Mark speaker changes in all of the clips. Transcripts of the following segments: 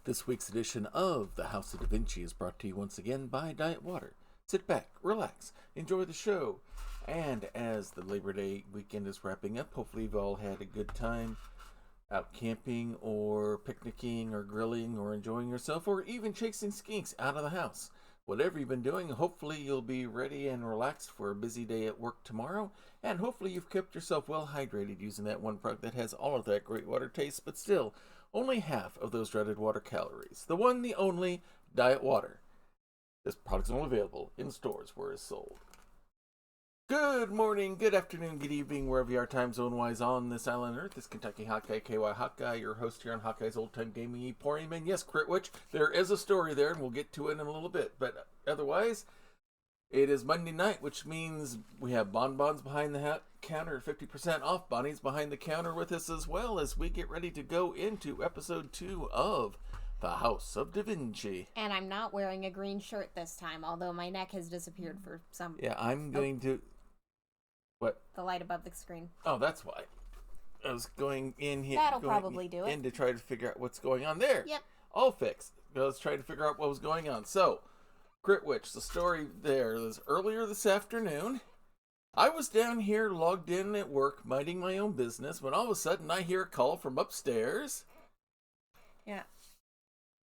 Speaker 1: This week's edition of the House of Da Vinci is brought to you once again by Diet Water. Sit back, relax, enjoy the show. And as the Labor Day weekend is wrapping up, hopefully you've all had a good time out camping or picnicking or grilling or enjoying yourself or even chasing skinks out of the house. Whatever you've been doing, hopefully you'll be ready and relaxed for a busy day at work tomorrow. And hopefully you've kept yourself well hydrated using that one product that has all of that great water taste, but still only half of those dreaded water calories. The one, the only, Diet Water. This product is only available in stores where it's sold. Good morning, good afternoon, good evening, wherever you are time zone-wise on this island Earth. This Kentucky Hawkeye, KY Hawkeye, your host here on Hawkeye's Old Time Gaming Emporium. And yes, Critwitch, there is a story there, and we'll get to it in a little bit. But otherwise, it is Monday night, which means we have bonbons behind the counter at 50% off. Bonnie's behind the counter with us as well as we get ready to go into episode 2 of the House of Da Vinci.
Speaker 2: And I'm not wearing a green shirt this time, although my neck has disappeared for some...
Speaker 1: Yeah, I'm going to... What?
Speaker 2: The light above the screen.
Speaker 1: Oh, that's why. I was going in here.
Speaker 2: That'll probably do it.
Speaker 1: In to try to figure out what's going on there.
Speaker 2: Yep.
Speaker 1: All fixed. I was trying to figure out what was going on. So, Critwitch, the story there is earlier this afternoon. I was down here logged in at work, minding my own business, when all of a sudden I hear a call from upstairs.
Speaker 2: Yeah.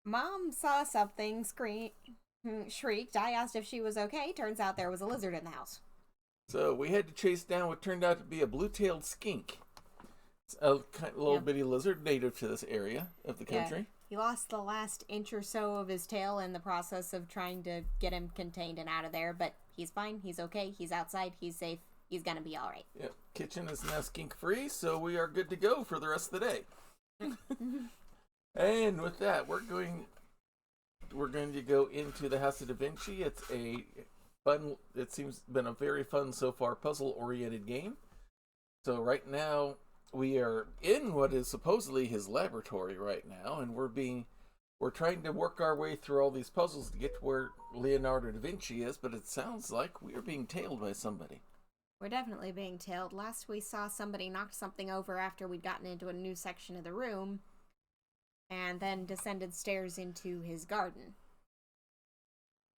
Speaker 2: Mom saw something, shrieked. I asked if she was okay. Turns out there was a lizard in the house.
Speaker 1: So we had to chase down what turned out to be a blue-tailed skink. It's a little bitty lizard native to this area of the country.
Speaker 2: Yeah. He lost the last inch or so of his tail in the process of trying to get him contained and out of there, but he's fine, he's okay, he's outside, he's safe, he's gonna be alright.
Speaker 1: Yep, kitchen is now skink-free, so we are good to go for the rest of the day. And with that, we're going to go into the House of Da Vinci. It's a fun, it seems been a very fun so far puzzle-oriented game. So right now, we are in what is supposedly his laboratory right now, and we're trying to work our way through all these puzzles to get to where Leonardo da Vinci is, but it sounds like we are being tailed by somebody.
Speaker 2: We're definitely being tailed. Last we saw somebody knocked something over after we'd gotten into a new section of the room, and then descended stairs into his garden.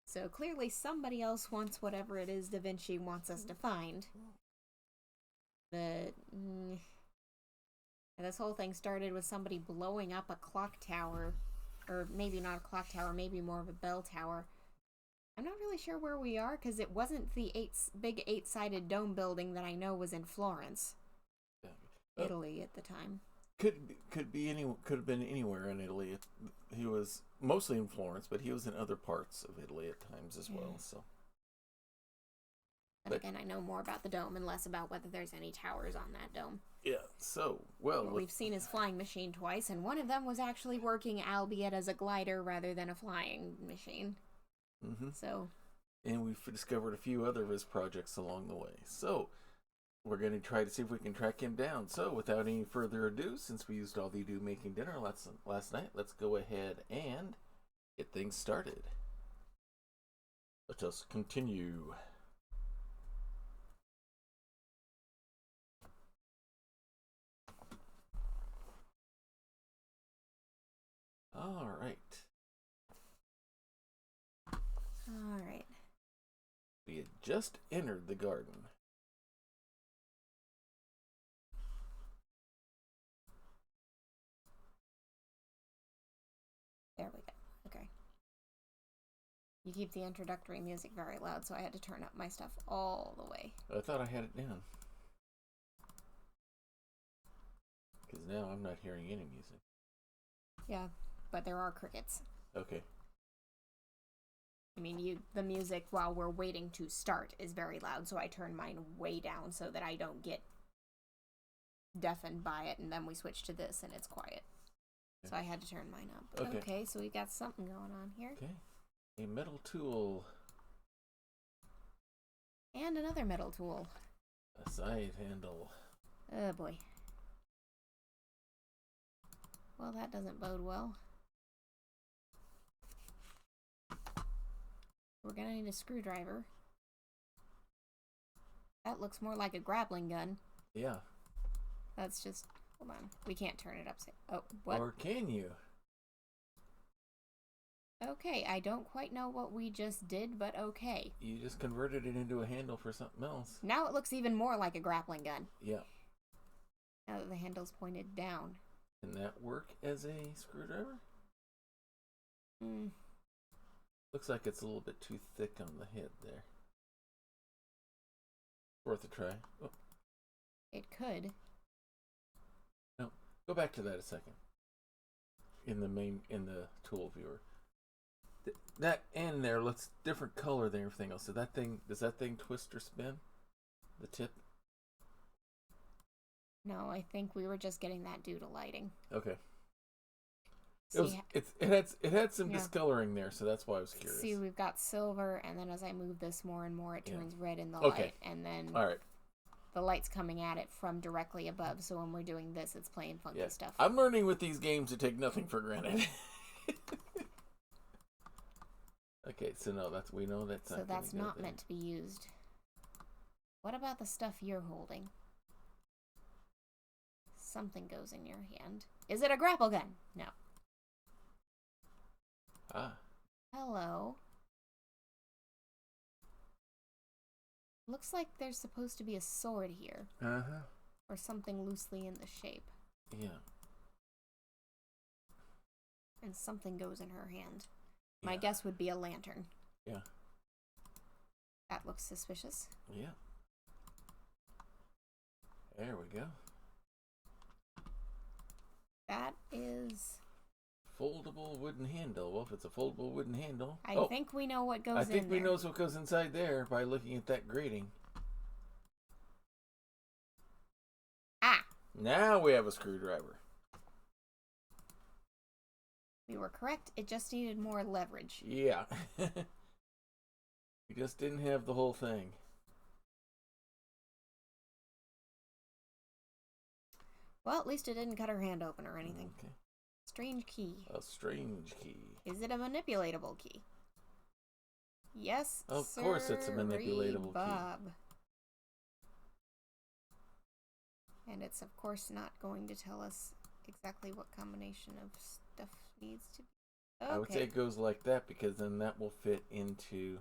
Speaker 2: So clearly somebody else wants whatever it is Da Vinci wants us to find. But this whole thing started with somebody blowing up a clock tower. Or maybe not a clock tower, maybe more of a bell tower. I'm not really sure where we are, because it wasn't the big eight-sided dome building that I know was in Florence, Italy at the time.
Speaker 1: Could have been anywhere in Italy. He was mostly in Florence, but he was in other parts of Italy at times as well. So,
Speaker 2: but again, I know more about the dome and less about whether there's any towers on that dome.
Speaker 1: Yeah. So,
Speaker 2: we've seen his flying machine twice, and one of them was actually working, albeit as a glider rather than a flying machine.
Speaker 1: Mm-hmm.
Speaker 2: So,
Speaker 1: and we've discovered a few other of his projects along the way. So, we're going to try to see if we can track him down. So, without any further ado, since we used all the ado making dinner last night, let's go ahead and get things started. Let us continue. All right. We had just entered the garden.
Speaker 2: There we go. Okay. You keep the introductory music very loud, so I had to turn up my stuff all the way.
Speaker 1: I thought I had it down. Because now I'm not hearing any music.
Speaker 2: Yeah, but there are crickets.
Speaker 1: Okay.
Speaker 2: I mean, the music while we're waiting to start is very loud, so I turn mine way down so that I don't get deafened by it, and then we switch to this and it's quiet. Okay. So I had to turn mine up. Okay, so we got something going on here.
Speaker 1: Okay. A metal tool.
Speaker 2: And another metal tool.
Speaker 1: A side handle.
Speaker 2: Oh boy. Well, that doesn't bode well. We're gonna need a screwdriver. That looks more like a grappling gun.
Speaker 1: Yeah.
Speaker 2: That's just... Hold on. We can't turn it upside... Oh, what?
Speaker 1: Or can you?
Speaker 2: Okay, I don't quite know what we just did, but okay.
Speaker 1: You just converted it into a handle for something else.
Speaker 2: Now it looks even more like a grappling gun.
Speaker 1: Yeah.
Speaker 2: Now that the handle's pointed down.
Speaker 1: Can that work as a screwdriver? Looks like it's a little bit too thick on the head there. Worth a try. Oh.
Speaker 2: It could.
Speaker 1: No, go back to that a second. In the tool viewer. That end there looks different color than everything else. So does that thing twist or spin? The tip?
Speaker 2: No, I think we were just getting that due to lighting.
Speaker 1: Okay. It had some discoloring there, so that's why I was curious.
Speaker 2: See, we've got silver, and then as I move this more and more, it turns red in the light, and then the light's coming at it from directly above. So when we're doing this, it's playing funky stuff.
Speaker 1: I'm learning with these games to take nothing for granted. Okay, so no, we know that's not.
Speaker 2: So that's not meant to be used. What about the stuff you're holding? Something goes in your hand. Is it a grapple gun? No.
Speaker 1: Ah.
Speaker 2: Hello. Looks like there's supposed to be a sword here.
Speaker 1: Uh-huh.
Speaker 2: Or something loosely in the shape.
Speaker 1: Yeah.
Speaker 2: And something goes in her hand. My guess would be a lantern.
Speaker 1: Yeah.
Speaker 2: That looks suspicious.
Speaker 1: Yeah. There we go.
Speaker 2: That is...
Speaker 1: foldable wooden handle. Well, if it's a foldable wooden handle...
Speaker 2: I think we know what goes in there.
Speaker 1: I think we know what goes inside there by looking at that grating.
Speaker 2: Ah!
Speaker 1: Now we have a screwdriver.
Speaker 2: We were correct. It just needed more leverage.
Speaker 1: Yeah. We just didn't have the whole thing.
Speaker 2: Well, at least it didn't cut her hand open or anything.
Speaker 1: Okay.
Speaker 2: Strange key.
Speaker 1: A strange key.
Speaker 2: Is it a manipulatable key? Yes,
Speaker 1: Of course it's a manipulatable
Speaker 2: Bob. And it's, of course, not going to tell us exactly what combination of stuff needs to be. Okay.
Speaker 1: I would say it goes like that because then that will fit into...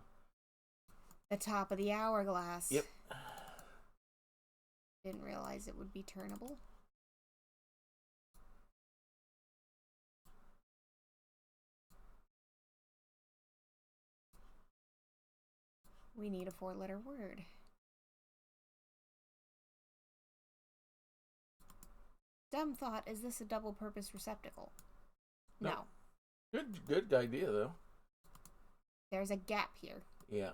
Speaker 2: the top of the hourglass.
Speaker 1: Yep.
Speaker 2: Didn't realize it would be turnable. We need a 4-letter word. Dumb thought, is this a double-purpose receptacle? No.
Speaker 1: Good idea, though.
Speaker 2: There's a gap here.
Speaker 1: Yeah.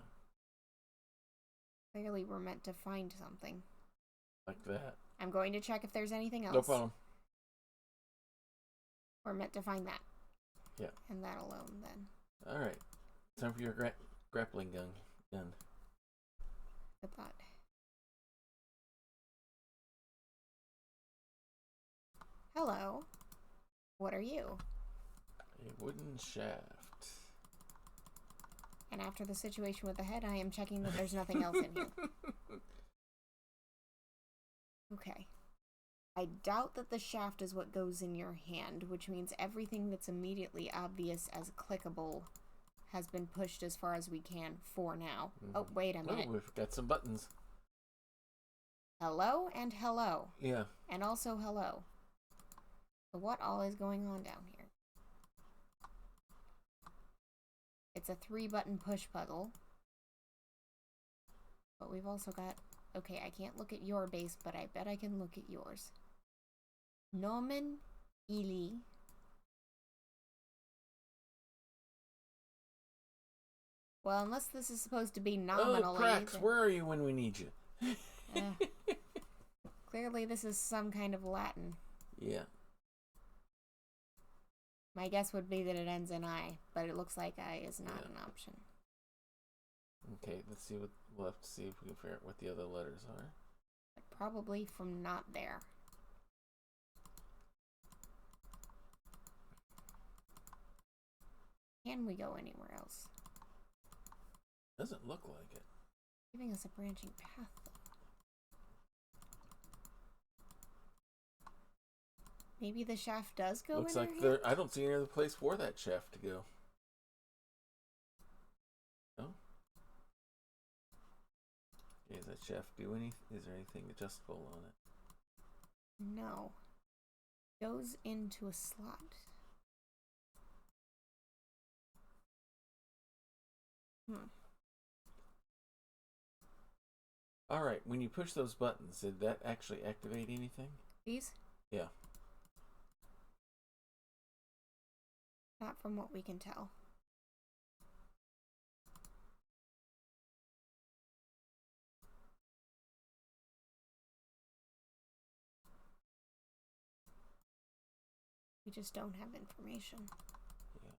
Speaker 2: Clearly we're meant to find something.
Speaker 1: Like that.
Speaker 2: I'm going to check if there's anything else.
Speaker 1: No problem.
Speaker 2: We're meant to find that.
Speaker 1: Yeah.
Speaker 2: And that alone, then.
Speaker 1: Alright. Time for your grappling gun. Done.
Speaker 2: Good thought. Hello. What are you?
Speaker 1: A wooden shaft.
Speaker 2: And after the situation with the head, I am checking that there's nothing else in here. Okay. I doubt that the shaft is what goes in your hand, which means everything that's immediately obvious as clickable has been pushed as far as we can for now. Mm-hmm. Oh, wait a minute.
Speaker 1: Oh, we've got some buttons.
Speaker 2: Hello and hello.
Speaker 1: Yeah.
Speaker 2: And also hello. So what all is going on down here? It's a 3-button push puzzle. But we've also got... okay, I can't look at your base, but I bet I can look at yours. Nomen ili. Well, unless this is supposed to be nominally...
Speaker 1: oh, Prax, where are you when we need you?
Speaker 2: Clearly this is some kind of Latin.
Speaker 1: Yeah.
Speaker 2: My guess would be that it ends in I, but it looks like I is not an option.
Speaker 1: Okay, let's see we'll have to see if we can figure out what the other letters are.
Speaker 2: Probably from not there. Can we go anywhere else?
Speaker 1: Doesn't look like it.
Speaker 2: Giving us a branching path, though. Maybe the shaft does go
Speaker 1: Looks
Speaker 2: in
Speaker 1: like
Speaker 2: her hand?
Speaker 1: I don't see any other place for that shaft to go. Okay, does that chef do any? Is there anything adjustable on it?
Speaker 2: No. Goes into a slot.
Speaker 1: All right. When you push those buttons, did that actually activate anything?
Speaker 2: These?
Speaker 1: Yeah.
Speaker 2: Not from what we can tell. We just don't have information.
Speaker 1: Yeah.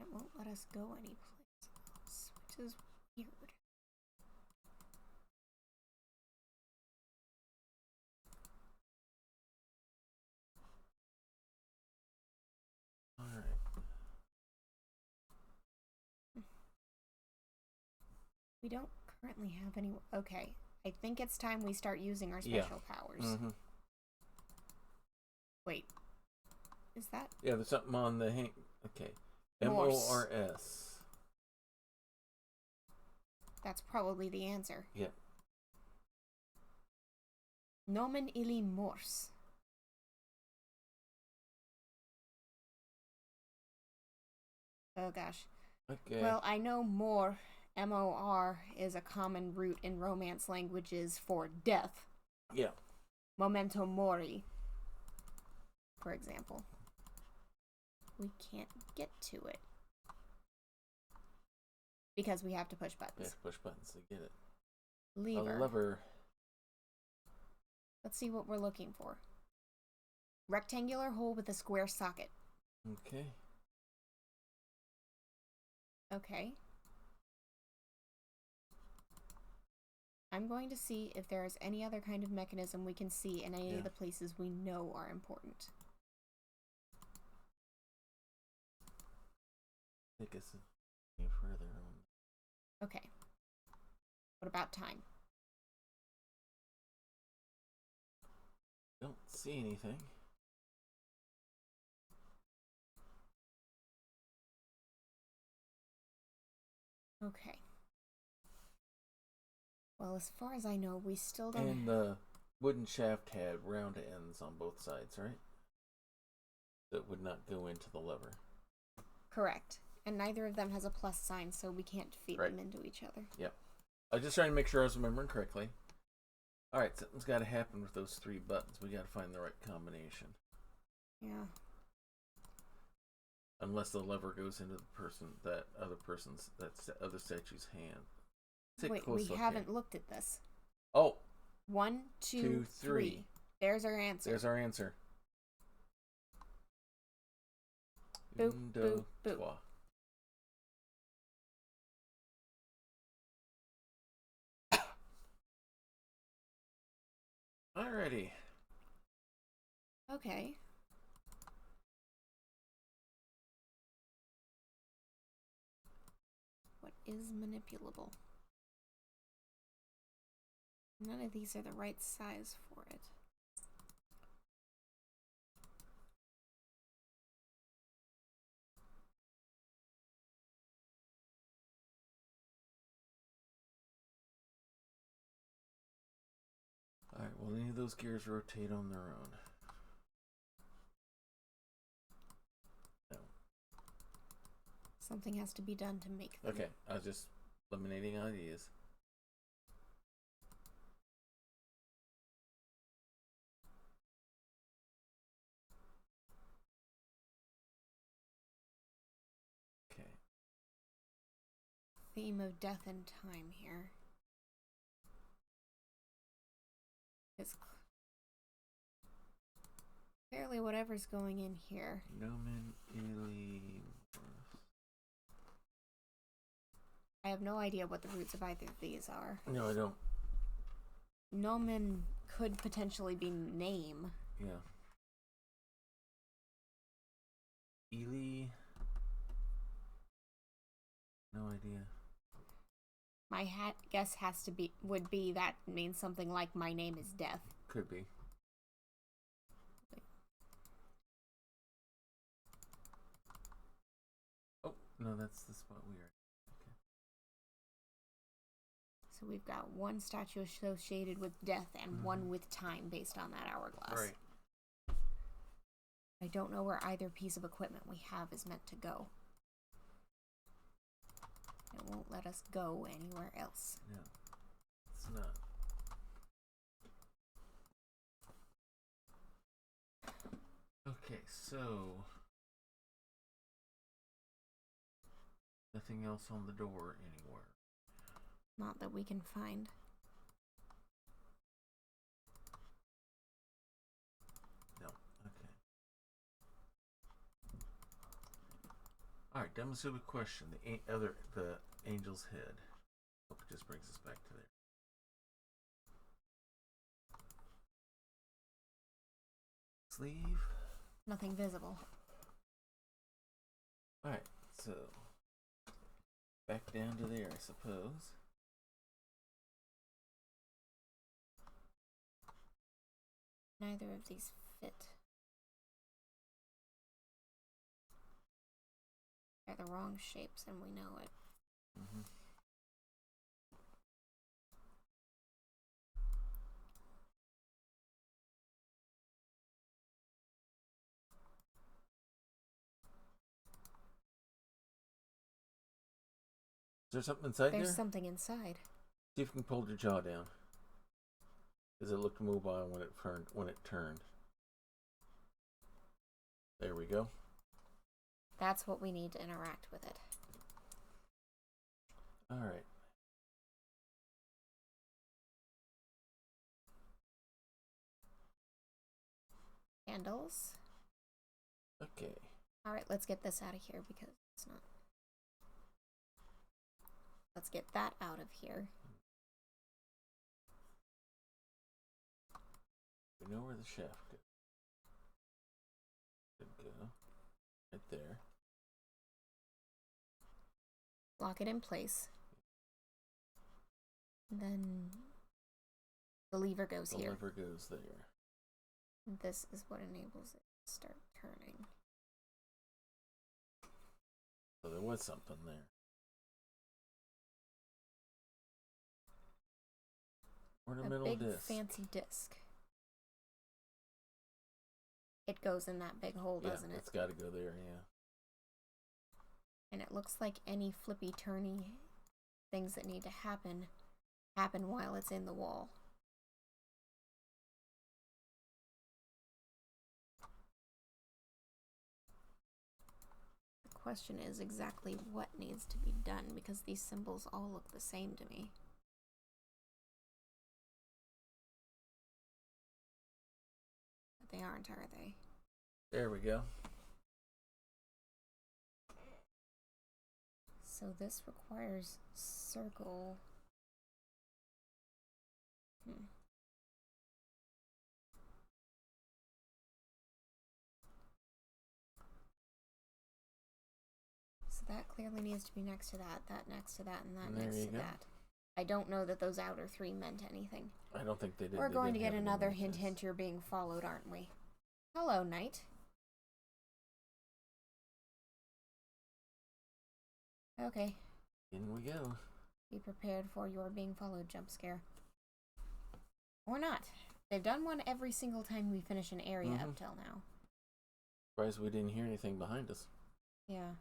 Speaker 2: It won't let us go anyplace else, which is weird.
Speaker 1: All right.
Speaker 2: We don't currently have any. Okay, I think it's time we start using our special powers.
Speaker 1: Mm-hmm.
Speaker 2: Wait, is that?
Speaker 1: Yeah, there's something on the hang. Okay.
Speaker 2: Morse.
Speaker 1: MORS.
Speaker 2: That's probably the answer.
Speaker 1: Yep.
Speaker 2: Nomen illi Morse. Oh gosh.
Speaker 1: Okay.
Speaker 2: Well, I know more. M-O-R is a common root in Romance languages for death.
Speaker 1: Yeah.
Speaker 2: Memento mori, for example. We can't get to it. Because we have to push buttons.
Speaker 1: Yeah, push buttons to get it.
Speaker 2: Lever.
Speaker 1: A lever.
Speaker 2: Let's see what we're looking for. Rectangular hole with a square socket.
Speaker 1: Okay.
Speaker 2: Okay. I'm going to see if there is any other kind of mechanism we can see in any of the places we know are important.
Speaker 1: Take us any further on.
Speaker 2: Okay. What about time?
Speaker 1: Don't see anything.
Speaker 2: Okay. Well, as far as I know, we still don't...
Speaker 1: And the wooden shaft had round ends on both sides, right? That would not go into the lever.
Speaker 2: Correct. And neither of them has a plus sign, so we can't feed them into each other.
Speaker 1: Yep. I was just trying to make sure I was remembering correctly. Alright, something's got to happen with those three buttons. We got to find the right combination.
Speaker 2: Yeah.
Speaker 1: Unless the lever goes into that other statue's hand.
Speaker 2: Wait, we haven't looked at this.
Speaker 1: Oh.
Speaker 2: 1, 2, 3. There's our answer.
Speaker 1: There's our answer.
Speaker 2: Boop, boop, boop.
Speaker 1: Alrighty.
Speaker 2: Okay. What is manipulable? None of these are the right size for it.
Speaker 1: Alright, will any of those gears rotate on their own? No.
Speaker 2: Something has to be done to make them.
Speaker 1: Okay, I was just eliminating ideas. Okay.
Speaker 2: Theme of death and time here. It's clearly whatever's going in here.
Speaker 1: Nomen illi.
Speaker 2: I have no idea what the roots of either of these are.
Speaker 1: No, I don't.
Speaker 2: Nomen could potentially be name.
Speaker 1: Yeah. Ili. No idea.
Speaker 2: My guess would be that means something like my name is death.
Speaker 1: Could be. Oh, no, that's the spot we are. Okay.
Speaker 2: So we've got one statue associated with death and one with time based on that hourglass.
Speaker 1: Right.
Speaker 2: I don't know where either piece of equipment we have is meant to go. It won't let us go anywhere else.
Speaker 1: No, it's not. Okay, so nothing else on the door anywhere.
Speaker 2: Not that we can find.
Speaker 1: No. Okay. All right, Demosuba question. The angel's head. Hope it just brings us back to there. Sleeve.
Speaker 2: Nothing visible.
Speaker 1: All right, so back down to there, I suppose.
Speaker 2: Neither of these fit. They're the wrong shapes and we know it.
Speaker 1: Mm-hmm. Is there something inside there?
Speaker 2: There's something inside.
Speaker 1: See if you can pull your jaw down. Does it look mobile when it turned? There we go.
Speaker 2: That's what we need to interact with it.
Speaker 1: All right.
Speaker 2: Candles.
Speaker 1: Okay.
Speaker 2: All right, let's get this out of here because it's not. Let's get that out of here.
Speaker 1: We know where the shaft goes. Should go right there.
Speaker 2: Lock it in place. And then the lever goes
Speaker 1: The
Speaker 2: here.
Speaker 1: lever goes there.
Speaker 2: This is what enables it to start turning.
Speaker 1: So there was something there. Ornamental
Speaker 2: A big
Speaker 1: disc.
Speaker 2: fancy disc. It goes in that big hole, doesn't it?
Speaker 1: It's got to go there, yeah.
Speaker 2: And it looks like any flippy turny things that need to happen while it's in the wall. The question is exactly what needs to be done because these symbols all look the same to me. But they aren't, are they?
Speaker 1: There we go.
Speaker 2: So this requires circle. So that clearly needs to be next to that next to that, and that
Speaker 1: There
Speaker 2: next
Speaker 1: you
Speaker 2: to
Speaker 1: go.
Speaker 2: that. I don't know that those outer three meant anything.
Speaker 1: I don't think they did.
Speaker 2: We're
Speaker 1: They
Speaker 2: going to
Speaker 1: didn't
Speaker 2: get
Speaker 1: have any
Speaker 2: another
Speaker 1: images.
Speaker 2: hint you're being followed, aren't we? Hello, Knight. Okay.
Speaker 1: In we go.
Speaker 2: Be prepared for your being followed jump scare. Or not. They've done one every single time we finish an area up till now.
Speaker 1: Surprised we didn't hear anything behind us.
Speaker 2: Yeah.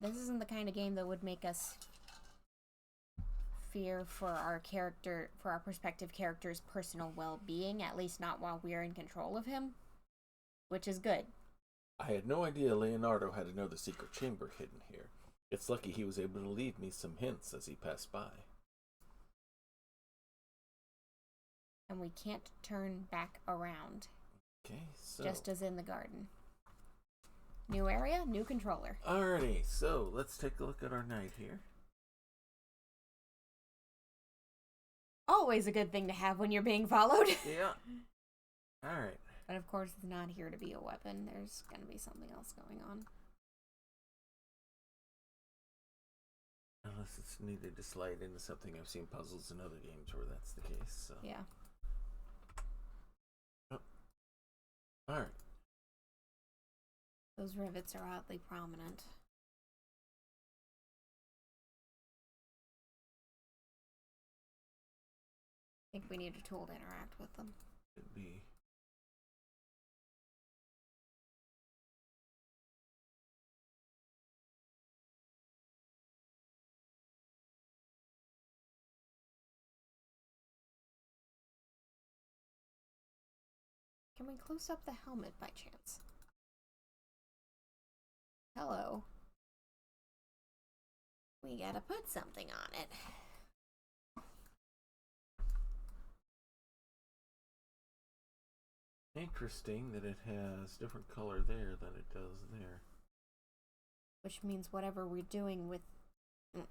Speaker 2: This isn't the kind of game that would make us fear for our prospective character's personal well-being, at least not while we're in control of him, which is good.
Speaker 1: I had no idea Leonardo had another secret chamber hidden here. It's lucky he was able to leave me some hints as he passed by.
Speaker 2: And we can't turn back around.
Speaker 1: Okay, so...
Speaker 2: Just as in the garden. New area, new controller.
Speaker 1: Alrighty, so let's take a look at our knight here.
Speaker 2: Always a good thing to have when you're being followed.
Speaker 1: Yeah. Alright.
Speaker 2: But of course, it's not here to be a weapon. There's going to be something else going on.
Speaker 1: Unless it's needed to slide into something. I've seen puzzles in other games where that's the case, so...
Speaker 2: Yeah.
Speaker 1: Oh. Alright.
Speaker 2: Those rivets are oddly prominent. think we need a tool to interact with them.
Speaker 1: Could be.
Speaker 2: Can we close up the helmet by chance? Hello. We gotta put something on it.
Speaker 1: Interesting that it has different color there than it does there.
Speaker 2: Which means whatever we're doing with...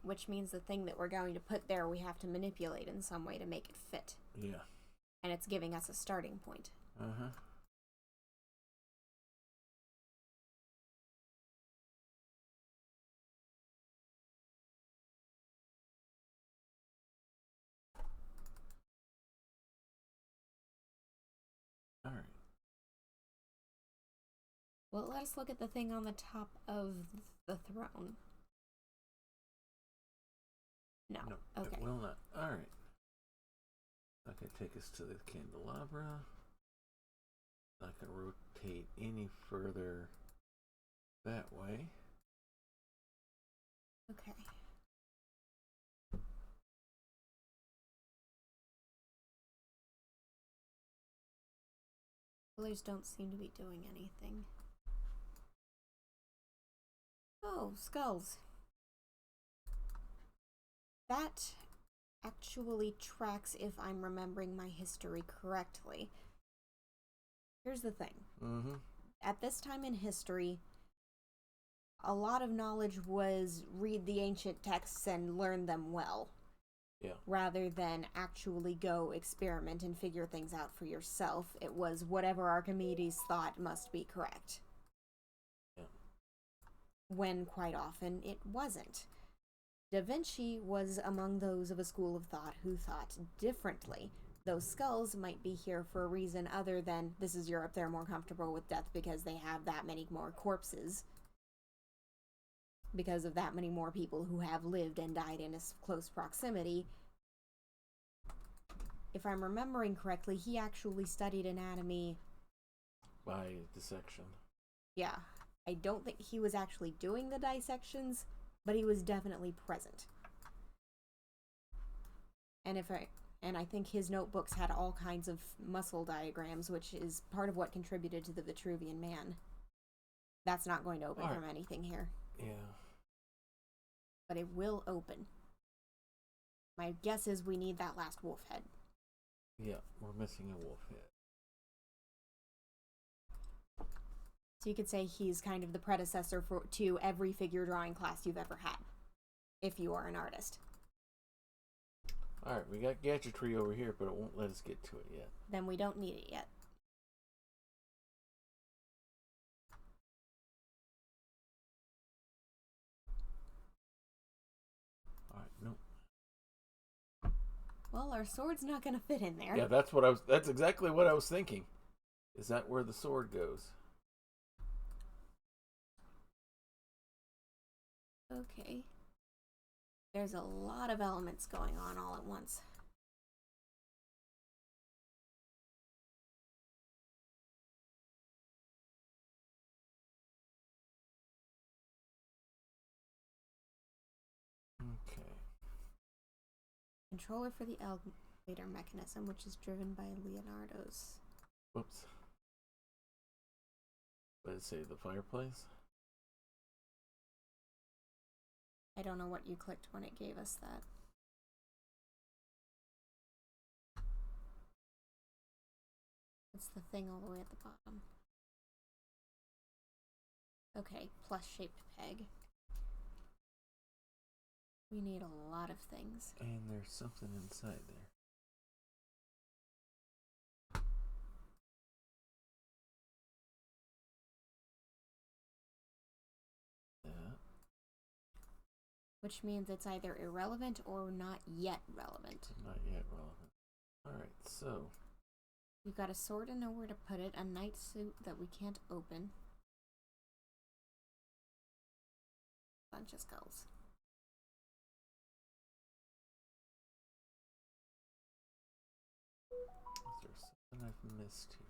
Speaker 2: Which means the thing that we're going to put there we have to manipulate in some way to make it fit.
Speaker 1: Yeah.
Speaker 2: And it's giving us a starting point.
Speaker 1: Uh-huh. All right.
Speaker 2: Well, let us look at the thing on the top of the throne. No. Okay.
Speaker 1: It will not. All right. That can take us to the candelabra. Not going to rotate any further that way.
Speaker 2: Okay. Colors don't seem to be doing anything. Oh, skulls. That actually tracks if I'm remembering my history correctly. Here's the thing.
Speaker 1: Mm-hmm.
Speaker 2: At this time in history, a lot of knowledge was read the ancient texts and learn them well.
Speaker 1: Yeah.
Speaker 2: Rather than actually go experiment and figure things out for yourself. It was whatever Archimedes thought must be correct.
Speaker 1: Yeah.
Speaker 2: When quite often it wasn't. Da Vinci was among those of a school of thought who thought differently. Those skulls might be here for a reason other than this is Europe, they're more comfortable with death because they have that many more corpses. Because of that many more people who have lived and died in a close proximity. If I'm remembering correctly, he actually studied anatomy
Speaker 1: By dissection.
Speaker 2: Yeah. I don't think he was actually doing the dissections, but he was definitely present. And I think his notebooks had all kinds of muscle diagrams, which is part of what contributed to the Vitruvian Man. That's not going to open from anything here.
Speaker 1: Yeah.
Speaker 2: But it will open. My guess is we need that last wolf head.
Speaker 1: Yeah, we're missing a wolf head.
Speaker 2: So you could say he's kind of the predecessor to every figure drawing class you've ever had, if you are an artist.
Speaker 1: Alright, we got gadgetry over here, but it won't let us get to it yet.
Speaker 2: Then we don't need it yet.
Speaker 1: Alright, nope.
Speaker 2: Well, our sword's not going to fit in there.
Speaker 1: Yeah, that's exactly what I was thinking. Is that where the sword goes?
Speaker 2: Okay. There's a lot of elements going on all at once.
Speaker 1: Okay.
Speaker 2: Controller for the elevator mechanism, which is driven by Leonardo's.
Speaker 1: Whoops. What did it say? The fireplace?
Speaker 2: I don't know what you clicked when it gave us that. It's the thing all the way at the bottom. Okay, plus-shaped peg. We need a lot of things.
Speaker 1: And there's something inside there. That.
Speaker 2: Which means it's either irrelevant or not yet relevant.
Speaker 1: Not yet relevant. Alright, so.
Speaker 2: We've got a sword and nowhere to put it, a knight suit that we can't open. Bunch of skulls.
Speaker 1: missed here?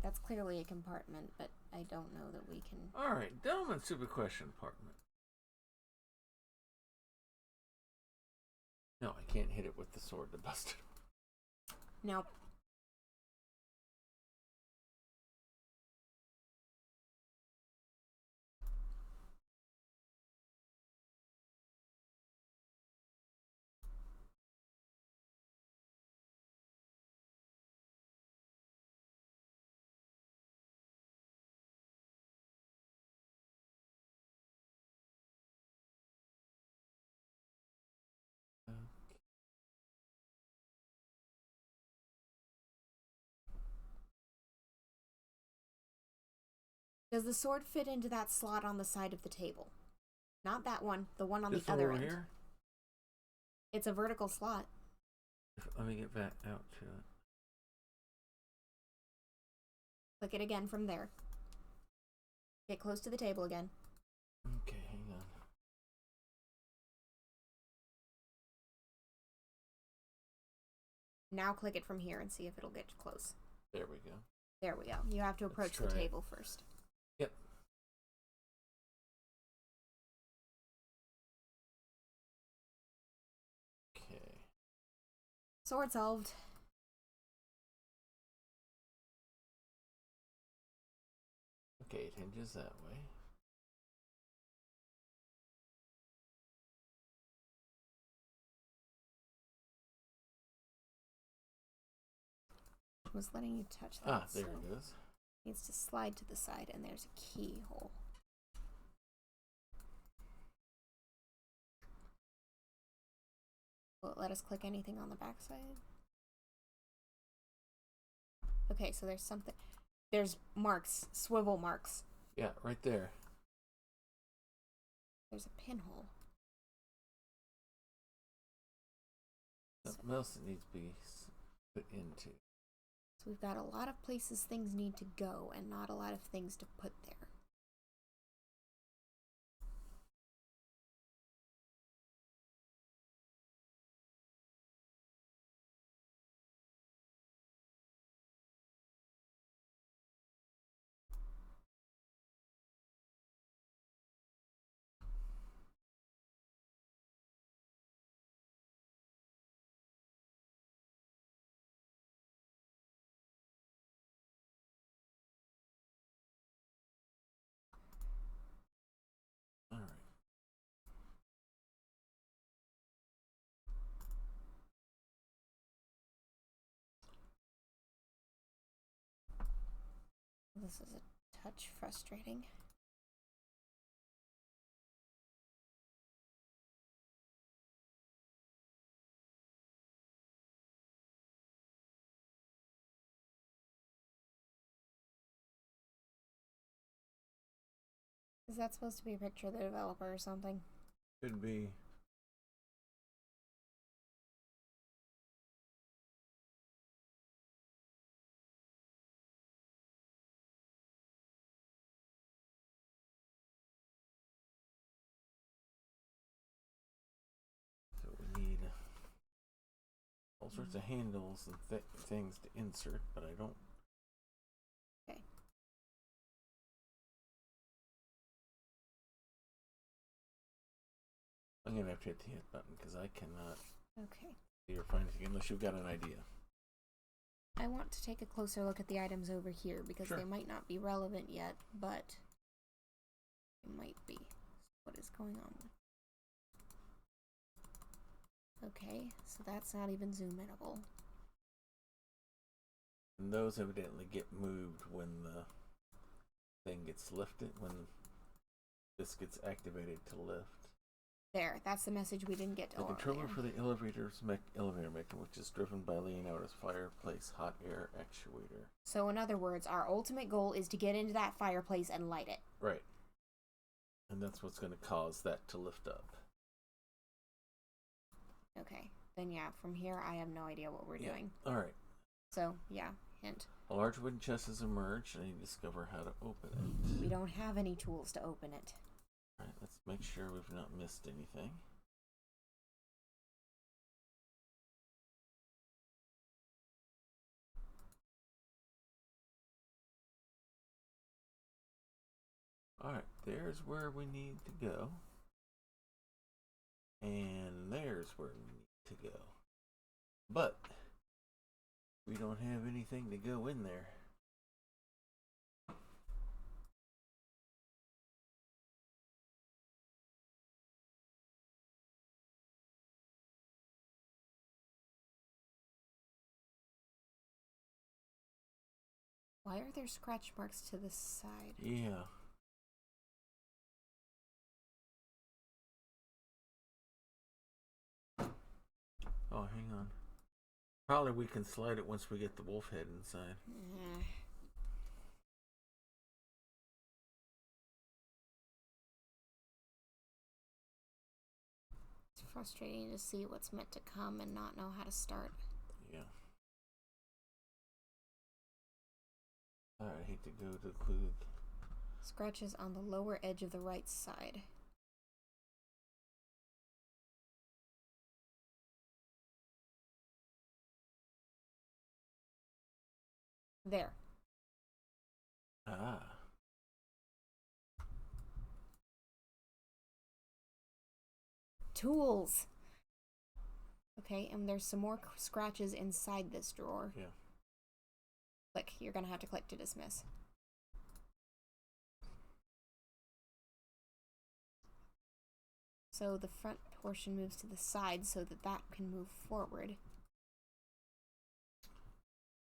Speaker 2: That's clearly a compartment, but I don't know that we can...
Speaker 1: Alright, Delman Super Question Compartment. No, I can't hit it with the sword to bust it.
Speaker 2: Nope. Does the sword fit into that slot on the side of the table? Not that one, the one on
Speaker 1: This
Speaker 2: the other end.
Speaker 1: Here?
Speaker 2: It's a vertical slot.
Speaker 1: Let me get back out to it.
Speaker 2: Click it again from there. Get close to the table again.
Speaker 1: Okay, hang on.
Speaker 2: Now click it from here and see if it'll get close.
Speaker 1: There we go.
Speaker 2: There we go. You have to approach the table first.
Speaker 1: Yep. Okay.
Speaker 2: Sword solved.
Speaker 1: Okay, it hinges that way.
Speaker 2: Was letting you touch that.
Speaker 1: Ah, there it is.
Speaker 2: Needs to slide to the side, and there's a keyhole. Will it let us click anything on the back side? Okay, so there's something. There's marks, swivel marks.
Speaker 1: Yeah, right there.
Speaker 2: There's a pinhole.
Speaker 1: Something else that needs to be put into.
Speaker 2: So we've got a lot of places things need to go and not a lot of things to put there.
Speaker 1: All right.
Speaker 2: This is a touch frustrating. Is that supposed to be a picture of the developer or something?
Speaker 1: Could be. So we need all sorts of handles and things to insert, but I don't.
Speaker 2: Okay.
Speaker 1: I'm gonna have to hit the hit button because I cannot.
Speaker 2: Okay.
Speaker 1: See or find anything unless you've got an idea.
Speaker 2: I want to take a closer look at the items over here because
Speaker 1: Sure.
Speaker 2: they might not be relevant yet, but they might be. What is going on? Okay, so that's not even zoom inable.
Speaker 1: And those evidently get moved when the thing gets lifted, when this gets activated to lift.
Speaker 2: There, that's the message we didn't get to
Speaker 1: The controller
Speaker 2: earlier.
Speaker 1: for the elevator mechanism, which is driven by Leonardo's fireplace hot air actuator.
Speaker 2: So in other words, our ultimate goal is to get into that fireplace and light it.
Speaker 1: Right. And that's what's going to cause that to lift up.
Speaker 2: Okay, then yeah, from here I have no idea what we're doing.
Speaker 1: All right.
Speaker 2: So, yeah, hint.
Speaker 1: A large wooden chest has emerged, and you discover how to open it.
Speaker 2: We don't have any tools to open it.
Speaker 1: Alright, let's make sure we've not missed anything. Alright, there's where we need to go. And there's where we need to go. But we don't have anything to go in there.
Speaker 2: Why are there scratch marks to the side?
Speaker 1: Yeah. Oh, hang on. Probably we can slide it once we get the wolf head inside.
Speaker 2: It's frustrating to see what's meant to come and not know how to start.
Speaker 1: Yeah. Alright, I hate to go to include.
Speaker 2: Scratches on the lower edge of the right side. There.
Speaker 1: Ah.
Speaker 2: Tools! Okay, and there's some more scratches inside this drawer.
Speaker 1: Yeah.
Speaker 2: Click. You're gonna have to click to dismiss. So the front portion moves to the side so that that can move forward.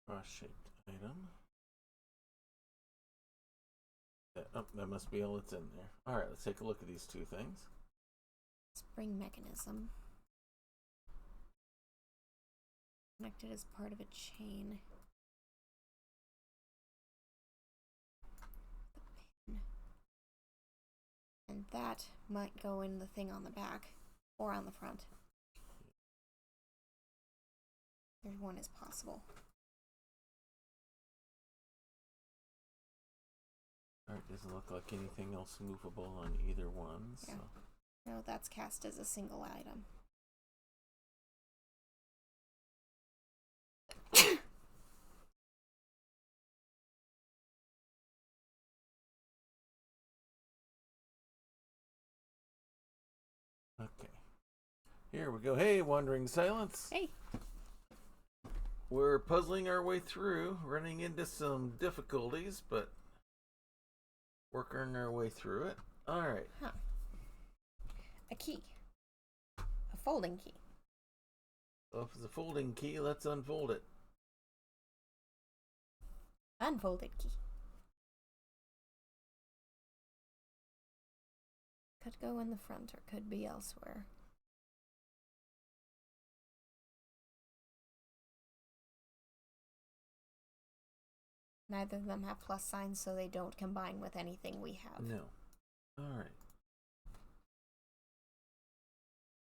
Speaker 1: Cross-shaped item. That must be all that's in there. Alright, let's take a look at these two things.
Speaker 2: Spring mechanism. Connected as part of a chain. The pin. And that might go in the thing on the back or on the front. There's one is possible.
Speaker 1: Alright, doesn't look like anything else movable on either one, so.
Speaker 2: Yeah. No, that's cast as a single item.
Speaker 1: Okay. Here we go. Hey, Wandering Silence.
Speaker 2: Hey.
Speaker 1: We're puzzling our way through, running into some difficulties, but working our way through it. Alright.
Speaker 2: Huh. A key. A folding key.
Speaker 1: So if it's a folding key, let's unfold it.
Speaker 2: Unfolded key. Could go in the front or could be elsewhere. Neither of them have plus signs, so they don't combine with anything we have.
Speaker 1: No. Alright.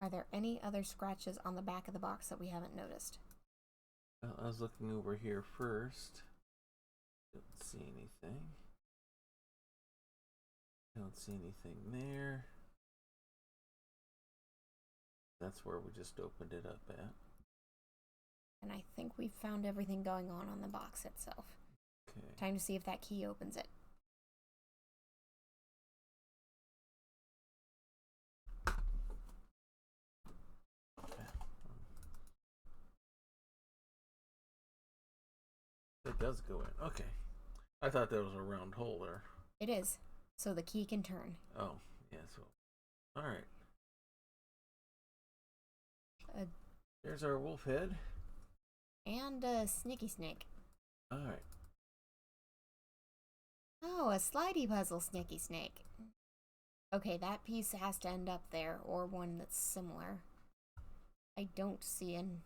Speaker 2: Are there any other scratches on the back of the box that we haven't noticed?
Speaker 1: Well, I was looking over here first. Don't see anything. Don't see anything there. That's where we just opened it up at.
Speaker 2: And I think we've found everything going on the box itself.
Speaker 1: Okay.
Speaker 2: Time to see if that key opens it.
Speaker 1: It does go in. Okay. I thought that was a round hole there.
Speaker 2: It is. So the key can turn.
Speaker 1: Oh, yeah, so. Alright. There's our wolf head.
Speaker 2: And a sneaky snake.
Speaker 1: Alright.
Speaker 2: Oh, a slidey puzzle sneaky snake. Okay, that piece has to end up there, or one that's similar. I don't see an...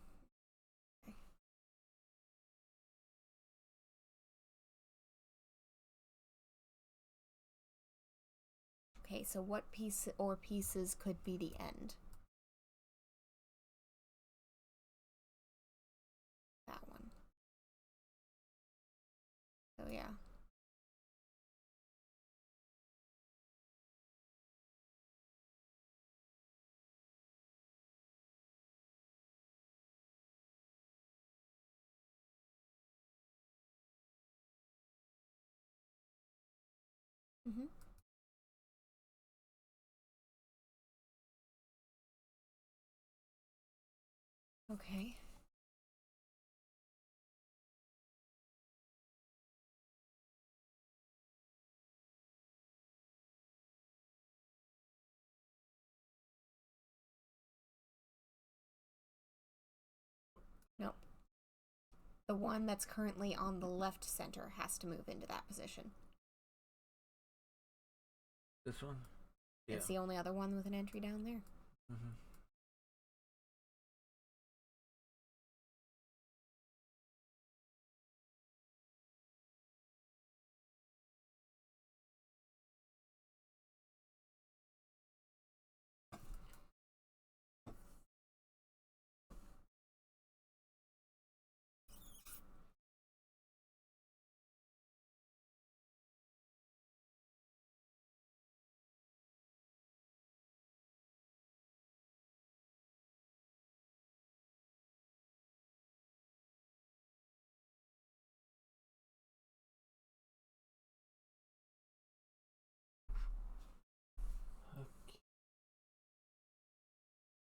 Speaker 2: Okay, so what piece or pieces could be the end? That one. Mm-hmm. Okay. Nope. The one that's currently on the left center has to move into that position.
Speaker 1: This one? Yeah.
Speaker 2: It's the only other one with an entry down there.
Speaker 1: Mm-hmm. Okay.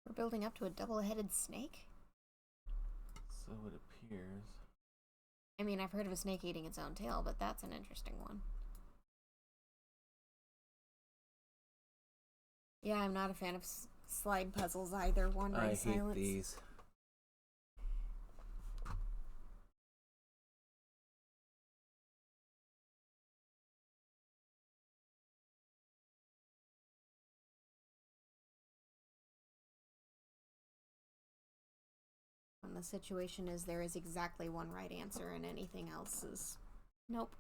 Speaker 2: We're building up to a double-headed snake?
Speaker 1: So it appears.
Speaker 2: I mean, I've heard of a snake eating its own tail, but that's an interesting one. Yeah, I'm not a fan of slide puzzles either. Wandering
Speaker 1: I
Speaker 2: silence.
Speaker 1: hate these.
Speaker 2: And the situation is there is exactly one right answer, and anything else is nope.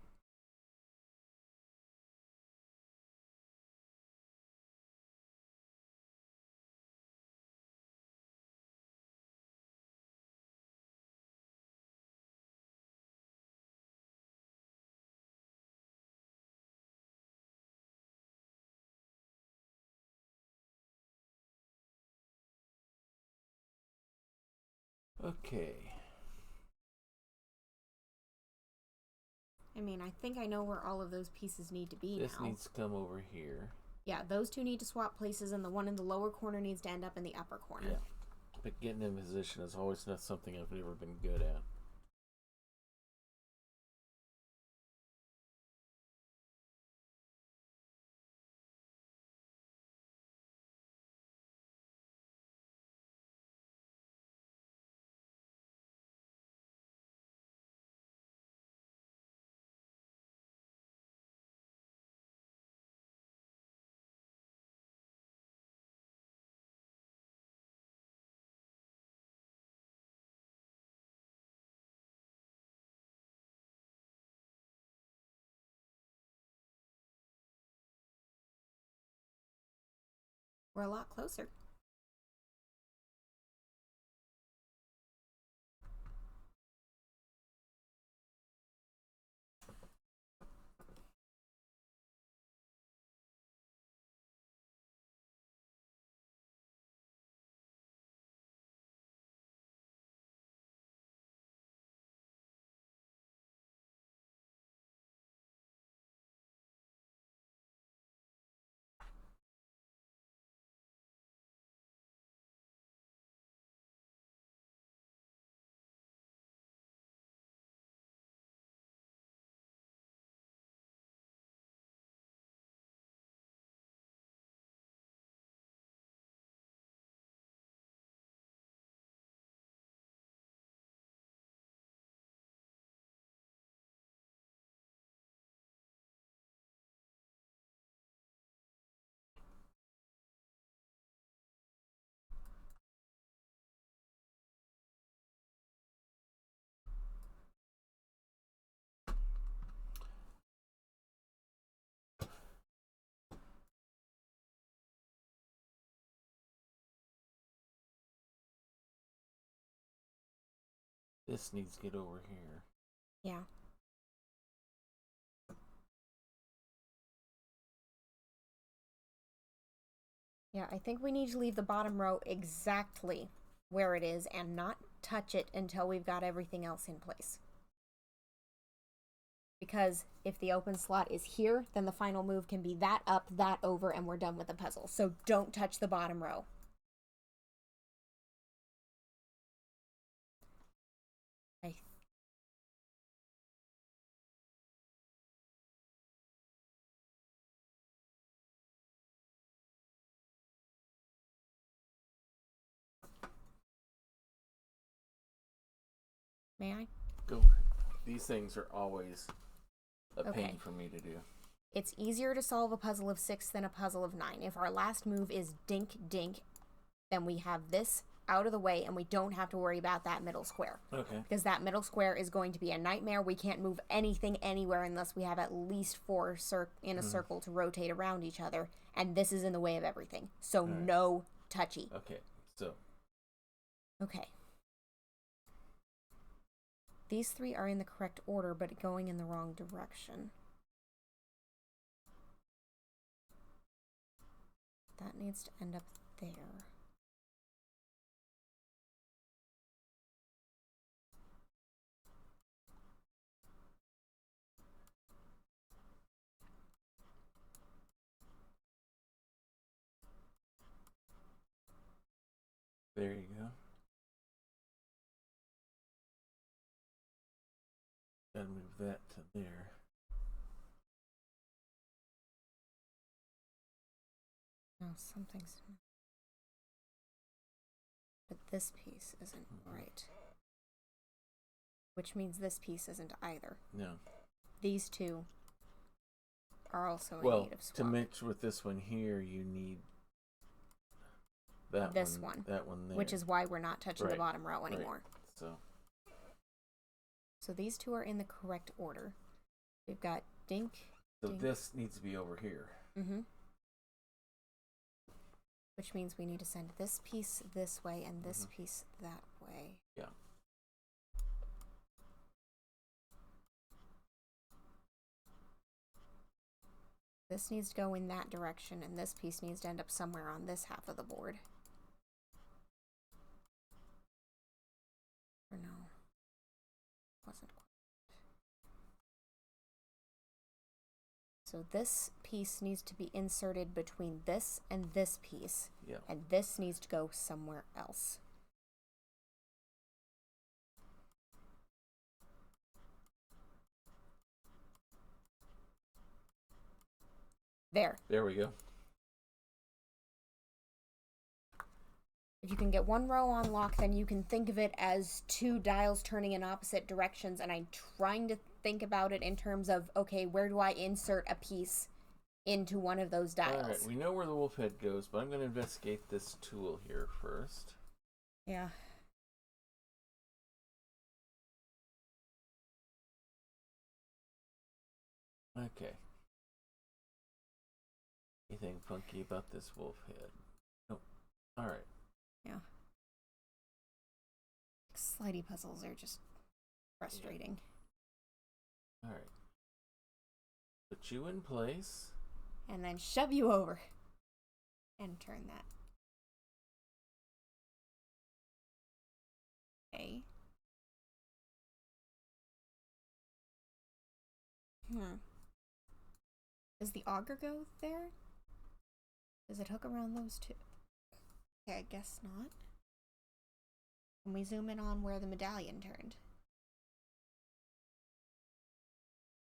Speaker 1: Okay.
Speaker 2: I mean, I think I know where all of those pieces need to be
Speaker 1: This
Speaker 2: now.
Speaker 1: needs to come over here.
Speaker 2: Yeah, those two need to swap places, and the one in the lower corner needs to end up in the upper corner.
Speaker 1: Yeah. But getting in position is always not something I've ever been good at.
Speaker 2: We're a lot closer.
Speaker 1: This needs to get over here.
Speaker 2: Yeah. Yeah, I think we need to leave the bottom row exactly where it is and not touch it until we've got everything else in place. because if the open slot is here, then the final move can be that up, that over, and we're done with the puzzle. So don't touch the bottom row. Okay. May I?
Speaker 1: Go. These things are always a pain for me to do.
Speaker 2: It's easier to solve a puzzle of 6 than a puzzle of 9. If our last move is dink dink, then we have this out of the way and we don't have to worry about that middle square.
Speaker 1: Okay.
Speaker 2: Because that middle square is going to be a nightmare. We can't move anything anywhere unless we have at least 4 in a circle to rotate around each other. And this is in the way of everything. So no touchy.
Speaker 1: Okay. So.
Speaker 2: Okay. These 3 are in the correct order, but going in the wrong direction. That needs to end up there.
Speaker 1: There you go. Gotta move that to there.
Speaker 2: No, something's... But this piece isn't right. Which means this piece isn't either.
Speaker 1: No.
Speaker 2: These 2 are also in need of swap.
Speaker 1: To mix with this one here, you need that one. That one there.
Speaker 2: Which is why we're not touching the bottom row anymore.
Speaker 1: Right.
Speaker 2: So these 2 are in the correct order. We've got dink.
Speaker 1: So this needs to be over here.
Speaker 2: Mm-hmm. Which means we need to send this piece this way and this piece that way.
Speaker 1: Yeah.
Speaker 2: This needs to go in that direction, and this piece needs to end up somewhere on this half of the board. Or no. Wasn't quite. So this piece needs to be inserted between this and this piece.
Speaker 1: Yeah.
Speaker 2: And this needs to go somewhere else.
Speaker 1: There we go.
Speaker 2: If you can get one row on lock, then you can think of it as 2 dials turning in opposite directions, and I'm trying to think about it in terms of, okay, where do I insert a piece into one of those dials?
Speaker 1: All right, we know where the wolf head goes, but I'm going to investigate this tool here first.
Speaker 2: Yeah.
Speaker 1: Okay. Anything funky about this wolf head? Nope. All right.
Speaker 2: Yeah. Slidey puzzles are just frustrating.
Speaker 1: All right. Put you in place.
Speaker 2: And then shove you over. And turn that. Okay. Does the auger go there? Does it hook around those 2? Okay, I guess not. Can we zoom in on where the medallion turned?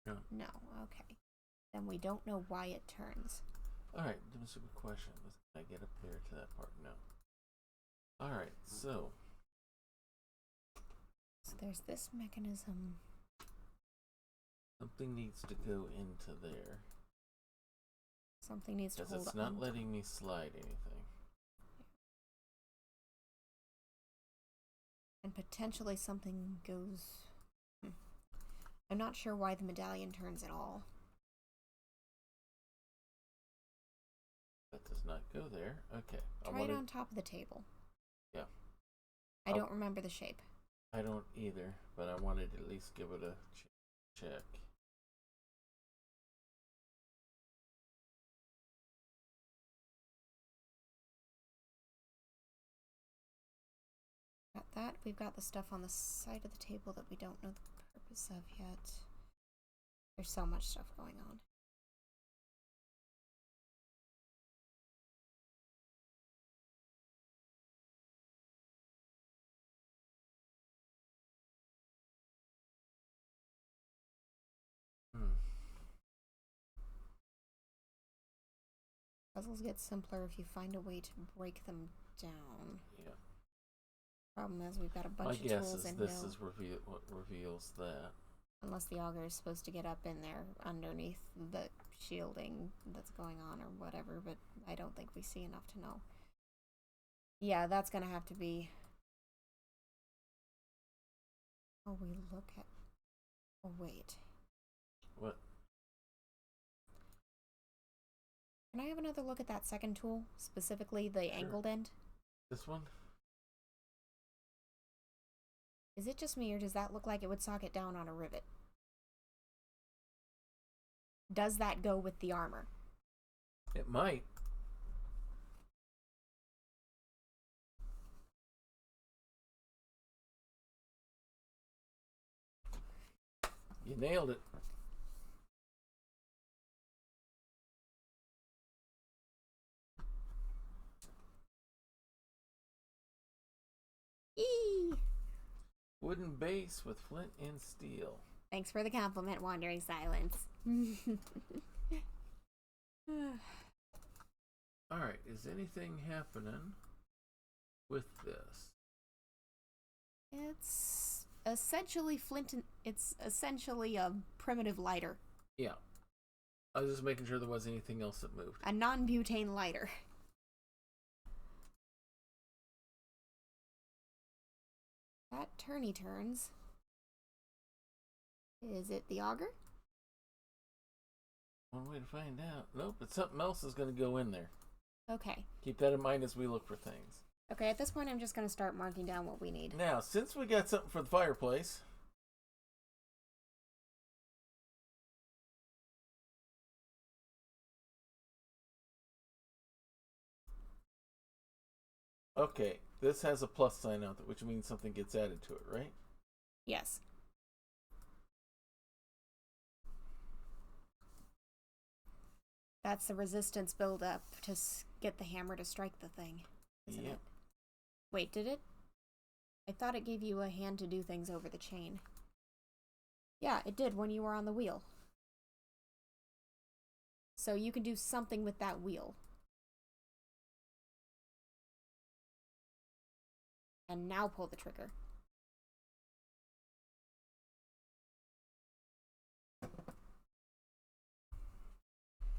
Speaker 1: No.
Speaker 2: No, okay. Then we don't know why it turns.
Speaker 1: Alright, that's a good question. Can I get up there to that part? No. Alright, so
Speaker 2: there's this mechanism.
Speaker 1: Something needs to go into there.
Speaker 2: Something needs to hold on.
Speaker 1: Because it's not letting me slide anything.
Speaker 2: And potentially something goes... I'm not sure why the medallion turns at all.
Speaker 1: That does not go there. Okay.
Speaker 2: Try it on top of the table.
Speaker 1: Yeah.
Speaker 2: I don't remember the shape.
Speaker 1: I don't either, but I wanted to at least give it a check.
Speaker 2: Got that. We've got the stuff on the side of the table that we don't know the purpose of yet. There's so much stuff going on. Puzzles get simpler if you find a way to break them down.
Speaker 1: Yeah.
Speaker 2: Problem is, we've got a
Speaker 1: My
Speaker 2: bunch of
Speaker 1: guess
Speaker 2: tools
Speaker 1: is
Speaker 2: and
Speaker 1: this is what reveals that.
Speaker 2: Unless the auger is supposed to get up in there underneath the shielding that's going on or whatever, but I don't think we see enough to know. Yeah, that's gonna have to be... Oh, we look at... Oh, wait.
Speaker 1: What?
Speaker 2: Can I have another look at that second tool? Specifically the angled end?
Speaker 1: This one?
Speaker 2: Is it just me, or does that look like it would socket down on a rivet? Does that go with the armor?
Speaker 1: It might. You nailed it.
Speaker 2: Eee!
Speaker 1: Wooden base with flint and steel.
Speaker 2: Thanks for the compliment, Wandering Silence.
Speaker 1: Alright, is anything happening with this?
Speaker 2: It's essentially flint and... It's essentially a primitive lighter.
Speaker 1: Yeah. I was just making sure there was anything else that moved.
Speaker 2: A non-butane lighter. That turny turns. Is it the auger?
Speaker 1: One way to find out. Nope, but something else is going to go in there.
Speaker 2: Okay.
Speaker 1: Keep that in mind as we look for things.
Speaker 2: Okay, at this point I'm just going to start marking down what we need.
Speaker 1: Now, since we got something for the fireplace... Okay, this has a plus sign out, which means something gets added to it, right?
Speaker 2: Yes. That's the resistance buildup to get the hammer to strike the thing, isn't it? Wait, did it? I thought it gave you a hand to do things over the chain. Yeah, it did when you were on the wheel. So you can do something with that wheel. And now pull the trigger.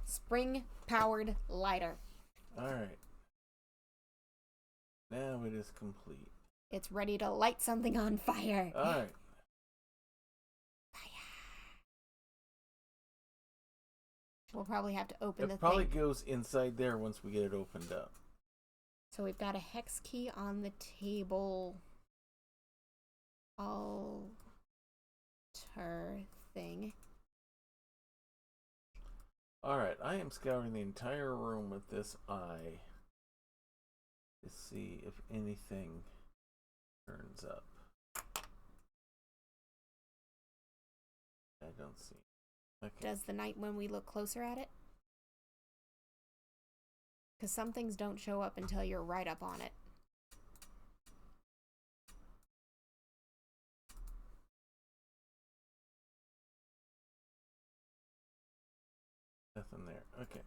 Speaker 2: Spring-powered lighter.
Speaker 1: Alright. Now it is complete.
Speaker 2: It's ready to light something on fire.
Speaker 1: Alright.
Speaker 2: We'll probably have to open the thing.
Speaker 1: It probably goes inside there once we get it opened up.
Speaker 2: So we've got a hex key on the table. Altar thing.
Speaker 1: Alright, I am scouring the entire room with this eye to see if anything turns up. I don't see. Okay.
Speaker 2: Does the night when we look closer at it? Because some things don't show up until you're right up on it.
Speaker 1: Nothing there. Okay.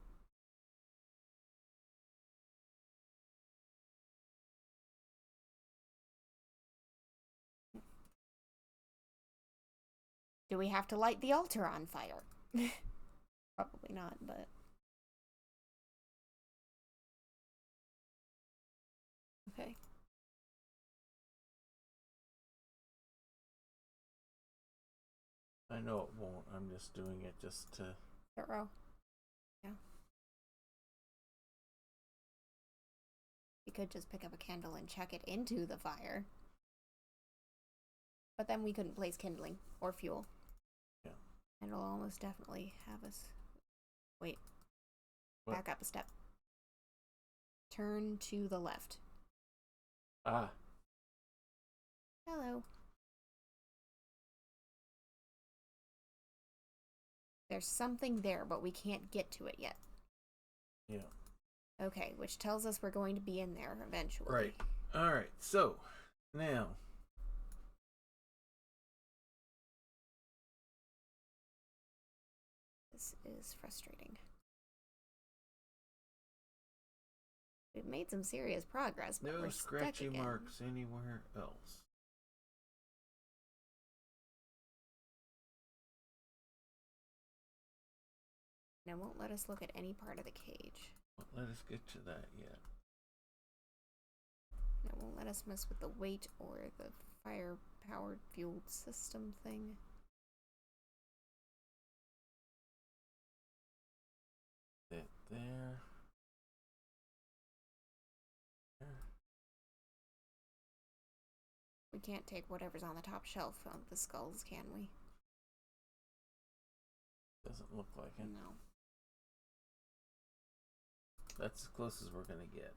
Speaker 2: Do we have to light the altar on fire? Probably not, but... Okay.
Speaker 1: I know it won't. I'm just doing it just to...
Speaker 2: Thorough. Yeah. We could just pick up a candle and chuck it into the fire. But then we couldn't place kindling or fuel.
Speaker 1: Yeah.
Speaker 2: And it'll almost definitely have us... Wait.
Speaker 1: What?
Speaker 2: Back up a step. Turn to the left.
Speaker 1: Ah.
Speaker 2: Hello. There's something there, but we can't get to it yet.
Speaker 1: Yeah.
Speaker 2: Okay, which tells us we're going to be in there eventually.
Speaker 1: Right. All right. So, now.
Speaker 2: This is frustrating. We've made some serious progress, but
Speaker 1: No
Speaker 2: we're
Speaker 1: scratchy
Speaker 2: stuck again.
Speaker 1: marks anywhere else.
Speaker 2: And it won't let us look at any part of the cage.
Speaker 1: Won't let us get to that yet.
Speaker 2: And it won't let us mess with the weight or the fire-powered fueled system thing.
Speaker 1: That there.
Speaker 2: We can't take whatever's on the top shelf of the skulls, can we?
Speaker 1: Doesn't look like it.
Speaker 2: No.
Speaker 1: That's as close as we're gonna get.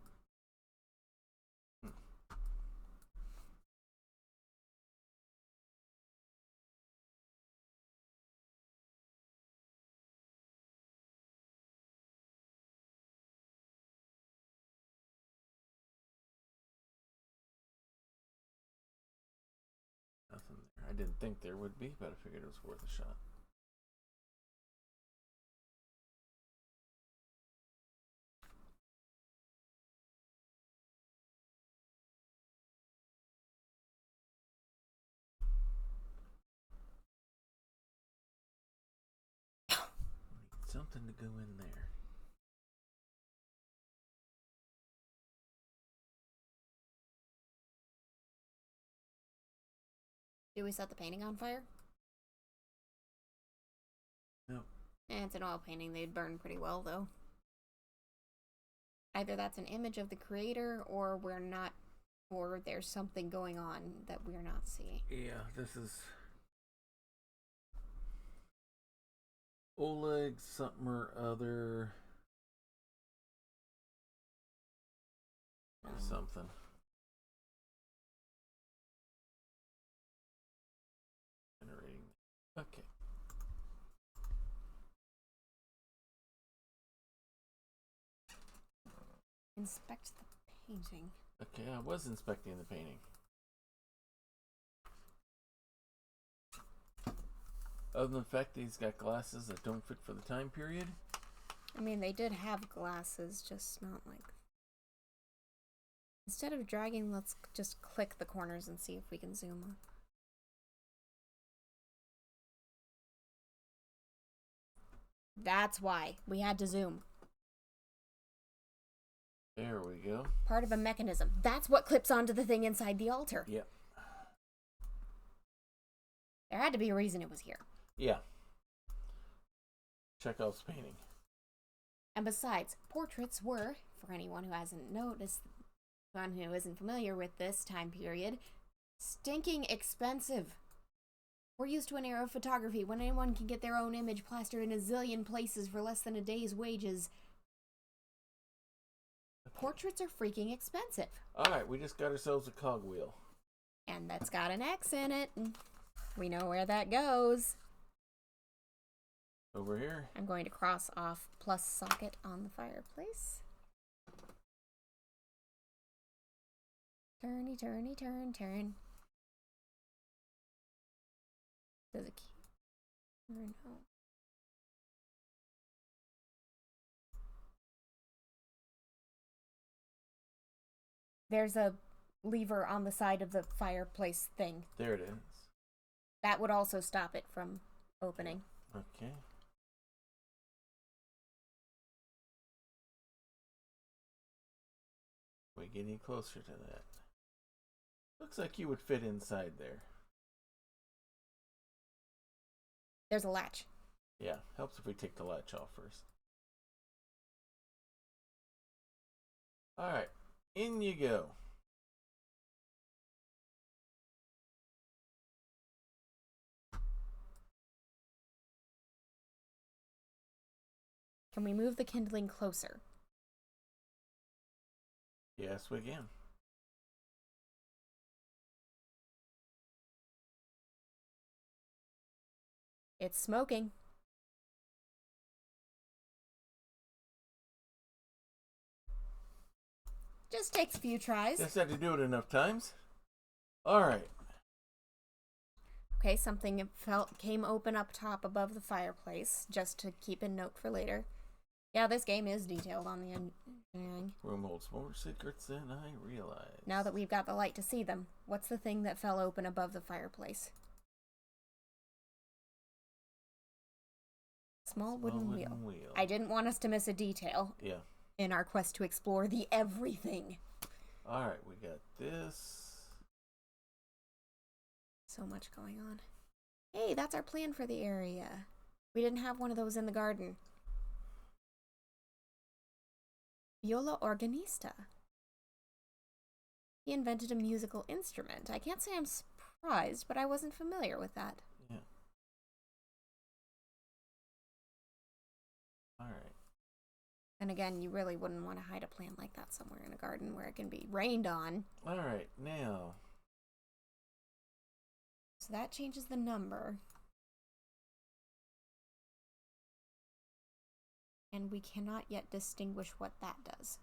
Speaker 1: Nothing there. I didn't think there would be, but I figured it was worth a shot. Need something to go in there.
Speaker 2: Do we set the painting on fire?
Speaker 1: No.
Speaker 2: It's an oil painting. They'd burn pretty well, though. Either that's an image of the creator, or we're not, or there's something going on that we're not seeing.
Speaker 1: Yeah, this is Oleg something or other. Or something. Generating. Okay.
Speaker 2: Inspect the painting.
Speaker 1: Okay, I was inspecting the painting. Other than the fact that he's got glasses that don't fit for the time period.
Speaker 2: I mean, they did have glasses, just not like... Instead of dragging, let's just click the corners and see if we can zoom on. That's why we had to zoom.
Speaker 1: There we go.
Speaker 2: Part of a mechanism. That's what clips onto the thing inside the altar.
Speaker 1: Yep.
Speaker 2: There had to be a reason it was here.
Speaker 1: Yeah. Chekhov's painting.
Speaker 2: And besides, portraits were, for anyone who hasn't noticed, anyone who isn't familiar with this time period, stinking expensive. We're used to an era of photography when anyone can get their own image plastered in a zillion places for less than a day's wages. Portraits are freaking expensive.
Speaker 1: Alright, we just got ourselves a cogwheel.
Speaker 2: And that's got an X in it. We know where that goes.
Speaker 1: Over here.
Speaker 2: I'm going to cross off plus socket on the fireplace. Turny, turny, turn, turn. There's a key. Or no. There's a lever on the side of the fireplace thing.
Speaker 1: There it is.
Speaker 2: That would also stop it from opening.
Speaker 1: Okay. We getting closer to that. Looks like you would fit inside there.
Speaker 2: There's a latch.
Speaker 1: Yeah, helps if we take the latch off first. Alright, in you go.
Speaker 2: Can we move the kindling closer?
Speaker 1: Yes, we can.
Speaker 2: It's smoking. Just takes a few tries.
Speaker 1: Just had to do it enough times. Alright.
Speaker 2: Okay, something came open up top above the fireplace, just to keep a note for later. Yeah, this game is detailed on the engineering.
Speaker 1: Room holds more secrets than I realized.
Speaker 2: Now that we've got the light to see them, what's the thing that fell open above the fireplace? Small wooden wheel. I didn't want us to miss a detail.
Speaker 1: Yeah.
Speaker 2: In our quest to explore the everything.
Speaker 1: Alright, we got this.
Speaker 2: So much going on. Hey, that's our plan for the area. We didn't have one of those in the garden. Viola organista. He invented a musical instrument. I can't say I'm surprised, but I wasn't familiar with that.
Speaker 1: Yeah. Alright.
Speaker 2: And again, you really wouldn't want to hide a plant like that somewhere in a garden where it can be rained on.
Speaker 1: Alright, now.
Speaker 2: So that changes the number. And we cannot yet distinguish what that does.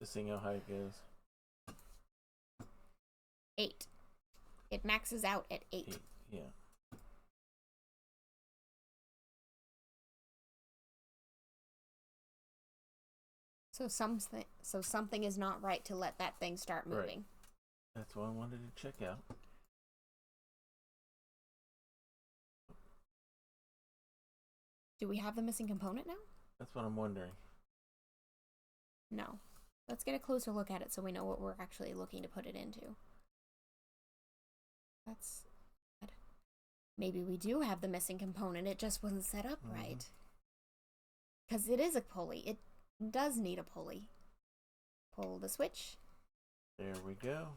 Speaker 1: Just seeing how high it goes.
Speaker 2: 8. It maxes out at 8.
Speaker 1: Yeah.
Speaker 2: So something is not right to let that thing start moving.
Speaker 1: Right. That's what I wanted to check out.
Speaker 2: Do we have the missing component now?
Speaker 1: That's what I'm wondering.
Speaker 2: No. Let's get a closer look at it so we know what we're actually looking to put it into. That's bad. Maybe we do have the missing component. It just wasn't set up right. Because it is a pulley. It does need a pulley. Pull the switch.
Speaker 1: There we go.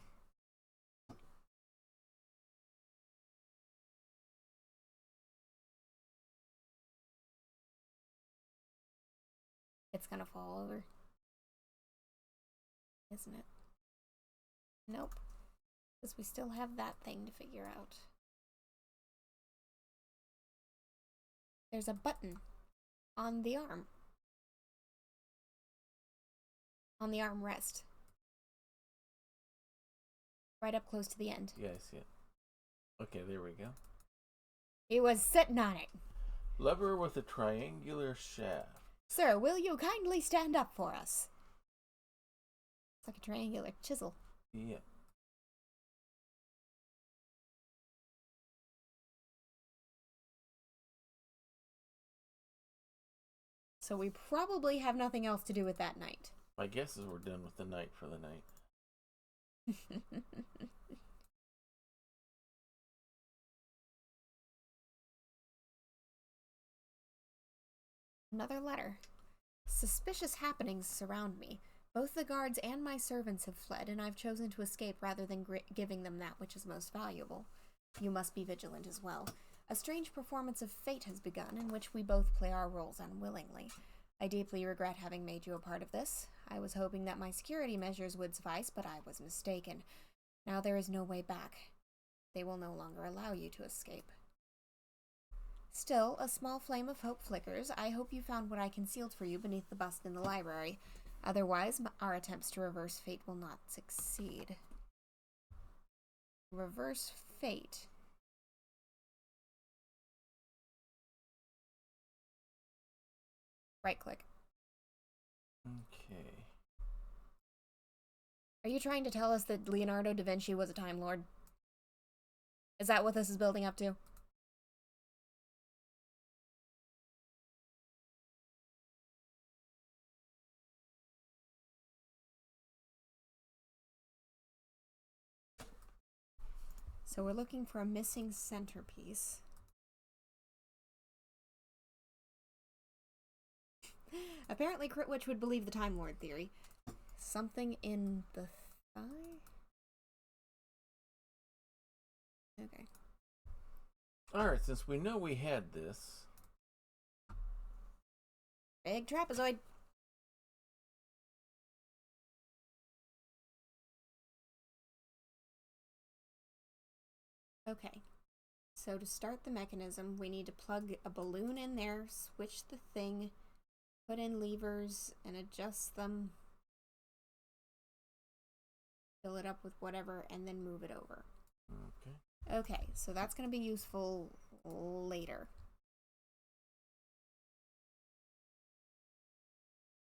Speaker 2: It's gonna fall over. Isn't it? Nope. Because we still have that thing to figure out. There's a button on the arm. On the armrest. Right up close to the end.
Speaker 1: Yeah, I see it. Okay, there we go.
Speaker 2: He was sitting on it.
Speaker 1: Lever with a triangular shaft.
Speaker 2: Sir, will you kindly stand up for us? It's like a triangular chisel.
Speaker 1: Yeah.
Speaker 2: So we probably have nothing else to do with that night.
Speaker 1: My guess is we're done with the night for the night.
Speaker 2: Another letter. Suspicious happenings surround me. Both the guards and my servants have fled, and I've chosen to escape rather than giving them that which is most valuable. You must be vigilant as well. A strange performance of fate has begun, in which we both play our roles unwillingly. I deeply regret having made you a part of this. I was hoping that my security measures would suffice, but I was mistaken. Now there is no way back. They will no longer allow you to escape. Still, a small flame of hope flickers. I hope you found what I concealed for you beneath the bust in the library. Otherwise, our attempts to reverse fate will not succeed. Reverse fate. Right-click.
Speaker 1: Okay.
Speaker 2: Are you trying to tell us that Leonardo da Vinci was a Time Lord? Is that what this is building up to? So we're looking for a missing centerpiece. Apparently Critwitch would believe the Time Lord theory. Something in the thigh? Okay.
Speaker 1: Alright, since we know we had this.
Speaker 2: Big trapezoid. Okay. So to start the mechanism, we need to plug a balloon in there, switch the thing, put in levers, and adjust them. Fill it up with whatever, and then move it over.
Speaker 1: Okay.
Speaker 2: Okay, so that's going to be useful later.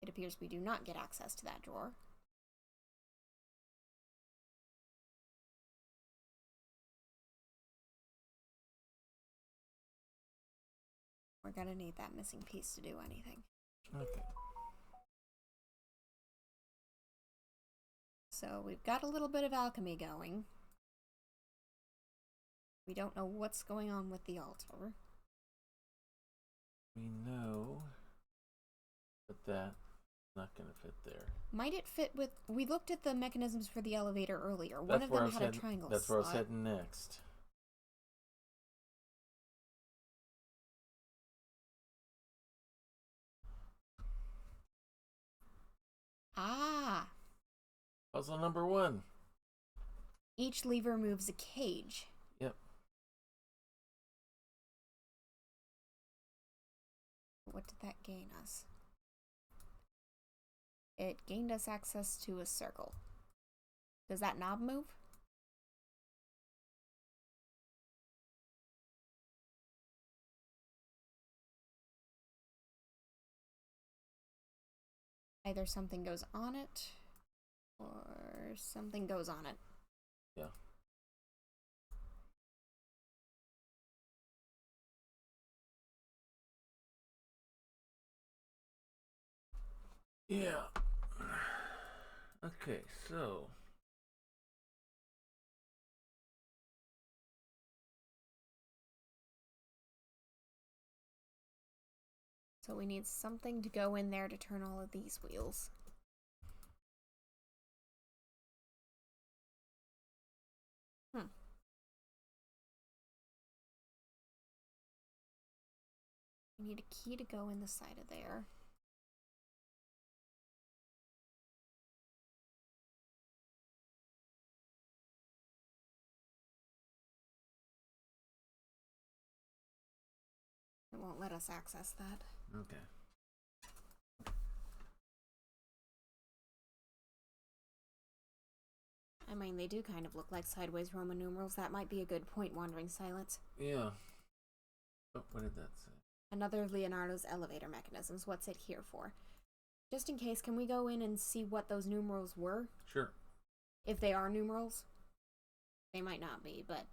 Speaker 2: It appears we do not get access to that drawer. We're going to need that missing piece to do anything.
Speaker 1: Okay.
Speaker 2: So we've got a little bit of alchemy going. We don't know what's going on with the altar.
Speaker 1: We know, but that's not going to fit there.
Speaker 2: Might it fit with... We looked at the mechanisms for the elevator earlier. One of them had a triangle
Speaker 1: That's where I was
Speaker 2: slot.
Speaker 1: heading next.
Speaker 2: Ah!
Speaker 1: Puzzle number 1.
Speaker 2: Each lever moves a cage.
Speaker 1: Yep.
Speaker 2: What did that gain us? It gained us access to a circle. Does that knob move? Either something goes on it, or something goes on it.
Speaker 1: Yeah. Yeah. Okay, so
Speaker 2: So we need something to go in there to turn all of these wheels. We need a key to go in the side of there. It won't let us access that.
Speaker 1: okay.
Speaker 2: I mean, they do kind of look like sideways Roman numerals. That might be a good point, Wandering Silence.
Speaker 1: Yeah. Oh, what did that say?
Speaker 2: Another of Leonardo's elevator mechanisms. What's it here for? Just in case, can we go in and see what those numerals were?
Speaker 1: Sure.
Speaker 2: If they are numerals? They might not be, but...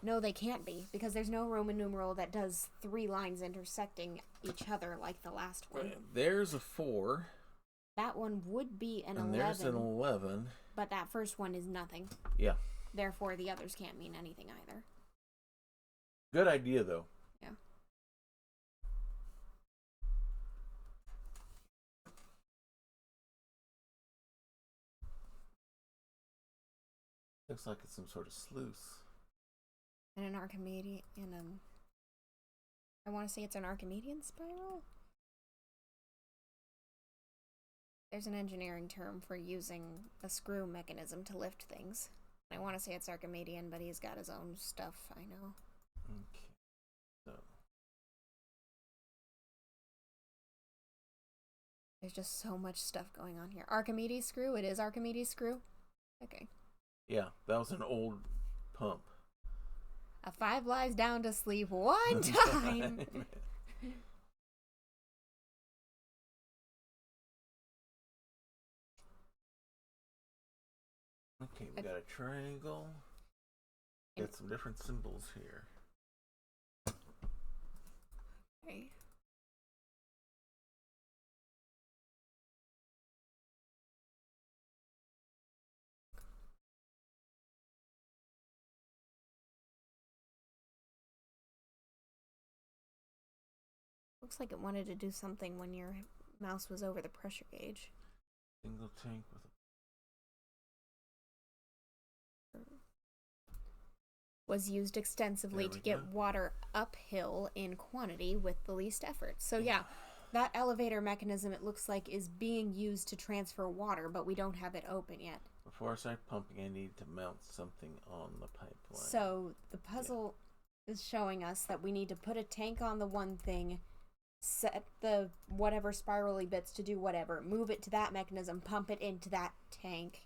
Speaker 2: No, they can't be, because there's no Roman numeral that does 3 lines intersecting each other like the last one.
Speaker 1: There's a 4.
Speaker 2: That one would be an 11.
Speaker 1: And there's an 11.
Speaker 2: But that first one is nothing.
Speaker 1: Yeah.
Speaker 2: Therefore, the others can't mean anything either.
Speaker 1: Good idea, though.
Speaker 2: Yeah.
Speaker 1: Looks like it's some sort of sluice.
Speaker 2: And an Archimedean, I want to say it's an Archimedean spiral? There's an engineering term for using a screw mechanism to lift things. I want to say it's Archimedean, but he's got his own stuff, I know.
Speaker 1: Okay. So.
Speaker 2: There's just so much stuff going on here. Archimedes screw? It is Archimedes screw? Okay.
Speaker 1: Yeah, that was an old pump.
Speaker 2: A 5 lies down to sleep one time.
Speaker 1: Okay, we got a triangle. Got some different symbols here.
Speaker 2: Okay. Looks like it wanted to do something when your mouse was over the pressure gauge.
Speaker 1: Single tank with a...
Speaker 2: Was used extensively to get water uphill in quantity with the least effort. So yeah, That elevator mechanism, it looks like, is being used to transfer water, but we don't have it open yet.
Speaker 1: Before I start pumping, I need to mount something on the pipeline.
Speaker 2: So the puzzle is showing us that we need to put a tank on the one thing, set the whatever spirally bits to do whatever, move it to that mechanism, pump it into that tank,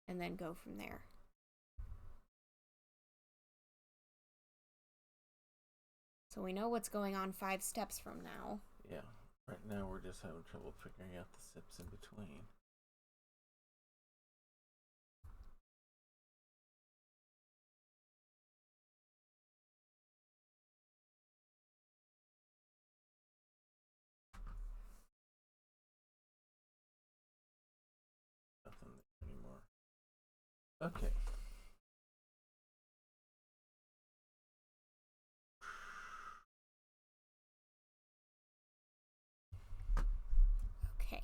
Speaker 2: and then go from there. So we know what's going on 5 steps from now.
Speaker 1: Yeah. Right now we're just having trouble figuring out the steps in between. Nothing anymore. Okay.
Speaker 2: Okay.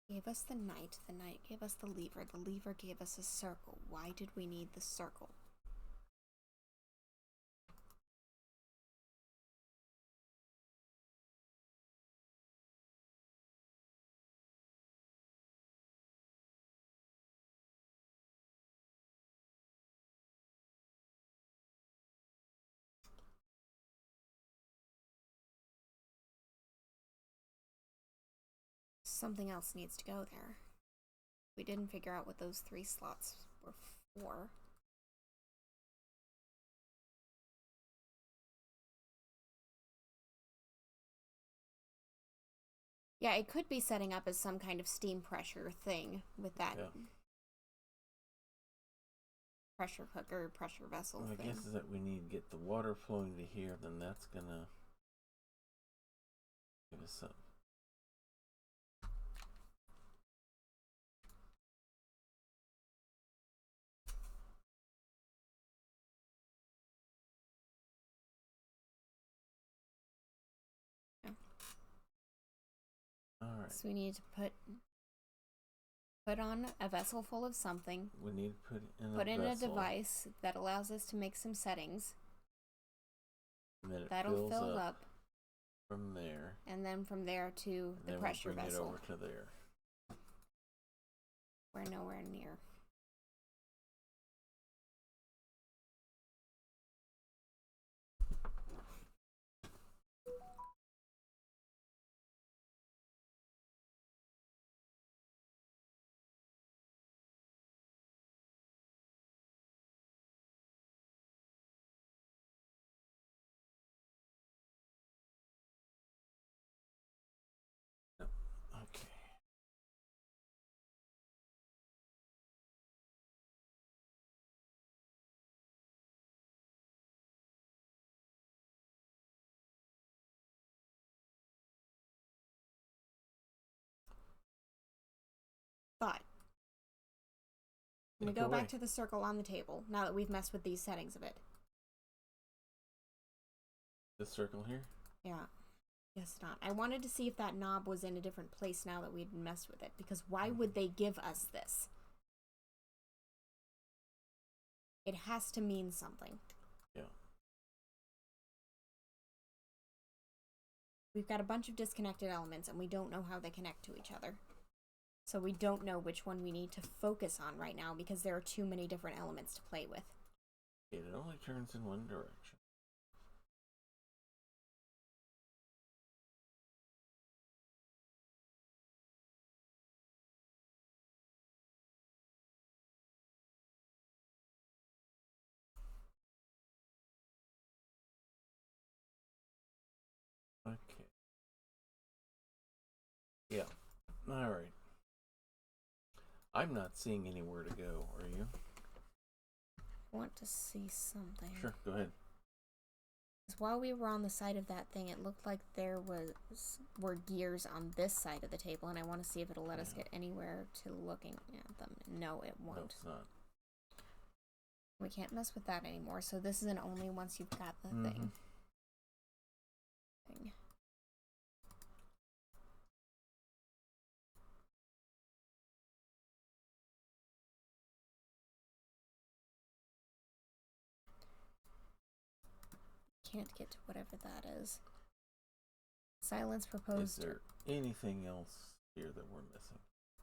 Speaker 2: Gave us the knight gave us the lever gave us a circle. Why did we need the circle? Something else needs to go there. We didn't figure out what those 3 slots were for. Yeah, it could be setting up as some kind of steam pressure thing with that pressure cooker, pressure vessel
Speaker 1: My
Speaker 2: thing.
Speaker 1: guess is that we need to get the water flowing to here, then that's gonna give us some. Alright.
Speaker 2: So we need to put on a vessel full of something.
Speaker 1: We need to
Speaker 2: put in a device that allows us to make some settings.
Speaker 1: And then
Speaker 2: that'll fill up
Speaker 1: from there.
Speaker 2: And then from there to the pressure
Speaker 1: we'll bring
Speaker 2: vessel.
Speaker 1: it over to there.
Speaker 2: We're nowhere near.
Speaker 1: Okay.
Speaker 2: Thought. I'm going to go back to the circle on the table now that we've messed with these settings of it.
Speaker 1: This circle here?
Speaker 2: Yeah. Guess not. I wanted to see if that knob was in a different place now that we'd messed with it, because why would they give us this? It has to mean something.
Speaker 1: Yeah.
Speaker 2: We've got a bunch of disconnected elements and we don't know how they connect to each other. So we don't know which one we need to focus on right now because there are too many different elements to play with.
Speaker 1: It only turns in one direction. Okay. Yeah. Alright. I'm not seeing anywhere to go, are you?
Speaker 2: I want to see something.
Speaker 1: Sure, go ahead.
Speaker 2: Because while we were on the side of that thing, it looked like there were gears on this side of the table, and I want to see if it'll let us get anywhere to looking at them. No, it won't.
Speaker 1: No, it's not.
Speaker 2: We can't mess with that anymore, so this is an only once you've got the thing. Can't get to whatever that is. Silence
Speaker 1: Is
Speaker 2: proposed.
Speaker 1: there anything else here that we're missing?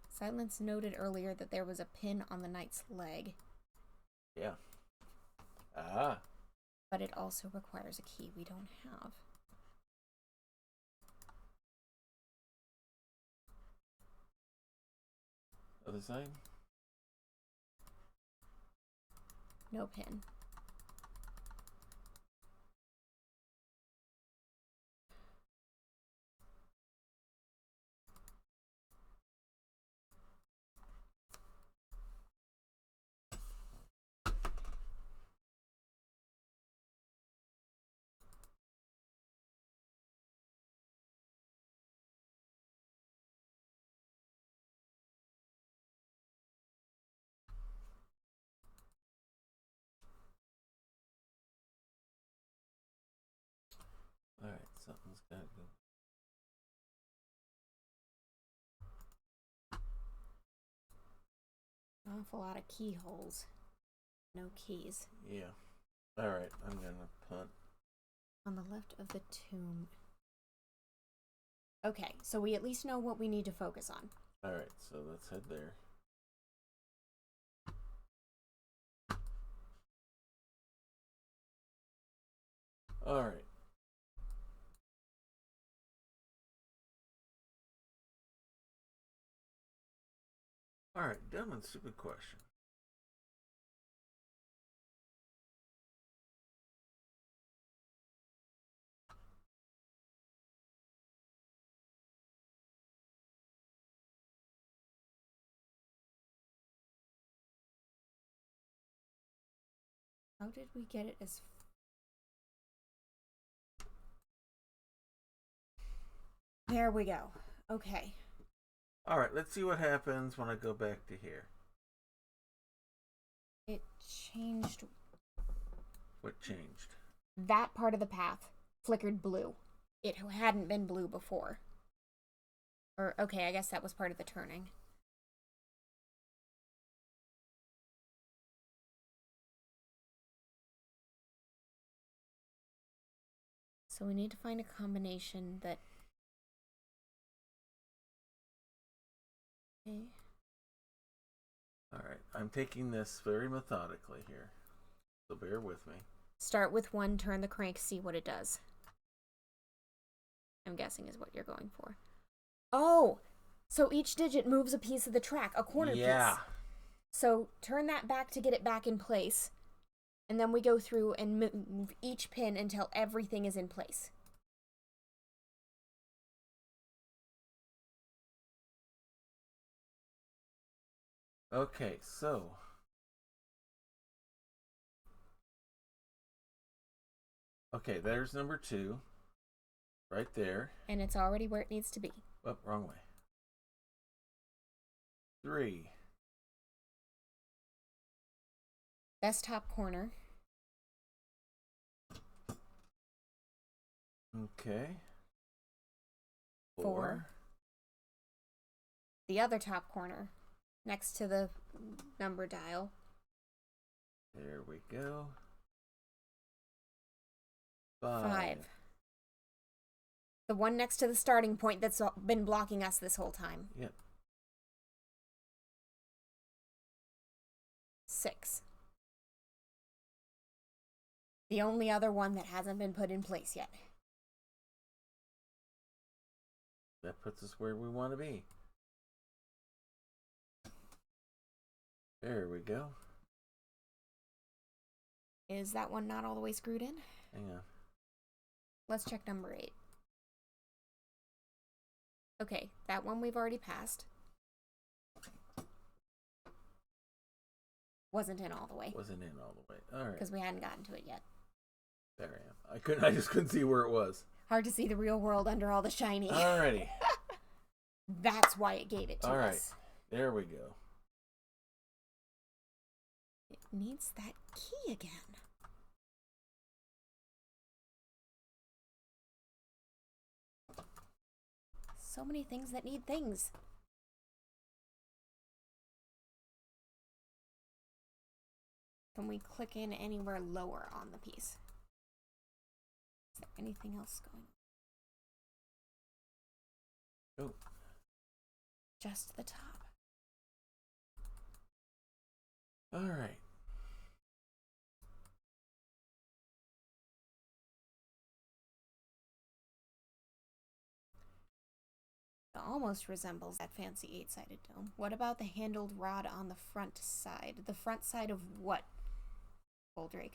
Speaker 2: Silence noted earlier that there was a pin on the knight's leg.
Speaker 1: Yeah. Ah.
Speaker 2: But it also requires a key we don't have.
Speaker 1: Other side?
Speaker 2: No pin.
Speaker 1: Alright, something's gotta go.
Speaker 2: An awful lot of keyholes. No keys.
Speaker 1: Yeah. Alright, I'm gonna punt.
Speaker 2: On the left of the tomb. Okay, so we at least know what we need to focus on.
Speaker 1: Alright, so let's head there. Alright. Alright, dumb and stupid question.
Speaker 2: How did we get it as... There we go. Okay.
Speaker 1: Alright, let's see what happens when I go back to here.
Speaker 2: It changed.
Speaker 1: What changed?
Speaker 2: That part of the path flickered blue. It hadn't been blue before. Or, okay, I guess that was part of the turning. So we need to find a combination that... Okay.
Speaker 1: Alright, I'm taking this very methodically here. So bear with me.
Speaker 2: Start with one, turn the crank, see what it does. I'm guessing is what you're going for. Oh! So each digit moves a piece of the track, a corner piece. So turn that back to get it back in place. And then we go through and move each pin until everything is in place.
Speaker 1: Okay, so... Okay, there's number 2. Right there.
Speaker 2: And it's already where it needs to be.
Speaker 1: Oh, wrong way. 3.
Speaker 2: Best top corner.
Speaker 1: Okay. 4.
Speaker 2: 4. The other top corner. Next to the number dial.
Speaker 1: There we go.
Speaker 2: 5. The one next to the starting point that's been blocking us this whole time.
Speaker 1: Yep.
Speaker 2: 6. The only other one that hasn't been put in place yet.
Speaker 1: That puts us where we want to be. There we go.
Speaker 2: Is that one not all the way screwed in?
Speaker 1: Hang on.
Speaker 2: Let's check number 8. Okay, that one we've already passed. Wasn't in all the way.
Speaker 1: Wasn't in all the way. All right.
Speaker 2: Because we hadn't gotten to it yet.
Speaker 1: There I am. I just couldn't see where it was.
Speaker 2: Hard to see the real world under all the shiny.
Speaker 1: Alrighty.
Speaker 2: That's why it gave it to us.
Speaker 1: There we go.
Speaker 2: It needs that key again. So many things that need things. Can we click in anywhere lower on the piece? Is there anything else going on?
Speaker 1: Oh.
Speaker 2: Just the top.
Speaker 1: All right.
Speaker 2: It almost resembles that fancy 8-sided dome. What about the handled rod on the front side? The front side of what, Goldrake?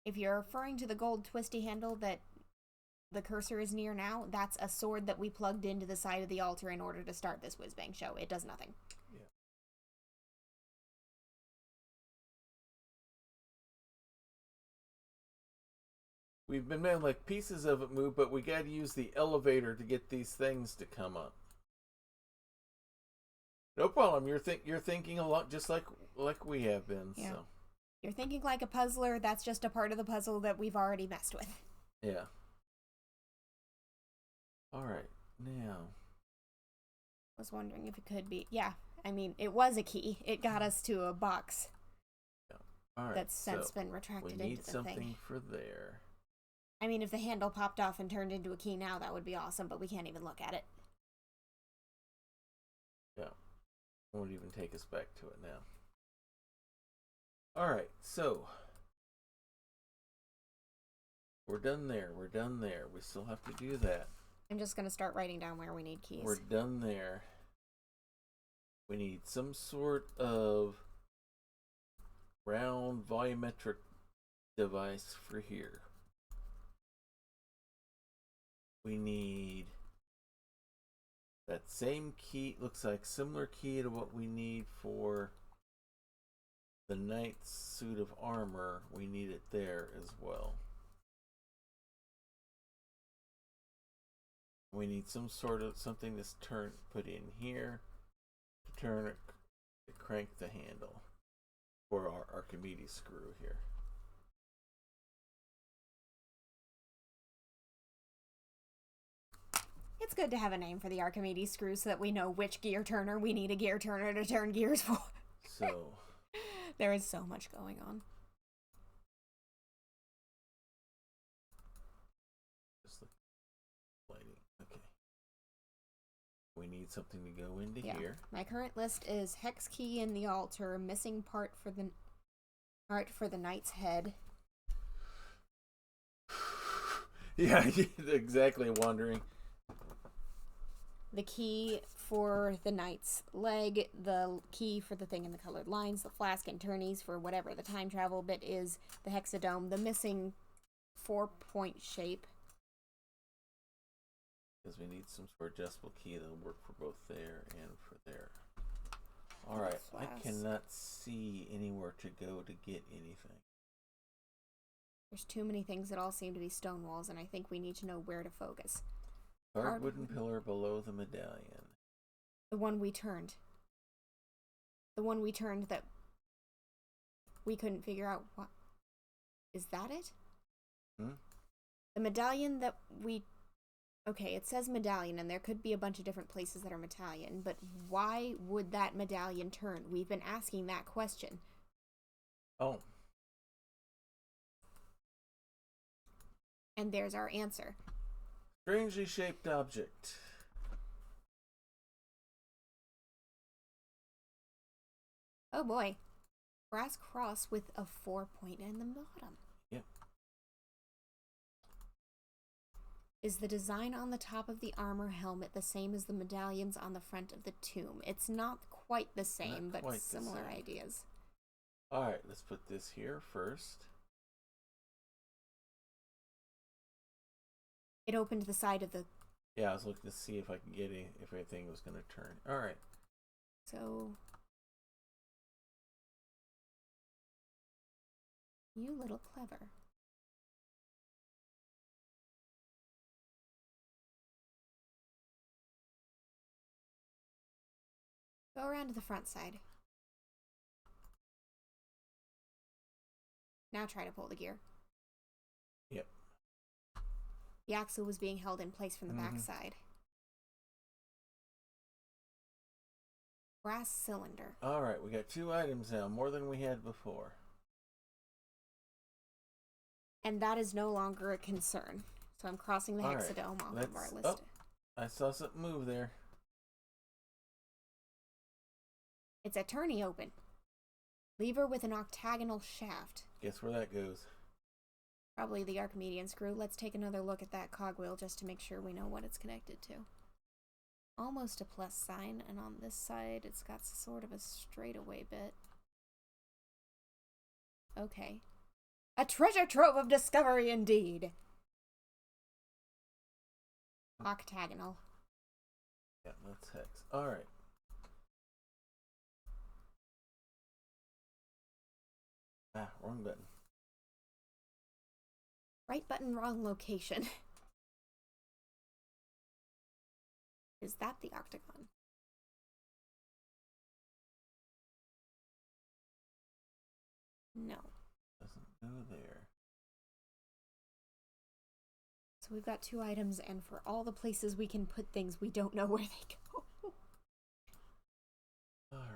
Speaker 2: If you're referring to the gold twisty handle that the cursor is near now, that's a sword that we plugged into the side of the altar in order to start this whiz-bang show. It does nothing.
Speaker 1: Yeah. We've been made like pieces of it move, but we got to use the elevator to get these things to come up. No problem. You're thinking a lot, just like we have been.
Speaker 2: Yeah.
Speaker 1: So
Speaker 2: You're thinking like a puzzler. That's just a part of the puzzle that we've already messed with.
Speaker 1: yeah. All right. Now.
Speaker 2: I was wondering if it could be. Yeah. I mean, it was a key. It got us to a box.
Speaker 1: Yeah. All right.
Speaker 2: That's since been retracted
Speaker 1: we need
Speaker 2: into the
Speaker 1: something
Speaker 2: thing.
Speaker 1: for there.
Speaker 2: I mean, if the handle popped off and turned into a key now, that would be awesome, but we can't even look at it.
Speaker 1: Yeah. It won't even take us back to it now. All right. So we're done there. We're done there. We still have to do that.
Speaker 2: I'm just going to start writing down where we need keys.
Speaker 1: We're done there. We need some sort of round volumetric device for here. We need that same key, looks like similar key to what we need for the knight's suit of armor. We need it there as well. We need some sort of something that's put in here to turn it, to crank the handle for our Archimedes screw here.
Speaker 2: It's good to have a name for the Archimedes screw so that we know which gear turner we need a gear turner to turn gears for.
Speaker 1: So
Speaker 2: there is so much going on.
Speaker 1: just look lighting. Okay. We need something to go into here.
Speaker 2: My current list is hex key in the altar, missing part for the knight's head.
Speaker 1: Yeah, exactly. Wondering.
Speaker 2: The key for the knight's leg, the key for the thing in the colored lines, the flask and tourneys for whatever the time travel bit is, the hexadome, the missing 4-point shape.
Speaker 1: Because we need some sort of adjustable key that'll work for both there and for there. Alright, I cannot see anywhere to go to get anything.
Speaker 2: There's too many things that all seem to be stone walls, and I think we need to know where to focus.
Speaker 1: Hard wooden pillar below the medallion.
Speaker 2: The one we turned. The one we turned that we couldn't figure out what. Is that it? The medallion that we. Okay, it says medallion, and there could be a bunch of different places that are medallion, but why would that medallion turn? We've been asking that question.
Speaker 1: Oh.
Speaker 2: And there's our answer.
Speaker 1: Strangely shaped object.
Speaker 2: Oh boy. Brass cross with a 4-point in the bottom.
Speaker 1: Yep.
Speaker 2: Is the design on the top of the armor helmet the same as the medallions on the front of the tomb? It's not quite the same, but similar ideas.
Speaker 1: Alright, let's put this here first.
Speaker 2: It opened the side of the...
Speaker 1: Yeah, I was looking to see if I could get if anything was going to turn. Alright.
Speaker 2: So... You little clever. Go around to the front side. Now try to pull the gear.
Speaker 1: Yep.
Speaker 2: The axle was being held in place from the back side. Brass cylinder.
Speaker 1: Alright, we got 2 items now, more than we had before.
Speaker 2: And that is no longer a concern. So I'm crossing the
Speaker 1: All right,
Speaker 2: hexadome off of our list.
Speaker 1: Oh, I saw something move there.
Speaker 2: It's a tourney open. Lever with an octagonal shaft.
Speaker 1: Guess where that goes?
Speaker 2: Probably the Archimedean screw. Let's take another look at that cogwheel just to make sure we know what it's connected to. Almost a plus sign, and on this side it's got sort of a straightaway bit. Okay. A treasure trove of discovery indeed! Octagonal.
Speaker 1: Yeah, that's hex. Alright. Ah, wrong button.
Speaker 2: Right button, wrong location. Is that the octagon? No.
Speaker 1: Doesn't go there.
Speaker 2: So we've got 2 items, and for all the places we can put things, we don't know where they go.
Speaker 1: Alright.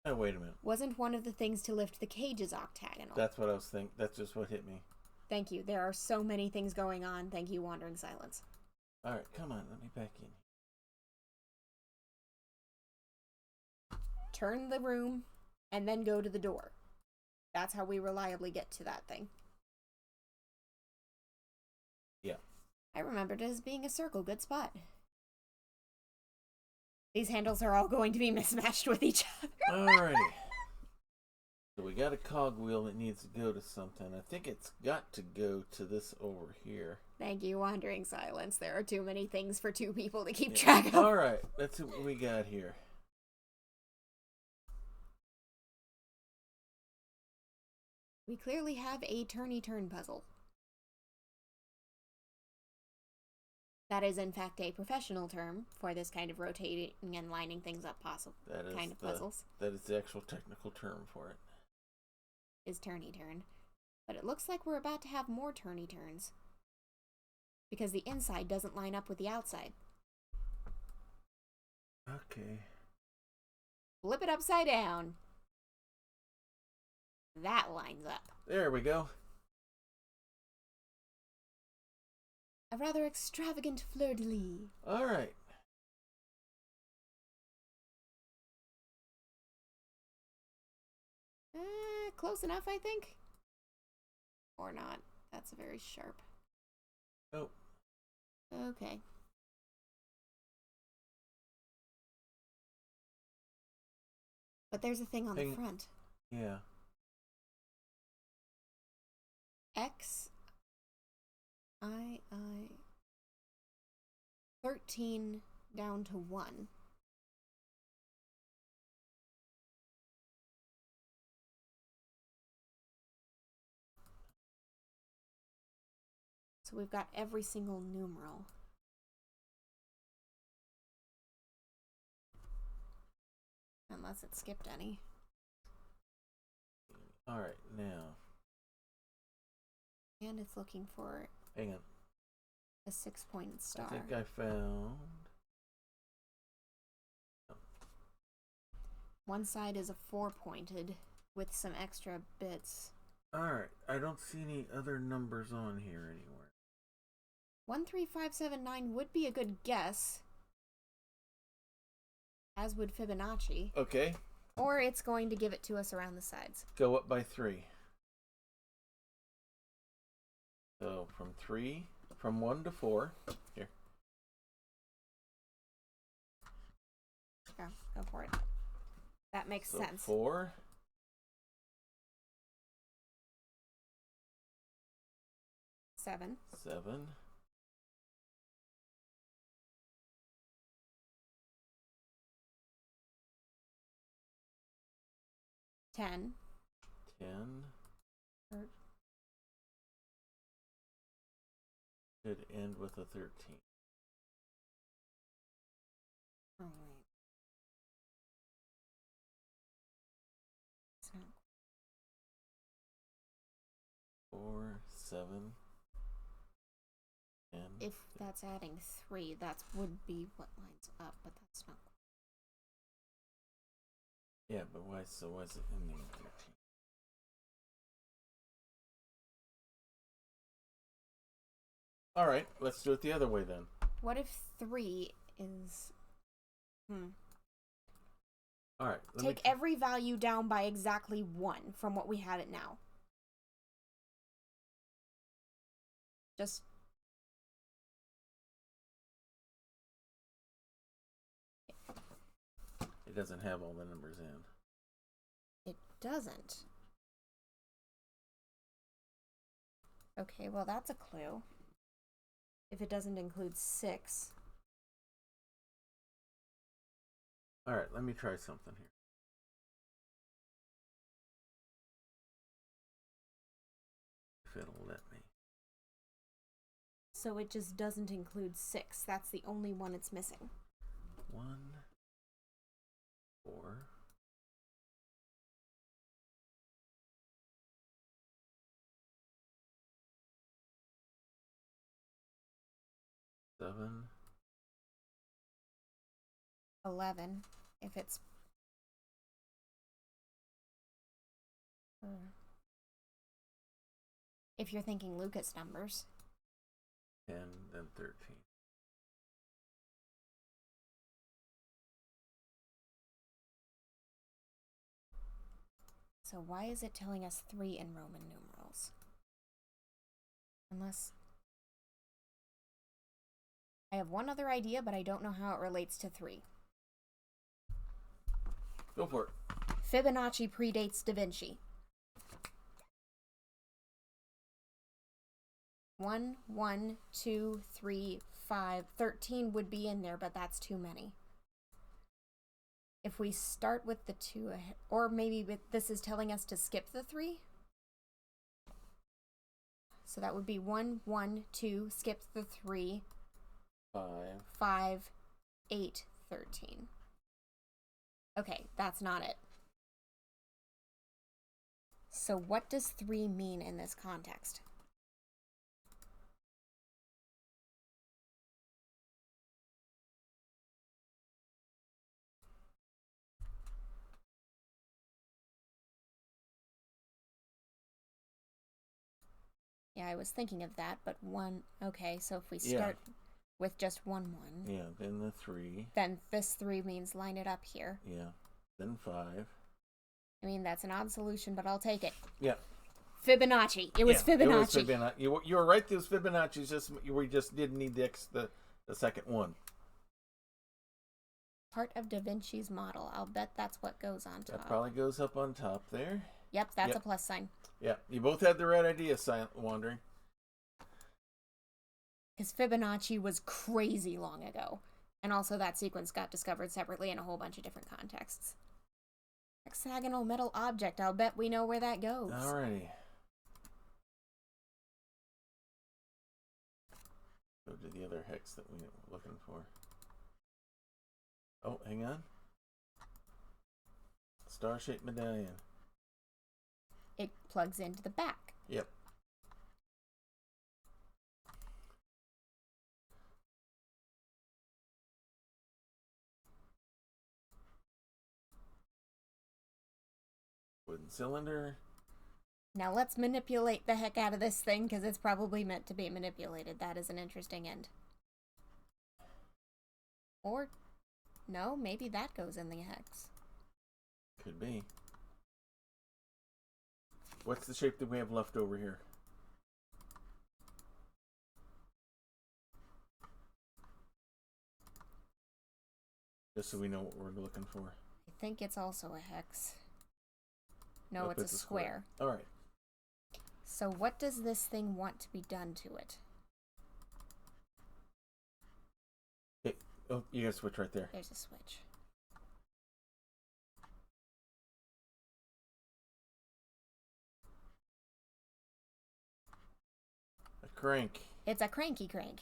Speaker 1: Oh, wait a minute.
Speaker 2: Wasn't one of the things to lift the cages octagonal?
Speaker 1: That's what I was thinking. That's just what hit me.
Speaker 2: Thank you. There are so many things going on. Thank you, Wandering Silence.
Speaker 1: Alright, come on. Let me back in.
Speaker 2: Turn the room, and then go to the door. That's how we reliably get to that thing.
Speaker 1: Yeah.
Speaker 2: I remembered it as being a circle. Good spot. These handles are all going to be mismatched with each other.
Speaker 1: Alrighty. So we got a cogwheel that needs to go to something. I think it's got to go to this over here.
Speaker 2: Thank you, Wandering Silence. There are too many things for 2 people to keep track of.
Speaker 1: Alright, let's see what we got here.
Speaker 2: We clearly have a turny-turn puzzle. That is, in fact, a professional term for this kind of rotating and lining things up kind of puzzles.
Speaker 1: That is the actual technical term for it.
Speaker 2: Is turny-turn. But it looks like we're about to have more turny-turns. Because the inside doesn't line up with the outside.
Speaker 1: Okay.
Speaker 2: Flip it upside down. That lines up.
Speaker 1: There we go.
Speaker 2: A rather extravagant fleur-de-lis.
Speaker 1: Alright.
Speaker 2: Close enough, I think. Or not. That's very sharp.
Speaker 1: Oh.
Speaker 2: Okay. But there's a thing on the front.
Speaker 1: Yeah.
Speaker 2: X I 13 down to 1. So we've got every single numeral. Unless it skipped any.
Speaker 1: Alright, now.
Speaker 2: And it's looking for
Speaker 1: Hang on.
Speaker 2: a 6-pointed star.
Speaker 1: I think I found...
Speaker 2: One side is a 4-pointed with some extra bits.
Speaker 1: Alright, I don't see any other numbers on here anywhere.
Speaker 2: 13579 would be a good guess. As would Fibonacci.
Speaker 1: Okay.
Speaker 2: Or it's going to give it to us around the sides.
Speaker 1: Go up by 3. So from 1 to 4. Here.
Speaker 2: Yeah, go for it. That makes sense.
Speaker 1: 4.
Speaker 2: 7.
Speaker 1: 7.
Speaker 2: 10.
Speaker 1: 10. Should end with a 13.
Speaker 2: All right. It's not
Speaker 1: 4, 7, 10.
Speaker 2: If that's adding 3, that would be what lines up, but that's not.
Speaker 1: Yeah, but why is it ending at 13? All right, let's do it the other way then.
Speaker 2: What if 3 is...
Speaker 1: All right.
Speaker 2: Take every value down by exactly 1 from what we had it now. Just...
Speaker 1: It doesn't have all the numbers in.
Speaker 2: It doesn't. Okay, well that's a clue. If it doesn't include 6.
Speaker 1: All right, let me try something here. If it'll let me.
Speaker 2: So it just doesn't include 6. That's the only one it's missing.
Speaker 1: 1, 4. 7.
Speaker 2: 11. If it's... If you're thinking Lucas numbers.
Speaker 1: 10, then 13.
Speaker 2: So why is it telling us 3 in Roman numerals? Unless... I have one other idea, but I don't know how it relates to 3.
Speaker 1: Go for it.
Speaker 2: Fibonacci predates Da Vinci. 1, 1, 2, 3, 5, 13 would be in there, but that's too many. If we start with the 2 ahead, or maybe this is telling us to skip the 3. So that would be 1, 1, 2, skip the 3. 5, 8, 13. Okay, that's not it. So what does 3 mean in this context? Yeah, I was thinking of that, but 1... Okay, so if we start with just 1, 1...
Speaker 1: Yeah, then the 3.
Speaker 2: Then this 3 means line it up here.
Speaker 1: Yeah, then 5.
Speaker 2: I mean, that's an odd solution, but I'll take it.
Speaker 1: Yeah.
Speaker 2: Fibonacci. It was Fibonacci.
Speaker 1: It was Fibonacci. You were right, this Fibonacci, we just didn't need the second one.
Speaker 2: Part of Da Vinci's model. I'll bet that's what goes on top.
Speaker 1: That probably goes up on top there.
Speaker 2: Yep, that's a plus sign.
Speaker 1: Yeah, you both had the right idea, Silent Wandering.
Speaker 2: Because Fibonacci was crazy long ago. And also that sequence got discovered separately in a whole bunch of different contexts. Hexagonal metal object. I'll bet we know where that goes.
Speaker 1: Alrighty. Go to the other hex that we were looking for. Oh, hang on. Star-shaped medallion.
Speaker 2: It plugs into the back.
Speaker 1: Yep. Wooden cylinder.
Speaker 2: Now let's manipulate the heck out of this thing, because it's probably meant to be manipulated. That is an interesting end. Or, no, maybe that goes in the hex.
Speaker 1: Could be. What's the shape that we have left over here? Just so we know what we're looking for.
Speaker 2: I think it's also a hex. No, it's a square.
Speaker 1: Alright.
Speaker 2: So what does this thing want to be done to it?
Speaker 1: Okay. Oh, you got a switch right there.
Speaker 2: There's a switch.
Speaker 1: A crank.
Speaker 2: It's a cranky crank.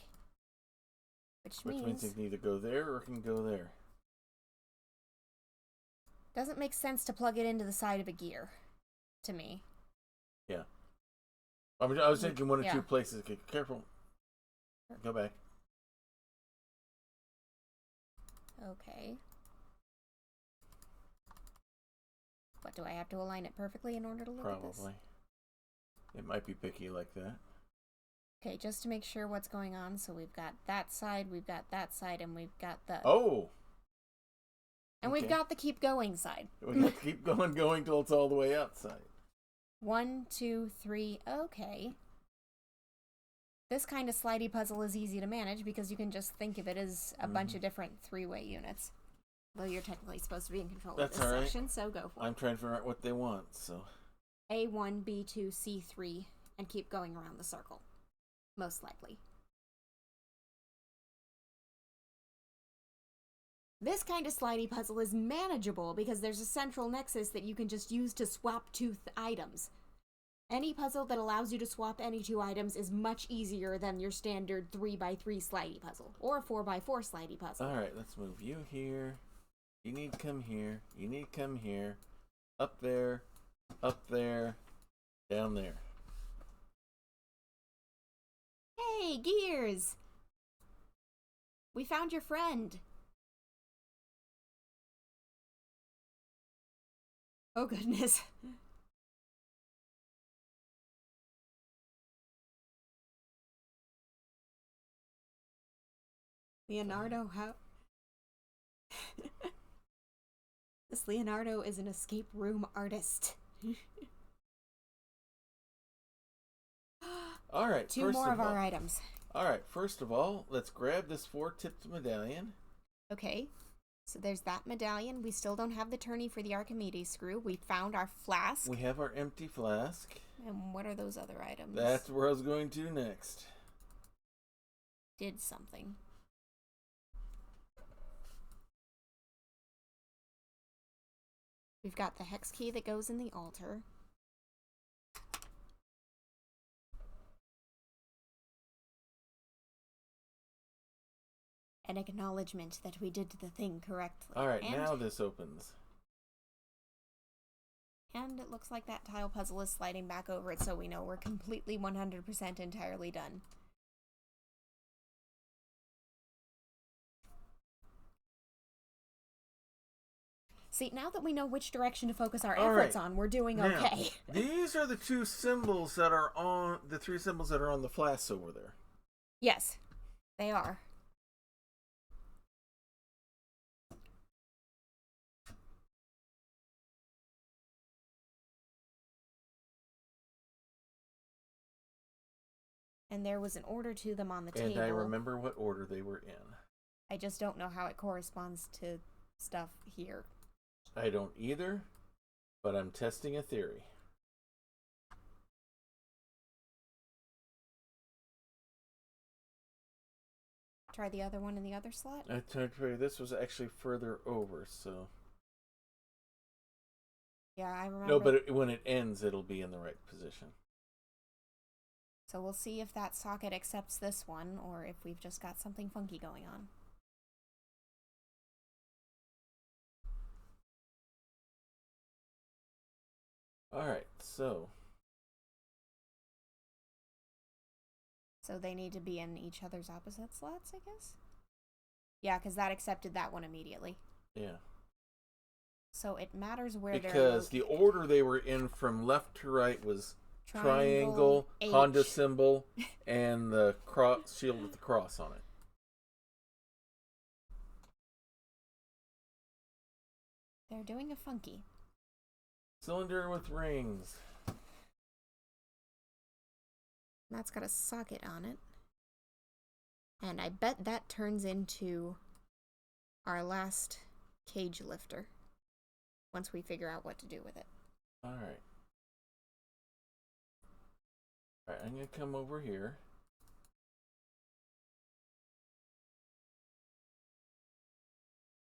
Speaker 2: Which means
Speaker 1: it can either go there or it can go there.
Speaker 2: Doesn't make sense to plug it into the side of a gear, to me.
Speaker 1: Yeah. I was thinking one or two places. Okay, careful. Go back.
Speaker 2: Okay. What, do I have to align it perfectly in order to look at this?
Speaker 1: Probably. It might be picky like that.
Speaker 2: Okay, just to make sure what's going on, so we've got that side, we've got that side, and we've got the...
Speaker 1: Oh!
Speaker 2: And
Speaker 1: okay.
Speaker 2: we've got the keep going side.
Speaker 1: We got to keep going till it's all the way outside.
Speaker 2: 1, 2, 3, okay. This kind of slidey puzzle is easy to manage because you can just think of it as a bunch of different three-way units. Though you're technically supposed to be in control of this section, so go for it.
Speaker 1: I'm trying to figure out what they want, so...
Speaker 2: A1, B2, C3, and keep going around the circle. Most likely. This kind of slidey puzzle is manageable because there's a central nexus that you can just use to swap two items. Any puzzle that allows you to swap any two items is much easier than your standard 3x3 slidey puzzle, or 4x4 slidey puzzle.
Speaker 1: Alright, let's move you here. You need to come here. You need to come here. Up there. Up there. Down there.
Speaker 2: Hey, Gears! We found your friend. Oh, goodness. Leonardo, how... This Leonardo is an escape room artist.
Speaker 1: Alright,
Speaker 2: Two more of our items.
Speaker 1: Alright, first of all, let's grab this 4-tipped medallion.
Speaker 2: Okay, so there's that medallion. We still don't have the tourney for the Archimedes screw. We found our flask.
Speaker 1: We have our empty flask.
Speaker 2: And what are those other items?
Speaker 1: That's where I was going to next.
Speaker 2: Did something. We've got the hex key that goes in the altar. An acknowledgement that we did the thing correctly.
Speaker 1: Alright, now this opens.
Speaker 2: And it looks like that tile puzzle is sliding back over it, so we know we're completely 100% entirely done. See, now that we know which direction to focus our efforts on, we're doing okay.
Speaker 1: These are the two symbols that are on the three symbols that are on the flask over there.
Speaker 2: Yes, they are. And there was an order to them on the table.
Speaker 1: And I remember what order they were in.
Speaker 2: I just don't know how it corresponds to stuff here.
Speaker 1: I don't either, but I'm testing a theory.
Speaker 2: Try the other one in the other slot?
Speaker 1: I tried to figure this was actually further over, so...
Speaker 2: Yeah, I remember.
Speaker 1: No, but when it ends, it'll be in the right position.
Speaker 2: So we'll see if that socket accepts this one, or if we've just got something funky going on.
Speaker 1: Alright, so...
Speaker 2: So they need to be in each other's opposite slots, I guess? Yeah, because that accepted that one immediately.
Speaker 1: Yeah.
Speaker 2: So it matters where they're
Speaker 1: because the
Speaker 2: located.
Speaker 1: order they were in from left to right was triangle,
Speaker 2: H.
Speaker 1: Honda symbol, and the cross shield with the cross on it.
Speaker 2: They're doing a funky.
Speaker 1: Cylinder with rings.
Speaker 2: That's got a socket on it. And I bet that turns into our last cage lifter. Once we figure out what to do with it.
Speaker 1: Alright. Alright, I'm going to come over here.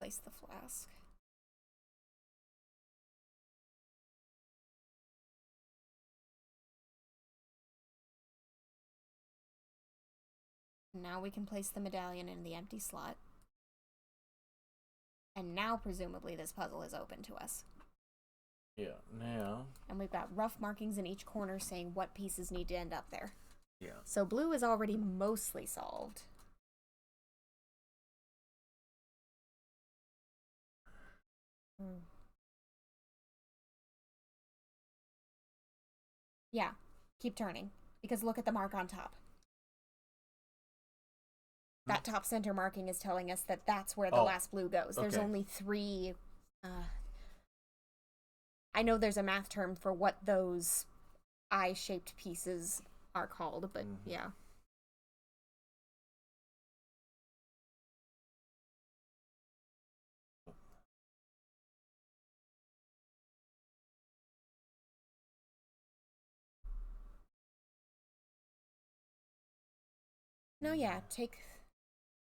Speaker 2: Place the flask. Now we can place the medallion in the empty slot. And now, presumably, this puzzle is open to us.
Speaker 1: Yeah, now...
Speaker 2: And we've got rough markings in each corner saying what pieces need to end up there.
Speaker 1: Yeah.
Speaker 2: So blue is already mostly solved. Yeah, keep turning. Because look at the mark on top. That top center marking is telling us that that's where the last blue goes. There's only 3... I know there's a math term for what those eye-shaped pieces are called, but yeah. No, yeah,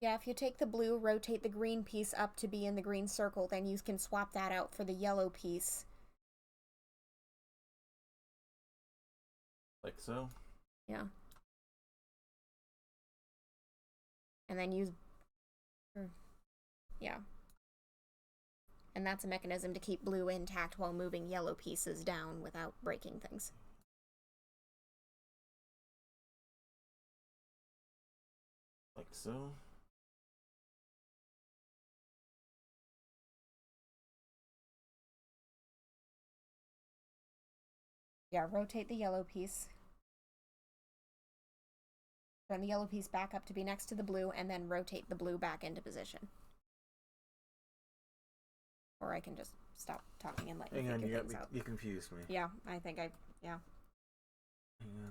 Speaker 2: if you take the blue, rotate the green piece up to be in the green circle, then you can swap that out for the yellow piece.
Speaker 1: Like so?
Speaker 2: Yeah. And then use... Yeah. And that's a mechanism to keep blue intact while moving yellow pieces down without breaking things.
Speaker 1: Like so?
Speaker 2: Yeah, rotate the yellow piece. Turn the yellow piece back up to be next to the blue, and then rotate the blue back into position. Or I can just stop talking and let you figure things out.
Speaker 1: You confused me.
Speaker 2: Yeah, I think yeah.
Speaker 1: Hang on.
Speaker 2: Yeah.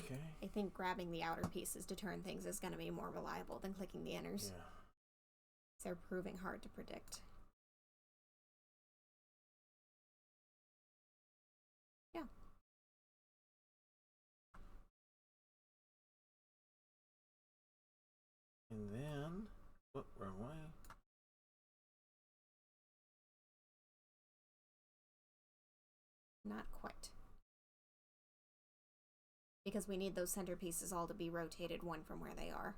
Speaker 1: Okay.
Speaker 2: I think grabbing the outer pieces to turn things is going to be more reliable than clicking the inners.
Speaker 1: Yeah.
Speaker 2: They're proving hard to predict. Yeah.
Speaker 1: And then, wrong way.
Speaker 2: Not quite. Because we need those center pieces all to be rotated one from where they are.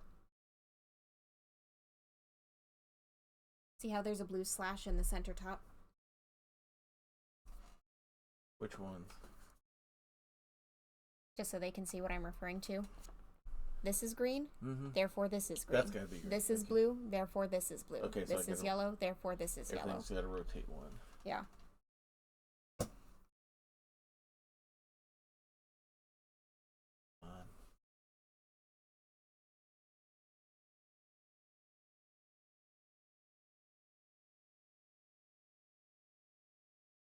Speaker 2: See how there's a blue slash in the center top?
Speaker 1: Which ones?
Speaker 2: Just so they can see what I'm referring to. This is green, therefore this is green.
Speaker 1: That's gotta be green.
Speaker 2: This is blue, therefore this is blue.
Speaker 1: Okay, so
Speaker 2: this is yellow, therefore this is yellow.
Speaker 1: Everything's gotta rotate one.
Speaker 2: Yeah.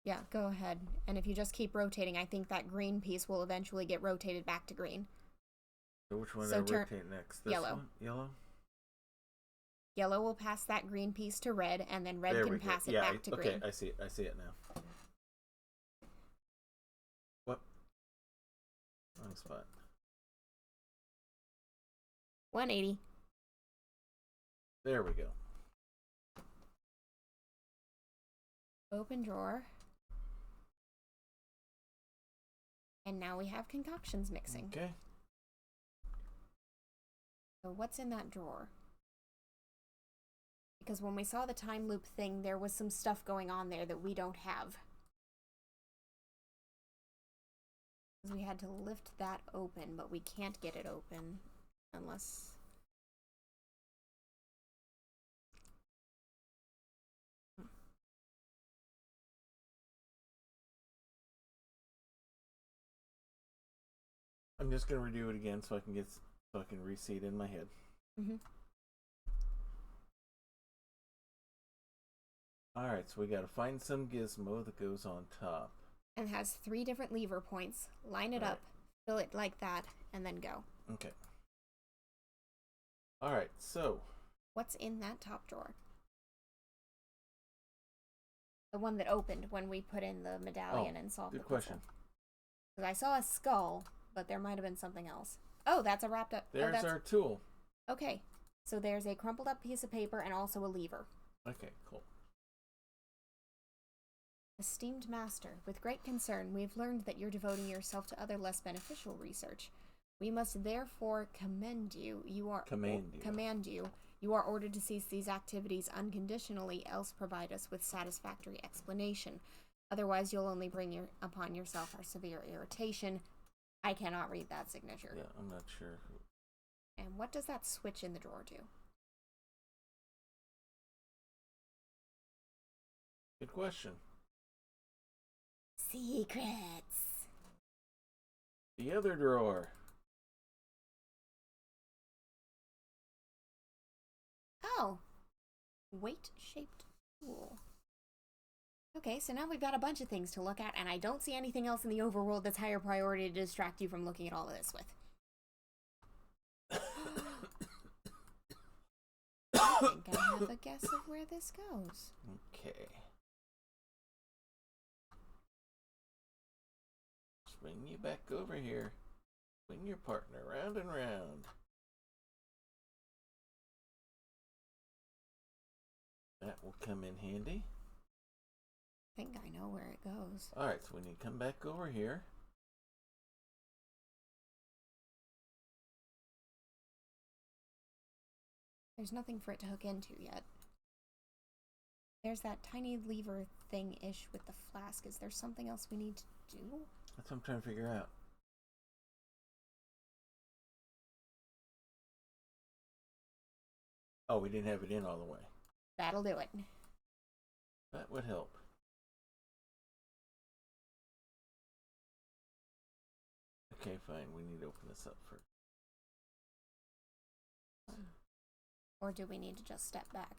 Speaker 2: Yeah, go ahead. And if you just keep rotating, I think that green piece will eventually get rotated back to green.
Speaker 1: So which one do I rotate next? This
Speaker 2: yellow.
Speaker 1: One? Yellow?
Speaker 2: Yellow will pass that green piece to red, and then red can pass it back to green.
Speaker 1: Okay, I see it now. What? Wrong spot.
Speaker 2: 180.
Speaker 1: There we go.
Speaker 2: Open drawer. And now we have concoctions mixing.
Speaker 1: Okay.
Speaker 2: So what's in that drawer? Because when we saw the time loop thing, there was some stuff going on there that we don't have. We had to lift that open, but we can't get it open unless...
Speaker 1: I'm just gonna redo it again so I can re-see it in my head. Alright, so we gotta find some gizmo that goes on top.
Speaker 2: And has 3 different lever points. Line it up, fill it like that, and then go.
Speaker 1: Okay. Alright, so...
Speaker 2: What's in that top drawer? The one that opened when we put in the medallion and solved the puzzle. Good question. Because I saw a skull, but there might have been something else. Oh, that's a wrapped up...
Speaker 1: There's our tool.
Speaker 2: Okay, so there's a crumpled up piece of paper and also a lever.
Speaker 1: Okay, cool.
Speaker 2: Esteemed Master, with great concern, we've learned that you're devoting yourself to other less beneficial research. We must therefore command you. You are ordered to cease these activities unconditionally, else provide us with satisfactory explanation. Otherwise, you'll only bring upon yourself our severe irritation. I cannot read that signature.
Speaker 1: Yeah, I'm not sure.
Speaker 2: And what does that switch in the drawer do?
Speaker 1: Good question.
Speaker 2: Secrets.
Speaker 1: The other drawer.
Speaker 2: Oh. Weight-shaped tool. Okay, so now we've got a bunch of things to look at, and I don't see anything else in the overworld that's higher priority to distract you from looking at all of this with. I think I have a guess of where this goes.
Speaker 1: Okay. Swing you back over here. Swing your partner round and round. That will come in handy.
Speaker 2: I think I know where it goes.
Speaker 1: Alright, so we need to come back over here.
Speaker 2: There's nothing for it to hook into yet. There's that tiny lever thing-ish with the flask. Is there something else we need to do?
Speaker 1: That's what I'm trying to figure out. Oh, we didn't have it in all the way.
Speaker 2: That'll do it.
Speaker 1: That would help. Okay, fine. We need to open this up first.
Speaker 2: Or do we need to just step back?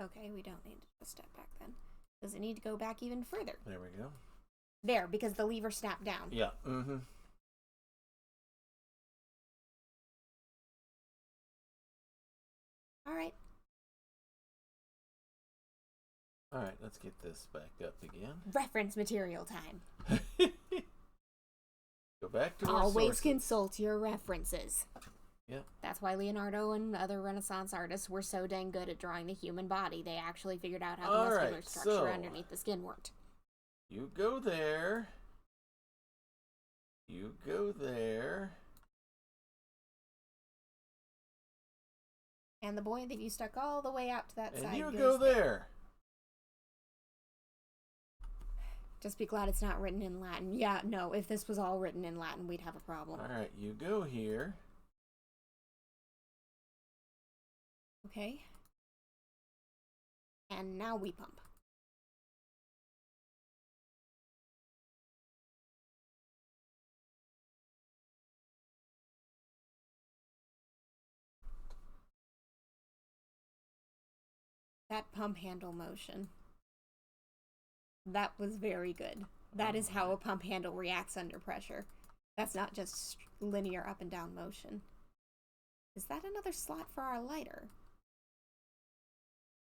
Speaker 2: Okay, we don't need to just step back then. Does it need to go back even further?
Speaker 1: There we go.
Speaker 2: There, because the lever snapped down.
Speaker 1: Yeah. Mm-hmm.
Speaker 2: Alright.
Speaker 1: Alright, let's get this back up again.
Speaker 2: Reference material time.
Speaker 1: Go back to our
Speaker 2: Always
Speaker 1: sources.
Speaker 2: consult your references.
Speaker 1: Yep.
Speaker 2: That's why Leonardo and other Renaissance artists were so dang good at drawing the human body. They actually figured out how the muscular structure underneath the skin worked.
Speaker 1: You go there. You go there.
Speaker 2: And the boy that you stuck all the way out to that
Speaker 1: And
Speaker 2: side
Speaker 1: you
Speaker 2: goes
Speaker 1: go there.
Speaker 2: Just be glad it's not written in Latin. Yeah, no, if this was all written in Latin, we'd have a problem.
Speaker 1: Alright, you go here.
Speaker 2: Okay. And now we pump. That pump handle motion. That was very good. That is how a pump handle reacts under pressure. That's not just linear up and down motion. Is that another slot for our lighter?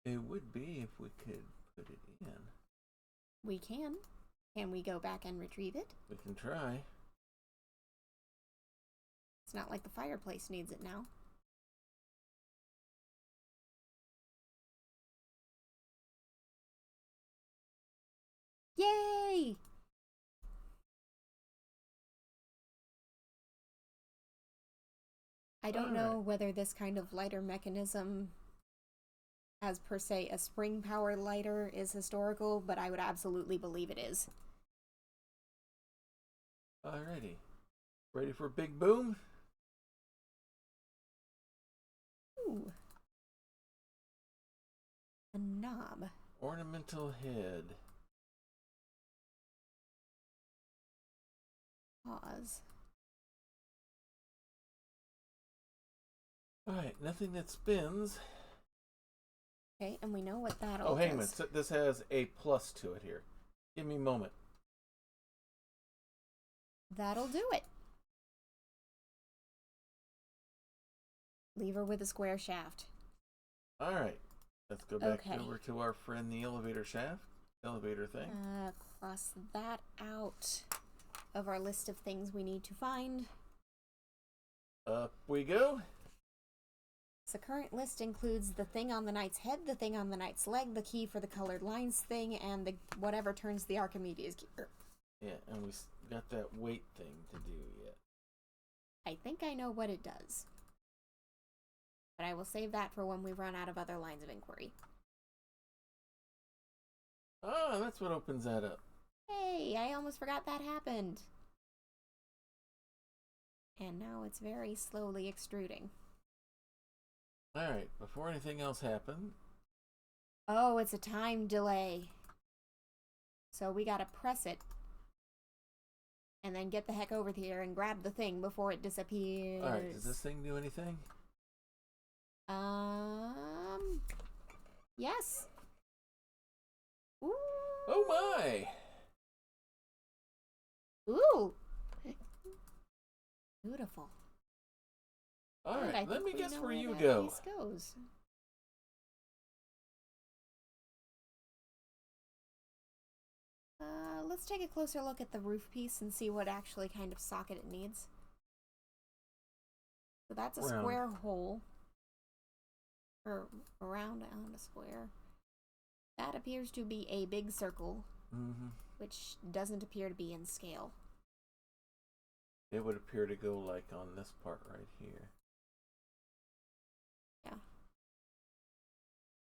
Speaker 1: It would be if we could put it in.
Speaker 2: We can. Can we go back and retrieve it?
Speaker 1: We can try.
Speaker 2: It's not like the fireplace needs it now. Yay! I don't know whether this kind of lighter mechanism, as per se a spring power lighter, is historical, but I would absolutely believe it is.
Speaker 1: Alrighty. Ready for a big boom?
Speaker 2: Ooh. A knob.
Speaker 1: Ornamental head.
Speaker 2: Pause.
Speaker 1: Alright, nothing that spins.
Speaker 2: Okay, and we know what that
Speaker 1: Oh,
Speaker 2: all
Speaker 1: hang on.
Speaker 2: does.
Speaker 1: So this has a plus to it here. Give me a moment.
Speaker 2: That'll do it. Lever with a square shaft.
Speaker 1: Alright. Let's go back
Speaker 2: Okay.
Speaker 1: over to our friend the elevator shaft. Elevator thing.
Speaker 2: Cross that out of our list of things we need to find.
Speaker 1: Up we go.
Speaker 2: The current list includes the thing on the knight's head, the thing on the knight's leg, the key for the colored lines thing, and the whatever turns the Archimedes gear.
Speaker 1: Yeah, and we got that weight thing to do yet.
Speaker 2: I think I know what it does. But I will save that for when we run out of other lines of inquiry.
Speaker 1: Ah, that's what opens that up.
Speaker 2: Hey, I almost forgot that happened. And now it's very slowly extruding.
Speaker 1: Alright, before anything else happened.
Speaker 2: Oh, it's a time delay. So we gotta press it. And then get the heck over here and grab the thing before it disappears.
Speaker 1: Alright, does this thing do anything?
Speaker 2: Yes. Ooh.
Speaker 1: Oh my!
Speaker 2: Ooh. Beautiful.
Speaker 1: Alright, let me guess where you
Speaker 2: that
Speaker 1: go.
Speaker 2: piece goes. Let's take a closer look at the roof piece and see what actually kind of socket it needs. So that's a square hole. Or around on a square. That appears to be a big circle, which doesn't appear to be in scale.
Speaker 1: It would appear to go like on this part right here.
Speaker 2: Yeah.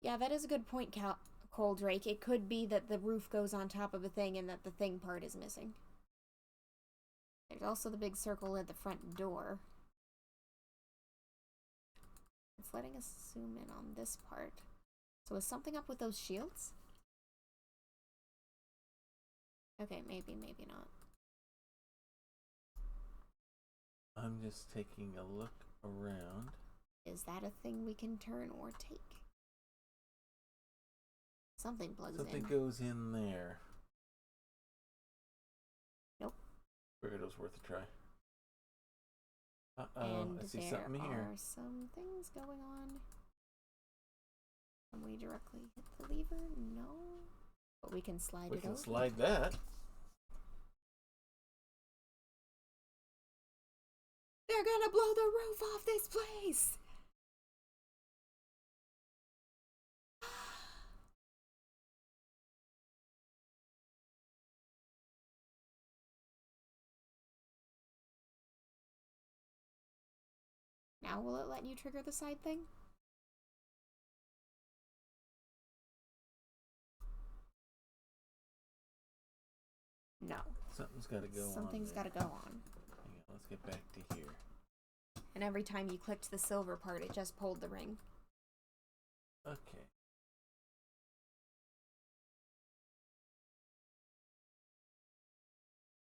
Speaker 2: Yeah, that is a good point, Coldrake. It could be that the roof goes on top of a thing and that the thing part is missing. There's also the big circle at the front door. It's letting us zoom in on this part. So is something up with those shields? Okay, maybe, maybe not.
Speaker 1: I'm just taking a look around.
Speaker 2: Is that a thing we can turn or take? Something plugs in.
Speaker 1: Something goes in there.
Speaker 2: Nope.
Speaker 1: Figured it was worth a try.
Speaker 2: And
Speaker 1: I see something here.
Speaker 2: there are some things going on. Can we directly hit the lever? No. But we can slide it over.
Speaker 1: We can slide that.
Speaker 2: They're gonna blow the roof off this place! Now will it let you trigger the side thing? No.
Speaker 1: Something's got to go on.
Speaker 2: Something's got to go on.
Speaker 1: Hang on, let's get back to here.
Speaker 2: And every time you clicked the silver part, it just pulled the ring.
Speaker 1: Okay.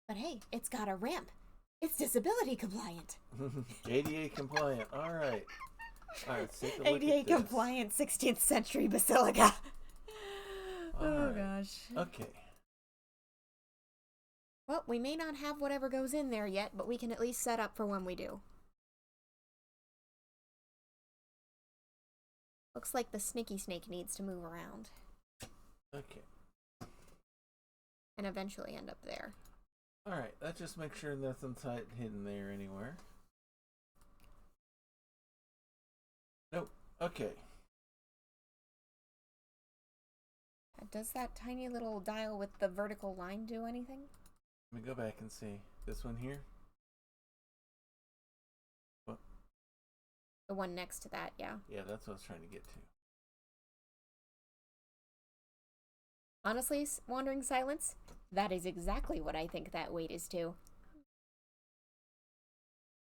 Speaker 2: But hey, it's got a ramp. It's disability compliant.
Speaker 1: ADA compliant. All right. All right, let's take a look
Speaker 2: ADA
Speaker 1: at this.
Speaker 2: compliant 16th century basilica.
Speaker 1: All right.
Speaker 2: Gosh.
Speaker 1: Okay.
Speaker 2: Well, we may not have whatever goes in there yet, but we can at least set up for when we do. Looks like the sneaky snake needs to move around.
Speaker 1: Okay.
Speaker 2: And eventually end up there.
Speaker 1: All right, let's just make sure nothing's hidden there anywhere. Nope. Okay.
Speaker 2: Does that tiny little dial with the vertical line do anything?
Speaker 1: Let me go back and see. This one here? What?
Speaker 2: The one next to that, yeah.
Speaker 1: Yeah, that's what I was trying to get to.
Speaker 2: Honestly, Wandering Silence, that is exactly what I think that weight is to.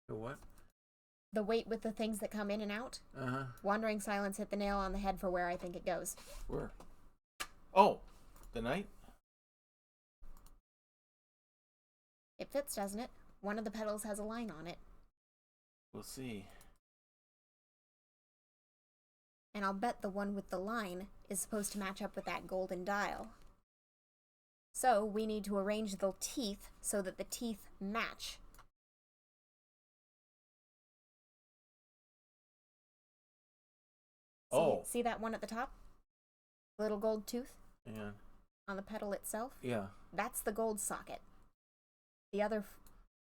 Speaker 1: The what?
Speaker 2: The weight with the things that come in and out.
Speaker 1: Uh-huh.
Speaker 2: Wandering Silence hit the nail on the head for where I think it goes.
Speaker 1: Where? Oh, the night?
Speaker 2: It fits, doesn't it? One of the pedals has a line on it.
Speaker 1: We'll see.
Speaker 2: And I'll bet the one with the line is supposed to match up with that golden dial. So we need to arrange the teeth so that the teeth match. See that one at the top? Little gold tooth?
Speaker 1: Yeah.
Speaker 2: On the pedal itself?
Speaker 1: Yeah.
Speaker 2: That's the gold socket. The other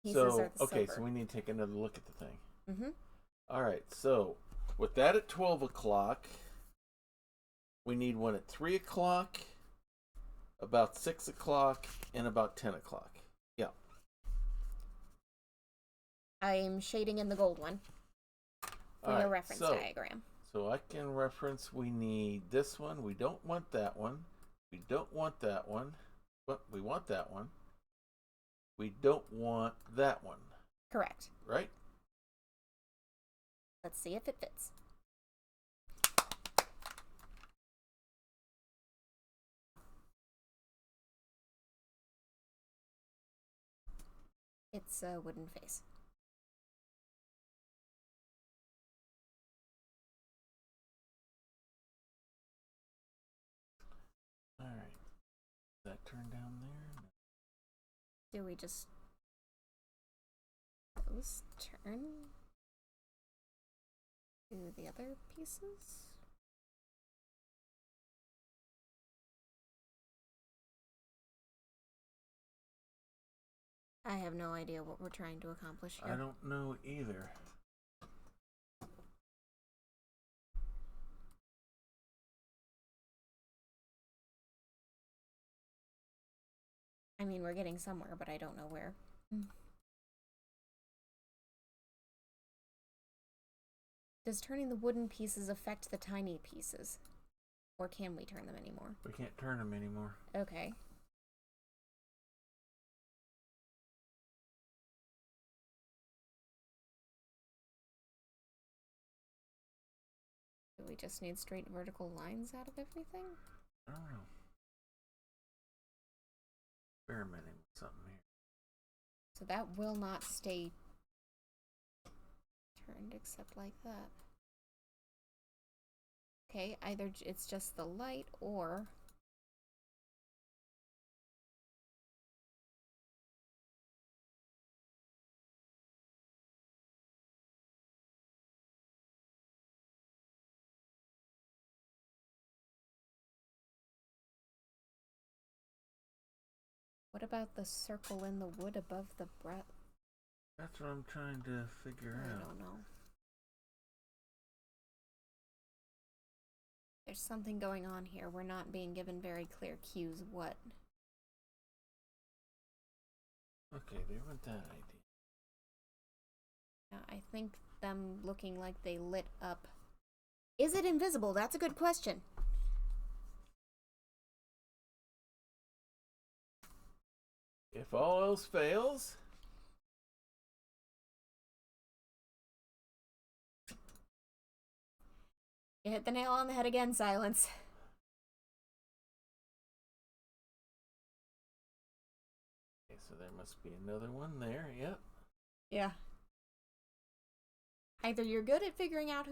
Speaker 2: pieces are the silver.
Speaker 1: So we need to take another look at the thing.
Speaker 2: Mm-hmm.
Speaker 1: All right, so with that at 12 o'clock, we need one at 3 o'clock, about 6 o'clock, and about 10 o'clock. Yeah.
Speaker 2: I'm shading in the gold one for your reference diagram.
Speaker 1: So I can reference, we need this one. We don't want that one. We don't want that one. But we want that one. We don't want that one.
Speaker 2: Correct.
Speaker 1: Right?
Speaker 2: Let's see if it fits. It's a wooden face.
Speaker 1: Alright. That turn down there?
Speaker 2: Do we just... those turn to the other pieces? I have no idea what we're trying to accomplish here.
Speaker 1: I don't know either.
Speaker 2: I mean, we're getting somewhere, but I don't know where. Does turning the wooden pieces affect the tiny pieces? Or can we turn them anymore?
Speaker 1: We can't turn them anymore.
Speaker 2: Okay. Do we just need straight vertical lines out of everything?
Speaker 1: I don't know. Experimenting with something here.
Speaker 2: So that will not stay turned except like that. Okay, either it's just the light or... what about the circle in the wood above the breath?
Speaker 1: That's what I'm trying to figure out.
Speaker 2: I don't know. There's something going on here. We're not being given very clear cues what.
Speaker 1: Okay, there went that idea.
Speaker 2: I think them looking like they lit up. Is it invisible? That's a good question.
Speaker 1: If all else fails...
Speaker 2: You hit the nail on the head again, Silence.
Speaker 1: Okay, so there must be another one there, yep.
Speaker 2: Yeah. Either you're good at figuring out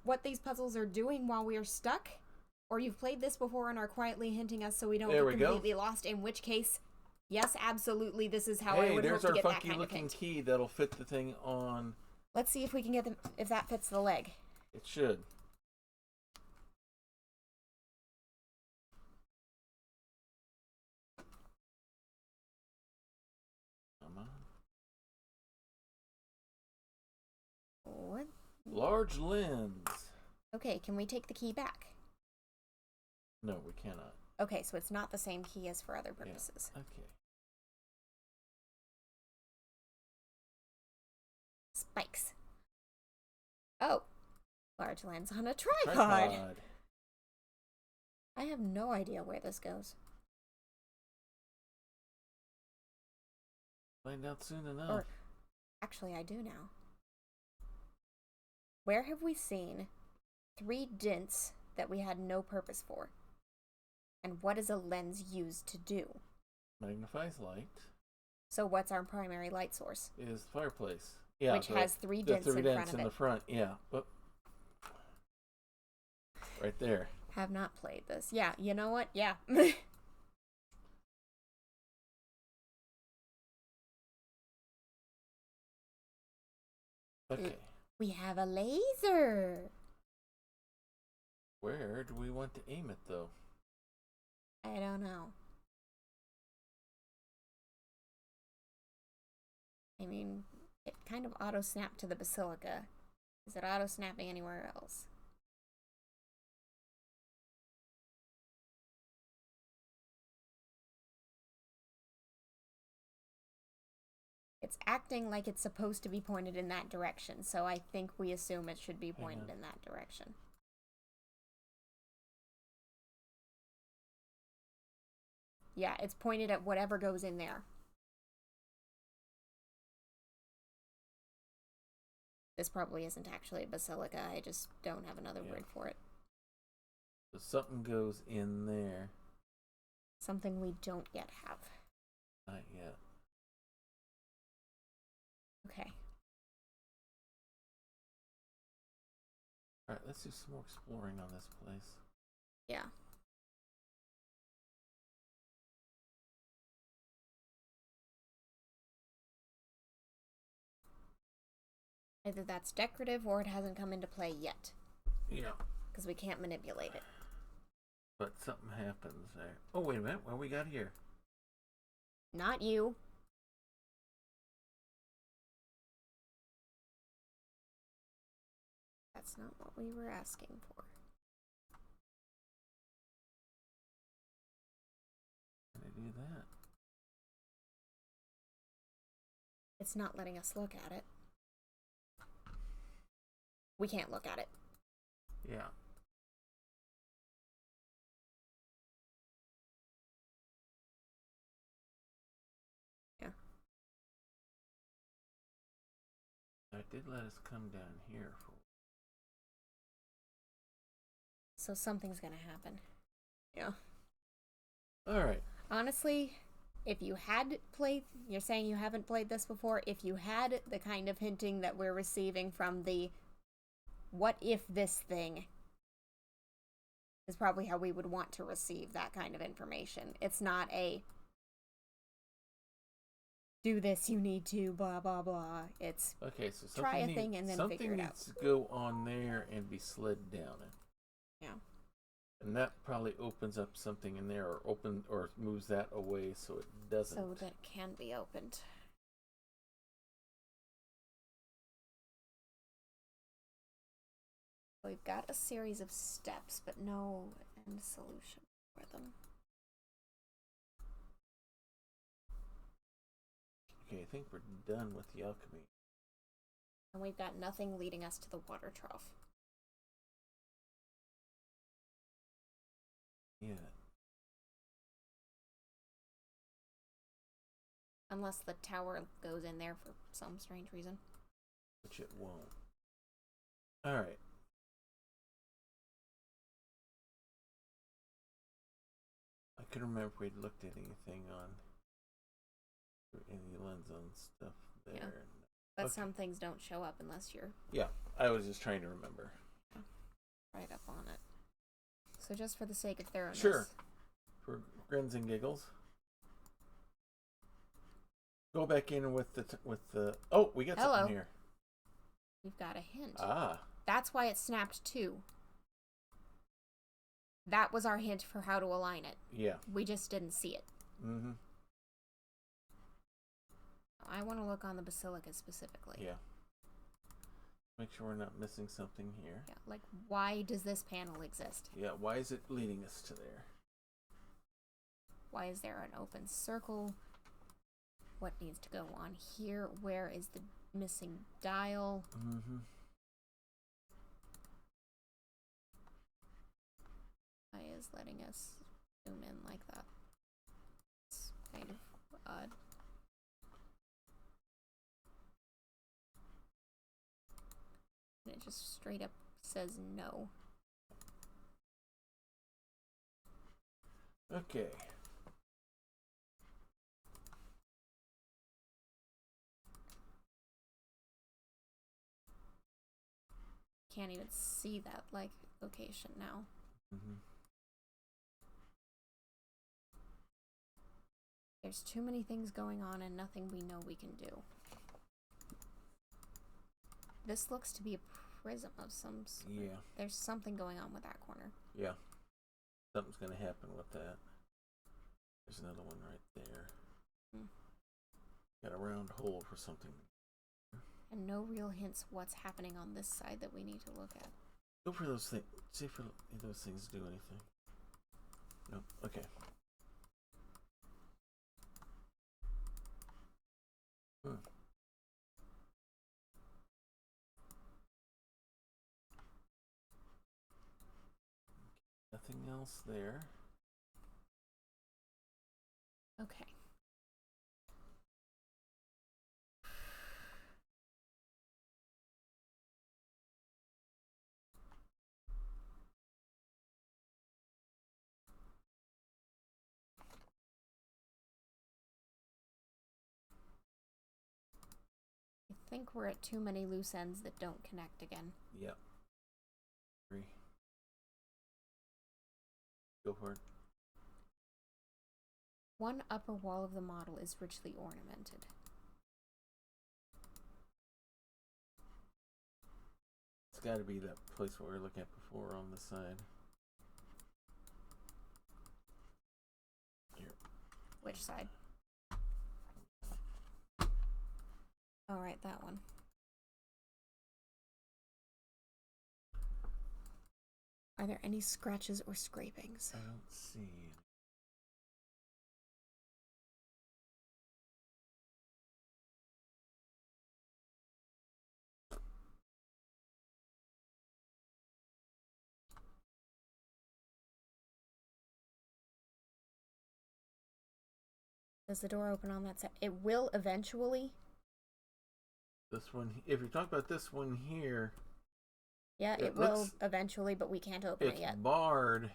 Speaker 2: what these puzzles are doing while we are stuck, or you've played this before and are quietly hinting us so we don't get completely lost, in which case, yes, absolutely, this is how I would hope to get that kind of hint. Hey, there's our funky-looking
Speaker 1: key that'll fit the thing on...
Speaker 2: Let's see if we can get if that fits the leg.
Speaker 1: It should. Come on.
Speaker 2: What?
Speaker 1: Large lens.
Speaker 2: Okay, can we take the key back?
Speaker 1: No, we cannot.
Speaker 2: Okay, so it's not the same key as for other purposes.
Speaker 1: Yeah. Okay.
Speaker 2: Spikes. Oh. Large lens on a tripod. I have no idea where this goes.
Speaker 1: Find out soon enough.
Speaker 2: Or, actually, I do now. Where have we seen 3 dents that we had no purpose for? And what is a lens used to do?
Speaker 1: Magnifies light.
Speaker 2: So what's our primary light source?
Speaker 1: Is the fireplace. Yeah,
Speaker 2: which has 3 dents in front of it.
Speaker 1: The front, yeah. But right there.
Speaker 2: Have not played this. Yeah, you know what? Yeah.
Speaker 1: Okay.
Speaker 2: We have a laser.
Speaker 1: Where do we want to aim it, though?
Speaker 2: I don't know. I mean, it kind of auto-snapped to the basilica. Is it auto-snapping anywhere else? It's acting like it's supposed to be pointed in that direction, so I think we assume it should be pointed in that direction. Yeah, it's pointed at whatever goes in there. This probably isn't actually a basilica, I just don't have another word for it.
Speaker 1: So something goes in there.
Speaker 2: Something we don't yet have.
Speaker 1: Not yet.
Speaker 2: Okay.
Speaker 1: Alright, let's do some more exploring on this place.
Speaker 2: Yeah. Either that's decorative or it hasn't come into play yet.
Speaker 1: Yeah.
Speaker 2: Because we can't manipulate it.
Speaker 1: But something happens there. Oh, wait a minute. What we got here?
Speaker 2: Not you. That's not what we were asking for.
Speaker 1: How did I do that?
Speaker 2: It's not letting us look at it. We can't look at it.
Speaker 1: Yeah.
Speaker 2: Yeah.
Speaker 1: It did let us come down here for.
Speaker 2: So something's gonna happen. Yeah.
Speaker 1: Alright.
Speaker 2: Honestly, if you had played, you're saying you haven't played this before, if you had the kind of hinting that we're receiving from the what if this thing is probably how we would want to receive that kind of information. It's not a do this, you need to, blah, blah, blah. It's
Speaker 1: okay, so
Speaker 2: try a thing and then figure it out.
Speaker 1: Something needs to go on there and be slid down it.
Speaker 2: Yeah.
Speaker 1: And that probably opens up something in there or moves that away so it doesn't.
Speaker 2: So that it can be opened. We've got a series of steps, but no end solution for them.
Speaker 1: Okay, I think we're done with the alchemy.
Speaker 2: And we've got nothing leading us to the water trough.
Speaker 1: Yeah.
Speaker 2: Unless the tower goes in there for some strange reason.
Speaker 1: Which it won't. Alright. I couldn't remember if we'd looked at anything on any lens on stuff there.
Speaker 2: Yeah. But
Speaker 1: okay.
Speaker 2: some things don't show up unless you're...
Speaker 1: Yeah, I was just trying to remember.
Speaker 2: Right up on it. So just for the sake of thoroughness.
Speaker 1: Sure. For grins and giggles. Go back in with the oh, we got something here.
Speaker 2: We've got a hint.
Speaker 1: Ah.
Speaker 2: That's why it snapped too. That was our hint for how to align it.
Speaker 1: Yeah.
Speaker 2: We just didn't see it.
Speaker 1: Mm-hmm.
Speaker 2: I want to look on the basilica specifically.
Speaker 1: Yeah. Make sure we're not missing something here.
Speaker 2: Yeah, like why does this panel exist?
Speaker 1: Yeah, why is it leading us to there?
Speaker 2: Why is there an open circle? What needs to go on here? Where is the missing dial?
Speaker 1: Mm-hmm.
Speaker 2: Why is letting us zoom in like that? It's kind of odd. And it just straight up says no.
Speaker 1: Okay.
Speaker 2: Can't even see that like location now.
Speaker 1: Mm-hmm.
Speaker 2: There's too many things going on and nothing we know we can do. This looks to be a prism of some sort.
Speaker 1: Yeah.
Speaker 2: There's something going on with that corner.
Speaker 1: Yeah. Something's gonna happen with that. There's another one right there. Got a round hole for something.
Speaker 2: And no real hints what's happening on this side that we need to look at.
Speaker 1: Go for those things. See if those things do anything. Nope. Okay. else there.
Speaker 2: Okay. I think we're at too many loose ends that don't connect again.
Speaker 1: Yep. Agree. Go for it.
Speaker 2: One upper wall of the model is richly ornamented.
Speaker 1: It's got to be that place what we were looking at before on the side. Here.
Speaker 2: Which side? All right, that one. Are there any scratches or scrapings?
Speaker 1: I don't see any.
Speaker 2: Does the door open on that side? It will eventually.
Speaker 1: This one, if you're talking about this one here,
Speaker 2: Yeah, it will eventually, but we can't open it yet.
Speaker 1: It's barred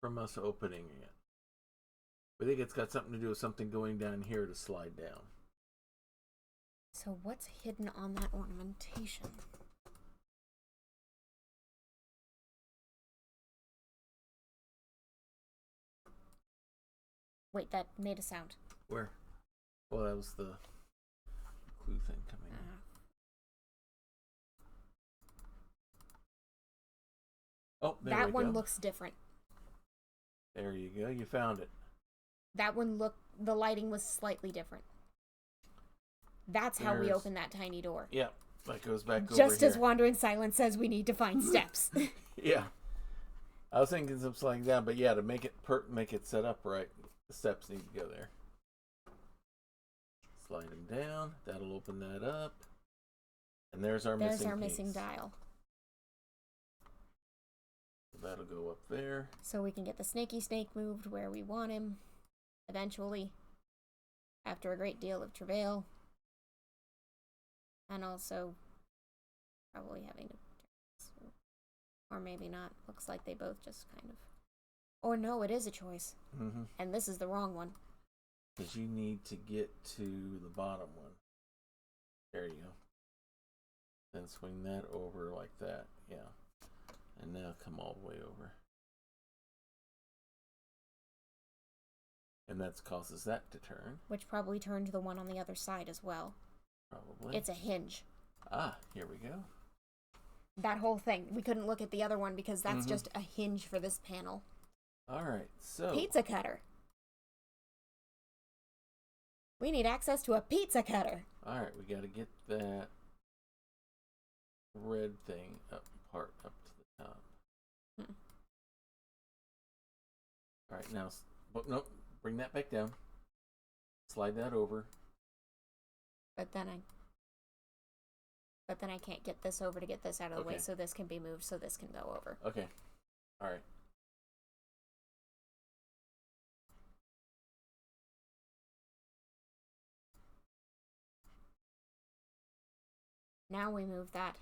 Speaker 1: from us opening it. We think it's got something to do with something going down here to slide down.
Speaker 2: So what's hidden on that ornamentation? Wait, that made a sound.
Speaker 1: Where? Well, that was the clue thing coming in. Oh, there we go.
Speaker 2: That one looks different.
Speaker 1: There you go. You found it.
Speaker 2: That one the lighting was slightly different. That's how we open that tiny door.
Speaker 1: Yeah, that goes back over
Speaker 2: Just
Speaker 1: here.
Speaker 2: as Wandering Silence says we need to find steps.
Speaker 1: Yeah. I was thinking some sliding down, but yeah, to make it set up right, the steps need to go there. Slide them down. That'll open that up. And there's our missing piece.
Speaker 2: Dial.
Speaker 1: So that'll go up there.
Speaker 2: So we can get the snaky snake moved where we want him. Eventually. After a great deal of travail. And also probably having to... Or maybe not. Looks like they both just kind of... Or no, it is a choice.
Speaker 1: Mm-hmm.
Speaker 2: And this is the wrong one.
Speaker 1: Because you need to get to the bottom one. There you go. Then swing that over like that. Yeah. And now come all the way over. And that causes that to turn.
Speaker 2: Which probably turned the one on the other side as well.
Speaker 1: Probably.
Speaker 2: It's a hinge.
Speaker 1: Ah, here we go.
Speaker 2: That whole thing. We couldn't look at the other one because that's just a hinge for this panel.
Speaker 1: Alright, so...
Speaker 2: Pizza cutter. We need access to a pizza cutter.
Speaker 1: Alright, we gotta get that red thing up to the top. Alright, now... Oh, nope. Bring that back down. Slide that over.
Speaker 2: But then I can't get this over to get this out of the way, so this can be moved, so this can go over.
Speaker 1: Okay. Alright.
Speaker 2: Now we move that.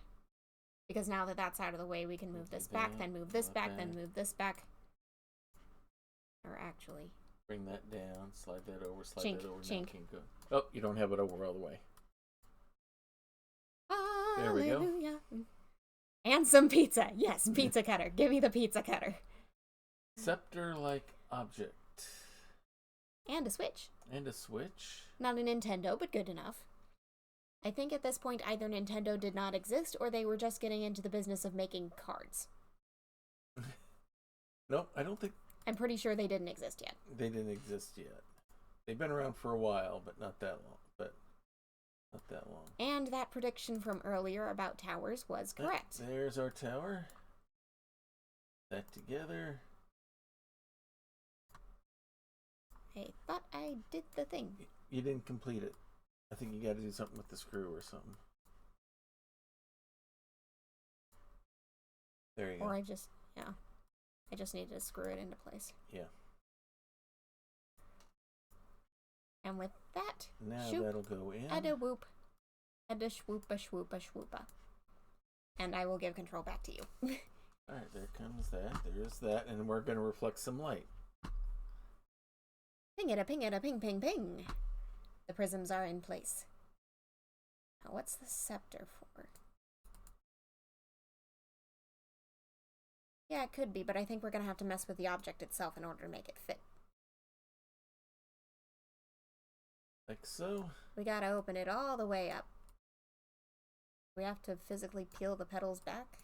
Speaker 2: Because now that that's out of the way, we can move this back, then move this back, then move this back. Or actually...
Speaker 1: Bring that down, slide that over,
Speaker 2: slide
Speaker 1: that over.
Speaker 2: Chink.
Speaker 1: Go. Oh, you don't have it over all the way. There we go.
Speaker 2: And some pizza. Yes, pizza cutter. Give me the pizza cutter.
Speaker 1: Scepter-like object.
Speaker 2: And a switch.
Speaker 1: And a switch.
Speaker 2: Not a Nintendo, but good enough. I think at this point either Nintendo did not exist or they were just getting into the business of making cards.
Speaker 1: No, I don't think...
Speaker 2: I'm pretty sure they didn't exist yet.
Speaker 1: They didn't exist yet. They've been around for a while, but not that long.
Speaker 2: And that prediction from earlier about towers was correct.
Speaker 1: There's our tower. That together.
Speaker 2: I thought I did the thing.
Speaker 1: You didn't complete it. I think you got to do something with the screw or something. There you go.
Speaker 2: Or I just, yeah. I just needed to screw it into place.
Speaker 1: Yeah.
Speaker 2: And with that,
Speaker 1: Now
Speaker 2: shoop,
Speaker 1: that'll go in.
Speaker 2: a whoop, a shwoopa shwoopa shwoopa. And I will give control back to you.
Speaker 1: Alright, there comes that. There's that. And we're going to reflect some light.
Speaker 2: Ping it a ping it a ping ping ping. The prisms are in place. Now what's the scepter for? Yeah, it could be, but I think we're going to have to mess with the object itself in order to make it fit.
Speaker 1: Like so.
Speaker 2: We gotta open it all the way up. We have to physically peel the petals back.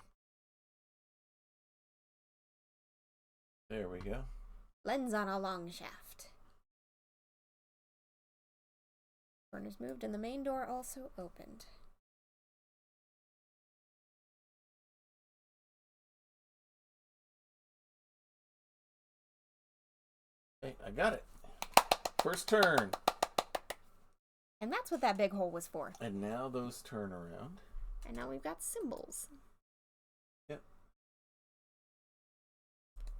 Speaker 1: There we go.
Speaker 2: Lens on a long shaft. Corners moved and the main door also opened.
Speaker 1: Hey, I got it. First turn.
Speaker 2: And that's what that big hole was for.
Speaker 1: And now those turn around.
Speaker 2: And now we've got symbols.
Speaker 1: Yep.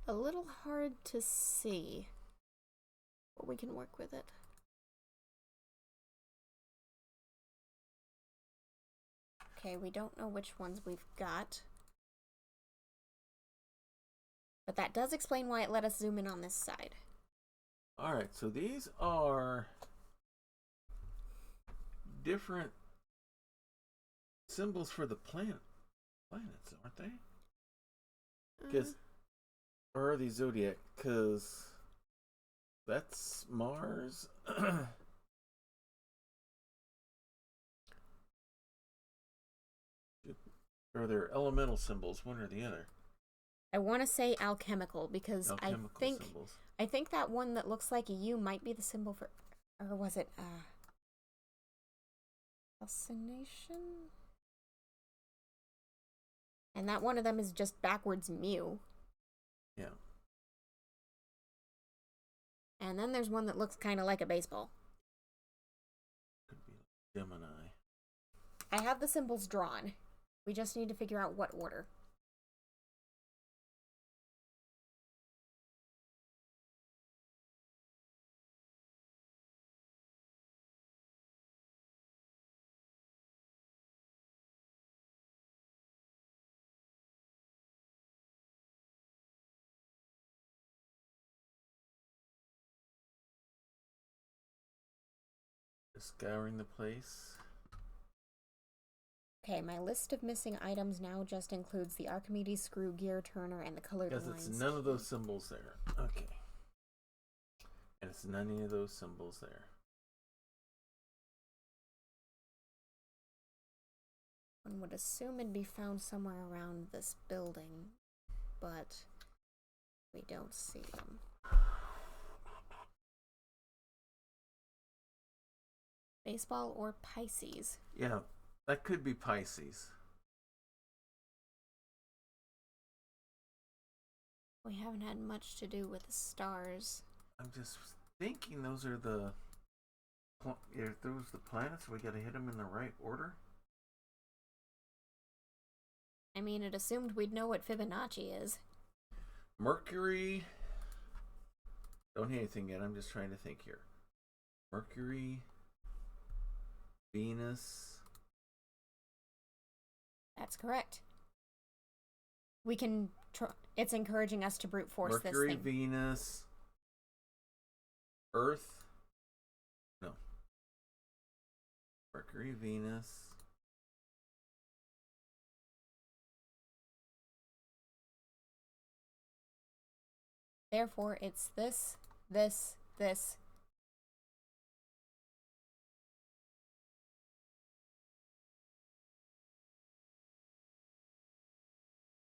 Speaker 2: A little hard to see, but we can work with it. Okay, we don't know which ones we've got. But that does explain why it let us zoom in on this side.
Speaker 1: Alright, so these are different symbols for the planets, aren't they? Because, or are these zodiac? Because that's Mars. Or they're elemental symbols, one or the other.
Speaker 2: I want to say alchemical because
Speaker 1: Alchemical symbols.
Speaker 2: I think that one that looks like a U might be the symbol for, or was it fascination? And that one of them is just backwards mu.
Speaker 1: Yeah.
Speaker 2: And then there's one that looks kind of like a baseball.
Speaker 1: Could be Gemini.
Speaker 2: I have the symbols drawn. We just need to figure out what order.
Speaker 1: Scouring the place.
Speaker 2: Okay, my list of missing items now just includes the Archimedes screw, gear turner, and the colored lines.
Speaker 1: Because it's none of those symbols there. Okay. And it's none of those symbols there.
Speaker 2: One would assume it'd be found somewhere around this building, but we don't see them. Baseball or Pisces?
Speaker 1: Yeah, that could be Pisces.
Speaker 2: We haven't had much to do with the stars.
Speaker 1: I'm just thinking those are the... If those the planets, we gotta hit them in the right order.
Speaker 2: I mean, it assumed we'd know what Fibonacci is.
Speaker 1: Mercury... Don't hit anything yet, I'm just trying to think here. Mercury... Venus...
Speaker 2: That's correct. We can... It's encouraging us to brute force
Speaker 1: Mercury,
Speaker 2: this thing.
Speaker 1: Venus... Earth... No. Mercury, Venus...
Speaker 2: Therefore, it's this, this, this.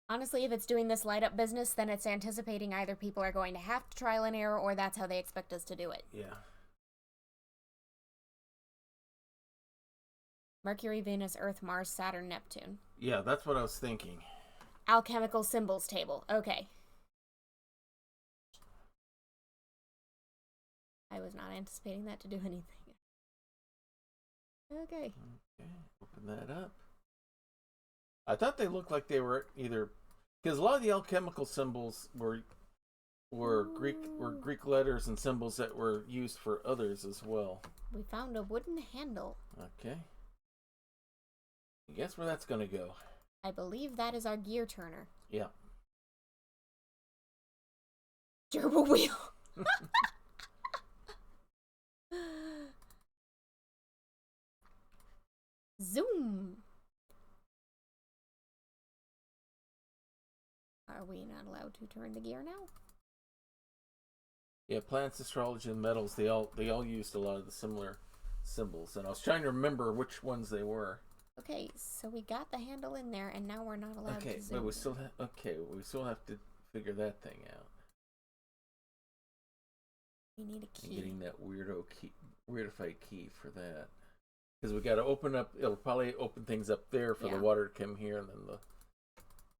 Speaker 2: Honestly, if it's doing this light up business, then it's anticipating either people are going to have to trial and error or that's how they expect us to do it.
Speaker 1: Yeah.
Speaker 2: Mercury, Venus, Earth, Mars, Saturn, Neptune.
Speaker 1: Yeah, that's what I was thinking.
Speaker 2: Alchemical symbols table. Okay. I was not anticipating that to do anything. Okay.
Speaker 1: Okay, open that up. I thought they looked like they were either Because a lot of the alchemical symbols were Greek letters and symbols that were used for others as well.
Speaker 2: We found a wooden handle.
Speaker 1: Okay. Guess where that's gonna go?
Speaker 2: I believe that is our gear turner.
Speaker 1: Yeah.
Speaker 2: Gerbil wheel. Zoom. Are we not allowed to turn the gear now?
Speaker 1: Yeah, plants, astrology, and metals, they all used a lot of the similar symbols, and I was trying to remember which ones they were.
Speaker 2: Okay, so we got the handle in there, and now we're not allowed to zoom.
Speaker 1: But we still have to figure that thing out.
Speaker 2: We need a key.
Speaker 1: Getting that weirdified key for that, because we got to open up. It'll probably open things up there for the water to come here, and then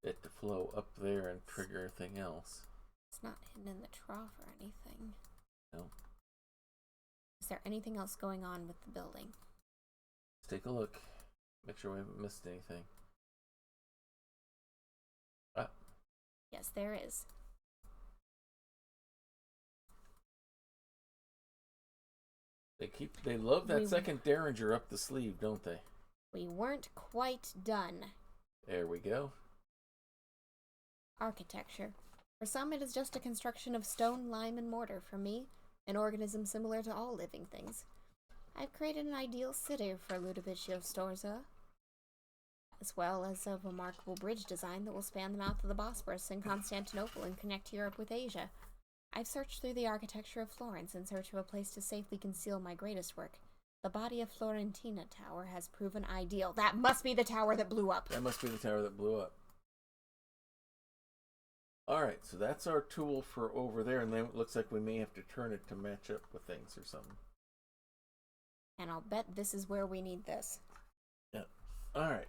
Speaker 1: it to flow up there and trigger everything else.
Speaker 2: It's not hidden in the trough or anything.
Speaker 1: No.
Speaker 2: Is there anything else going on with the building?
Speaker 1: Let's take a look. Make sure we haven't missed anything. Ah.
Speaker 2: Yes, there is.
Speaker 1: They love that second derringer up the sleeve, don't they?
Speaker 2: We weren't quite done.
Speaker 1: There we go.
Speaker 2: Architecture. For some, it is just a construction of stone, lime, and mortar. For me, an organism similar to all living things. I've created an ideal city for Ludovico Sforza, as well as a remarkable bridge design that will span the mouth of the Bosporus in Constantinople and connect Europe with Asia. I've searched through the architecture of Florence in search of a place to safely conceal my greatest work. The body of Florentina Tower has proven ideal. That must be the tower that blew up.
Speaker 1: That must be the tower that blew up. Alright, so that's our tool for over there, and then it looks like we may have to turn it to match up with things or something.
Speaker 2: And I'll bet this is where we need this.
Speaker 1: Yeah. Alright.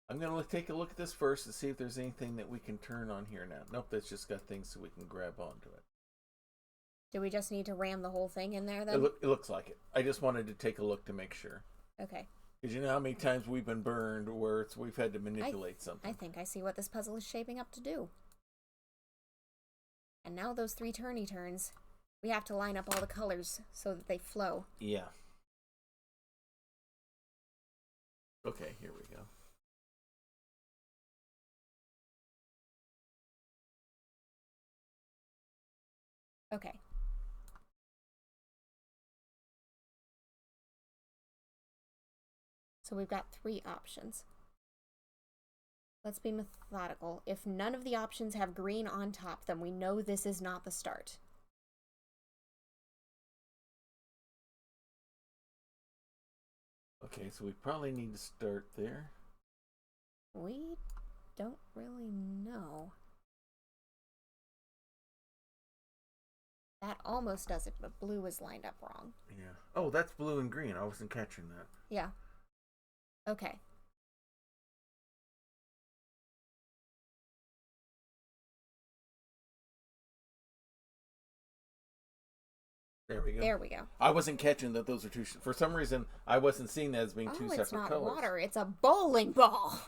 Speaker 1: I'm going to take a look at this first to see if there's anything that we can turn on here now. Nope, that's just got things so we can grab onto it.
Speaker 2: Do we just need to ram the whole thing in there, then?
Speaker 1: It looks like it. I just wanted to take a look to make sure.
Speaker 2: Okay.
Speaker 1: Because you know how many times we've been burned where we've had to manipulate something.
Speaker 2: I think I see what this puzzle is shaping up to do. And now those 3 turny turns, we have to line up all the colors so that they flow.
Speaker 1: Yeah. Okay, here we go.
Speaker 2: Okay. So we've got 3 options. Let's be methodical. If none of the options have green on top, then we know this is not the start.
Speaker 1: Okay, so we probably need to start there.
Speaker 2: We don't really know. That almost does it, but blue is lined up wrong.
Speaker 1: Yeah. Oh, that's blue and green. I wasn't catching that.
Speaker 2: Yeah. Okay.
Speaker 1: There we go.
Speaker 2: There we go.
Speaker 1: I wasn't catching that those are two. For some reason, I wasn't seeing that as being two separate
Speaker 2: it's not
Speaker 1: colors.
Speaker 2: Water. It's a bowling ball.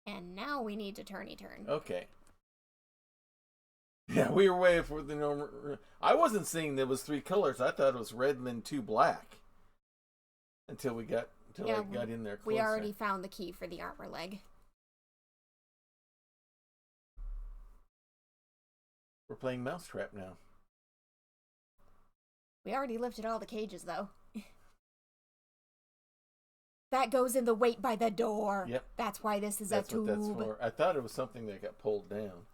Speaker 2: And now we need to turny turn.
Speaker 1: Okay. Yeah, we were way for the normal. I wasn't seeing there was 3 colors. I thought it was red and then 2 black. Until I got in there closer.
Speaker 2: We already found the key for the armor leg.
Speaker 1: We're playing Mousetrap now.
Speaker 2: We already lifted all the cages, though. That goes in the weight by the door.
Speaker 1: Yep.
Speaker 2: That's why this is a tube.
Speaker 1: That's what that's for. I thought it was something that got pulled down.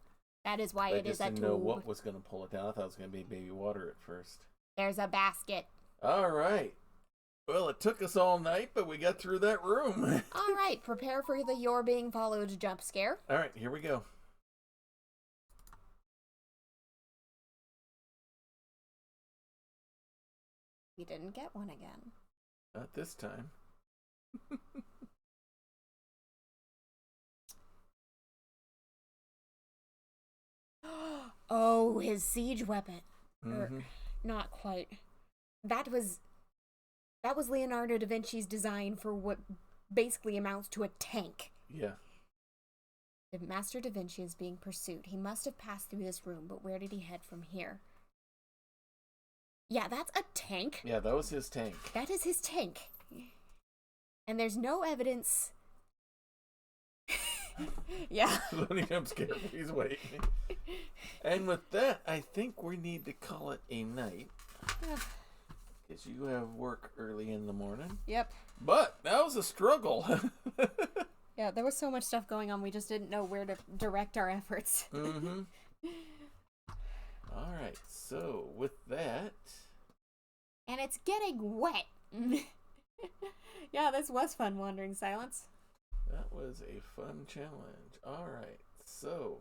Speaker 2: That is why it is a tube. I didn't know
Speaker 1: what was going to pull it down. I thought it was going to be baby water at first.
Speaker 2: There's a basket.
Speaker 1: All right. Well, it took us all night, but we got through that room.
Speaker 2: All right. Prepare for the "you're being followed" jump scare.
Speaker 1: All right. Here we go.
Speaker 2: We didn't get one again.
Speaker 1: Not this time.
Speaker 2: Oh, his siege weapon.
Speaker 1: Mm-hmm.
Speaker 2: Not quite. That was Leonardo da Vinci's design for what basically amounts to a tank.
Speaker 1: Yeah.
Speaker 2: If Master Da Vinci is being pursued, he must have passed through this room, but where did he head from here? Yeah, that's a tank.
Speaker 1: Yeah, that was his tank.
Speaker 2: That is his tank. And there's no evidence. Yeah.
Speaker 1: I'm scared. He's waiting. And with that, I think we need to call it a night. Because you have work early in the morning.
Speaker 2: Yep.
Speaker 1: But that was a struggle.
Speaker 2: Yeah, there was so much stuff going on, we just didn't know where to direct our efforts.
Speaker 1: Mm-hmm. All right, so with that...
Speaker 2: And it's getting wet. Yeah, this was fun, Wandering Silence.
Speaker 1: That was a fun challenge. All right, so...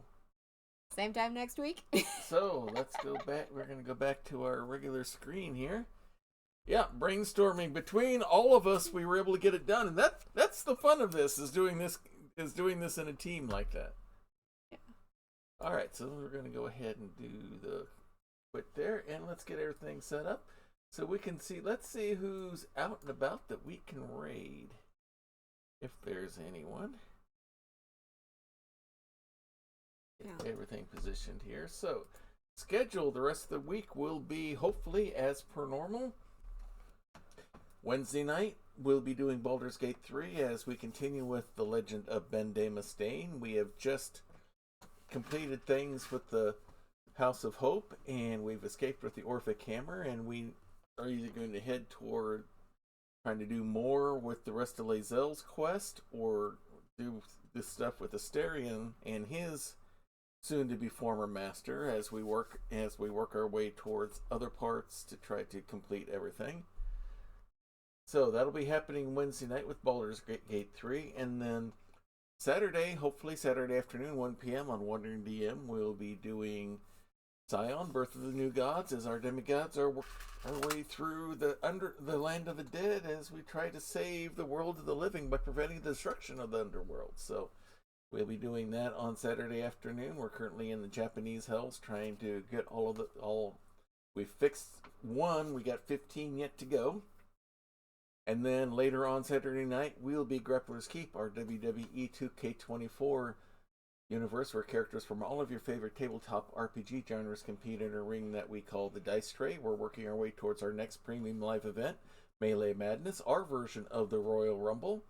Speaker 2: Same time next week?
Speaker 1: So, let's go back. We're going to go back to our regular screen here. Yeah, brainstorming between all of us, we were able to get it done, and that's the fun of this, is doing this in a team like that.
Speaker 2: Yeah.
Speaker 1: All right, so we're going to go ahead and do the quit there, and let's get everything set up so we can see. Let's see who's out and about that we can raid, if there's anyone. Get everything positioned here. So, schedule the rest of the week will be hopefully as per normal. Wednesday night, we'll be doing Baldur's Gate 3 as we continue with the Legend of Ben de Mustaine. We have just completed things with the House of Hope, and we've escaped with the Orphic Hammer, and we are either going to head toward trying to do more with the rest of Lae'zel's quest, or do this stuff with Asterion and his soon-to-be former master as we work our way towards other parts to try to complete everything. So that'll be happening Wednesday night with Baldur's Gate 3, and then Saturday, hopefully Saturday afternoon, 1 p.m. on Wandering DM, we'll be doing Scion, Birth of the New Gods, as our demigods are our way through the land of the dead as we try to save the world of the living by preventing the destruction of the underworld. So we'll be doing that on Saturday afternoon. We're currently in the Japanese hells trying to get we fixed one, we got 15 yet to go. And then later on Saturday night, we'll be Grappler's Keep, our WWE 2K24 universe where characters from all of your favorite tabletop RPG genres compete in a ring that we call the Dice Tray. We're working our way towards our next premium live event, Melee Madness, our version of the Royal Rumble.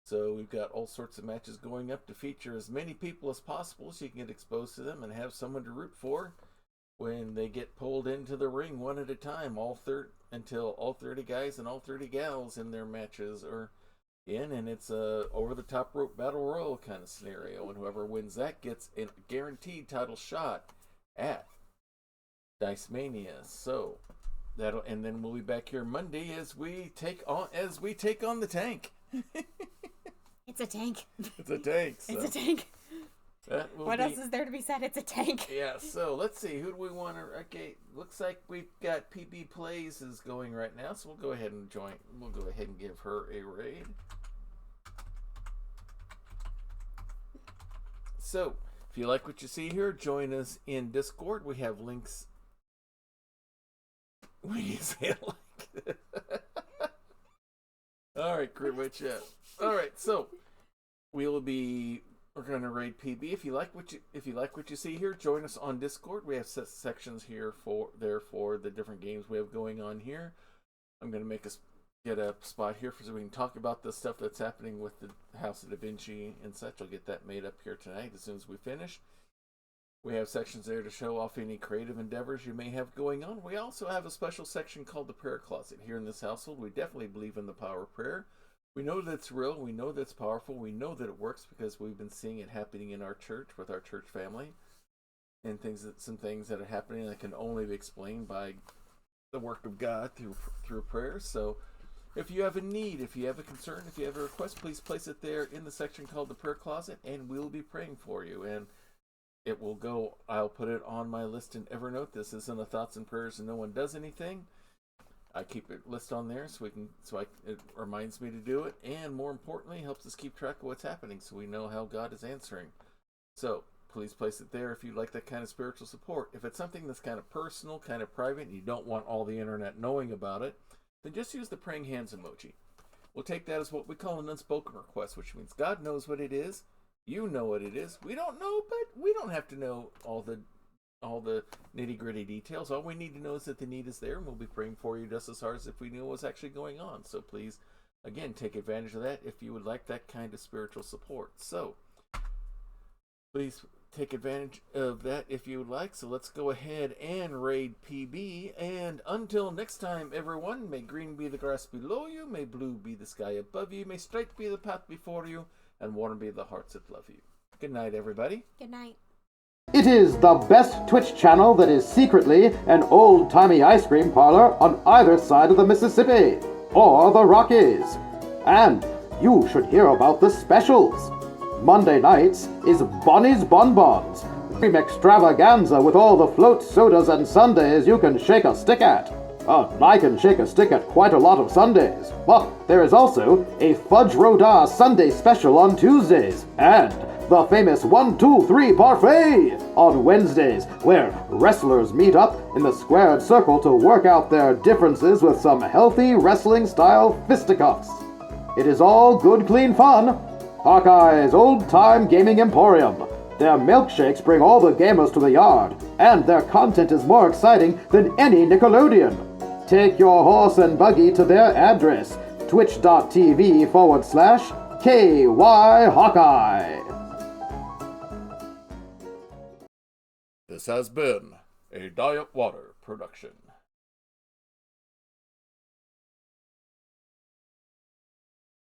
Speaker 1: So we've got all sorts of matches going up to feature as many people as possible so you can get exposed to them and have someone to root for when they get pulled into the ring one at a time, until all 30 guys and all 30 gals in their matches are in, and it's a over-the-top rope battle royal kind of scenario, and whoever wins that gets a guaranteed title shot at Dice Mania. So and then we'll be back here Monday as we take on the tank.
Speaker 2: It's a tank.
Speaker 1: It's a tank. So.
Speaker 2: It's a tank. What else is there to be said? It's a tank.
Speaker 1: Yeah, so let's see. Who do we want to... Okay, looks like we've got PB Plays is going right now, so we'll go ahead and join. We'll go ahead and give her a raid. So, if you like what you see here, join us in Discord. We have links... When you say it like that. All right, Crew Witch. All right, so we're going to raid PB. If you like what you see here, join us on Discord. We have sections here for the different games we have going on here. I'm going to get a spot here so we can talk about the stuff that's happening with the House of Da Vinci and such. I'll get that made up here tonight as soon as we finish. We have sections there to show off any creative endeavors you may have going on. We also have a special section called the Prayer Closet. Here in this household, we definitely believe in the power of prayer. We know that it's real. We know that it's powerful. We know that it works because we've been seeing it happening in our church with our church family, and some things that are happening that can only be explained by the work of God through prayer. So, if you have a need, if you have a concern, if you have a request, please place it there in the section called the Prayer Closet, and we'll be praying for you. And it will go. I'll put it on my list in Evernote. This isn't a thoughts and prayers, and no one does anything. I keep it list on there it reminds me to do it, and more importantly, helps us keep track of what's happening so we know how God is answering. So please place it there if you'd like that kind of spiritual support. If it's something that's kind of personal, kind of private, and you don't want all the internet knowing about it, then just use the praying hands emoji. we'll take that as what we call an unspoken request, which means God knows what it is. You know what it is. We don't know, but we don't have to know all the nitty-gritty details. All we need to know is that the need is there, and we'll be praying for you just as hard as if we knew what's actually going on. So please, again, take advantage of that if you would like that kind of spiritual support. So please take advantage of that if you would like. So let's go ahead and raid PB. And until next time, everyone, may green be the grass below you, may blue be the sky above you, may straight be the path before you, and warm be the hearts that love you. Good night, everybody.
Speaker 2: Good night.
Speaker 3: It is the best Twitch channel that is secretly an old-timey ice cream parlor on either side of the Mississippi or the Rockies. And you should hear about the specials. Monday nights is Bonnie's Bonbons, cream extravaganza with all the float sodas and sundaes you can shake a stick at. I can shake a stick at quite a lot of Sundays. But there is also a Fudge Rodin Sunday special on Tuesdays, and the famous 1, 2, 3 parfait on Wednesdays, where wrestlers meet up in the squared circle to work out their differences with some healthy wrestling-style fisticuffs. It is all good, clean fun. Hawkeye's old-time gaming emporium. Their milkshakes bring all the gamers to the yard, and their content is more exciting than any Nickelodeon. Take your horse and buggy to their address, twitch.tv/KY Hawkeye.
Speaker 1: This has been a Diet Water production.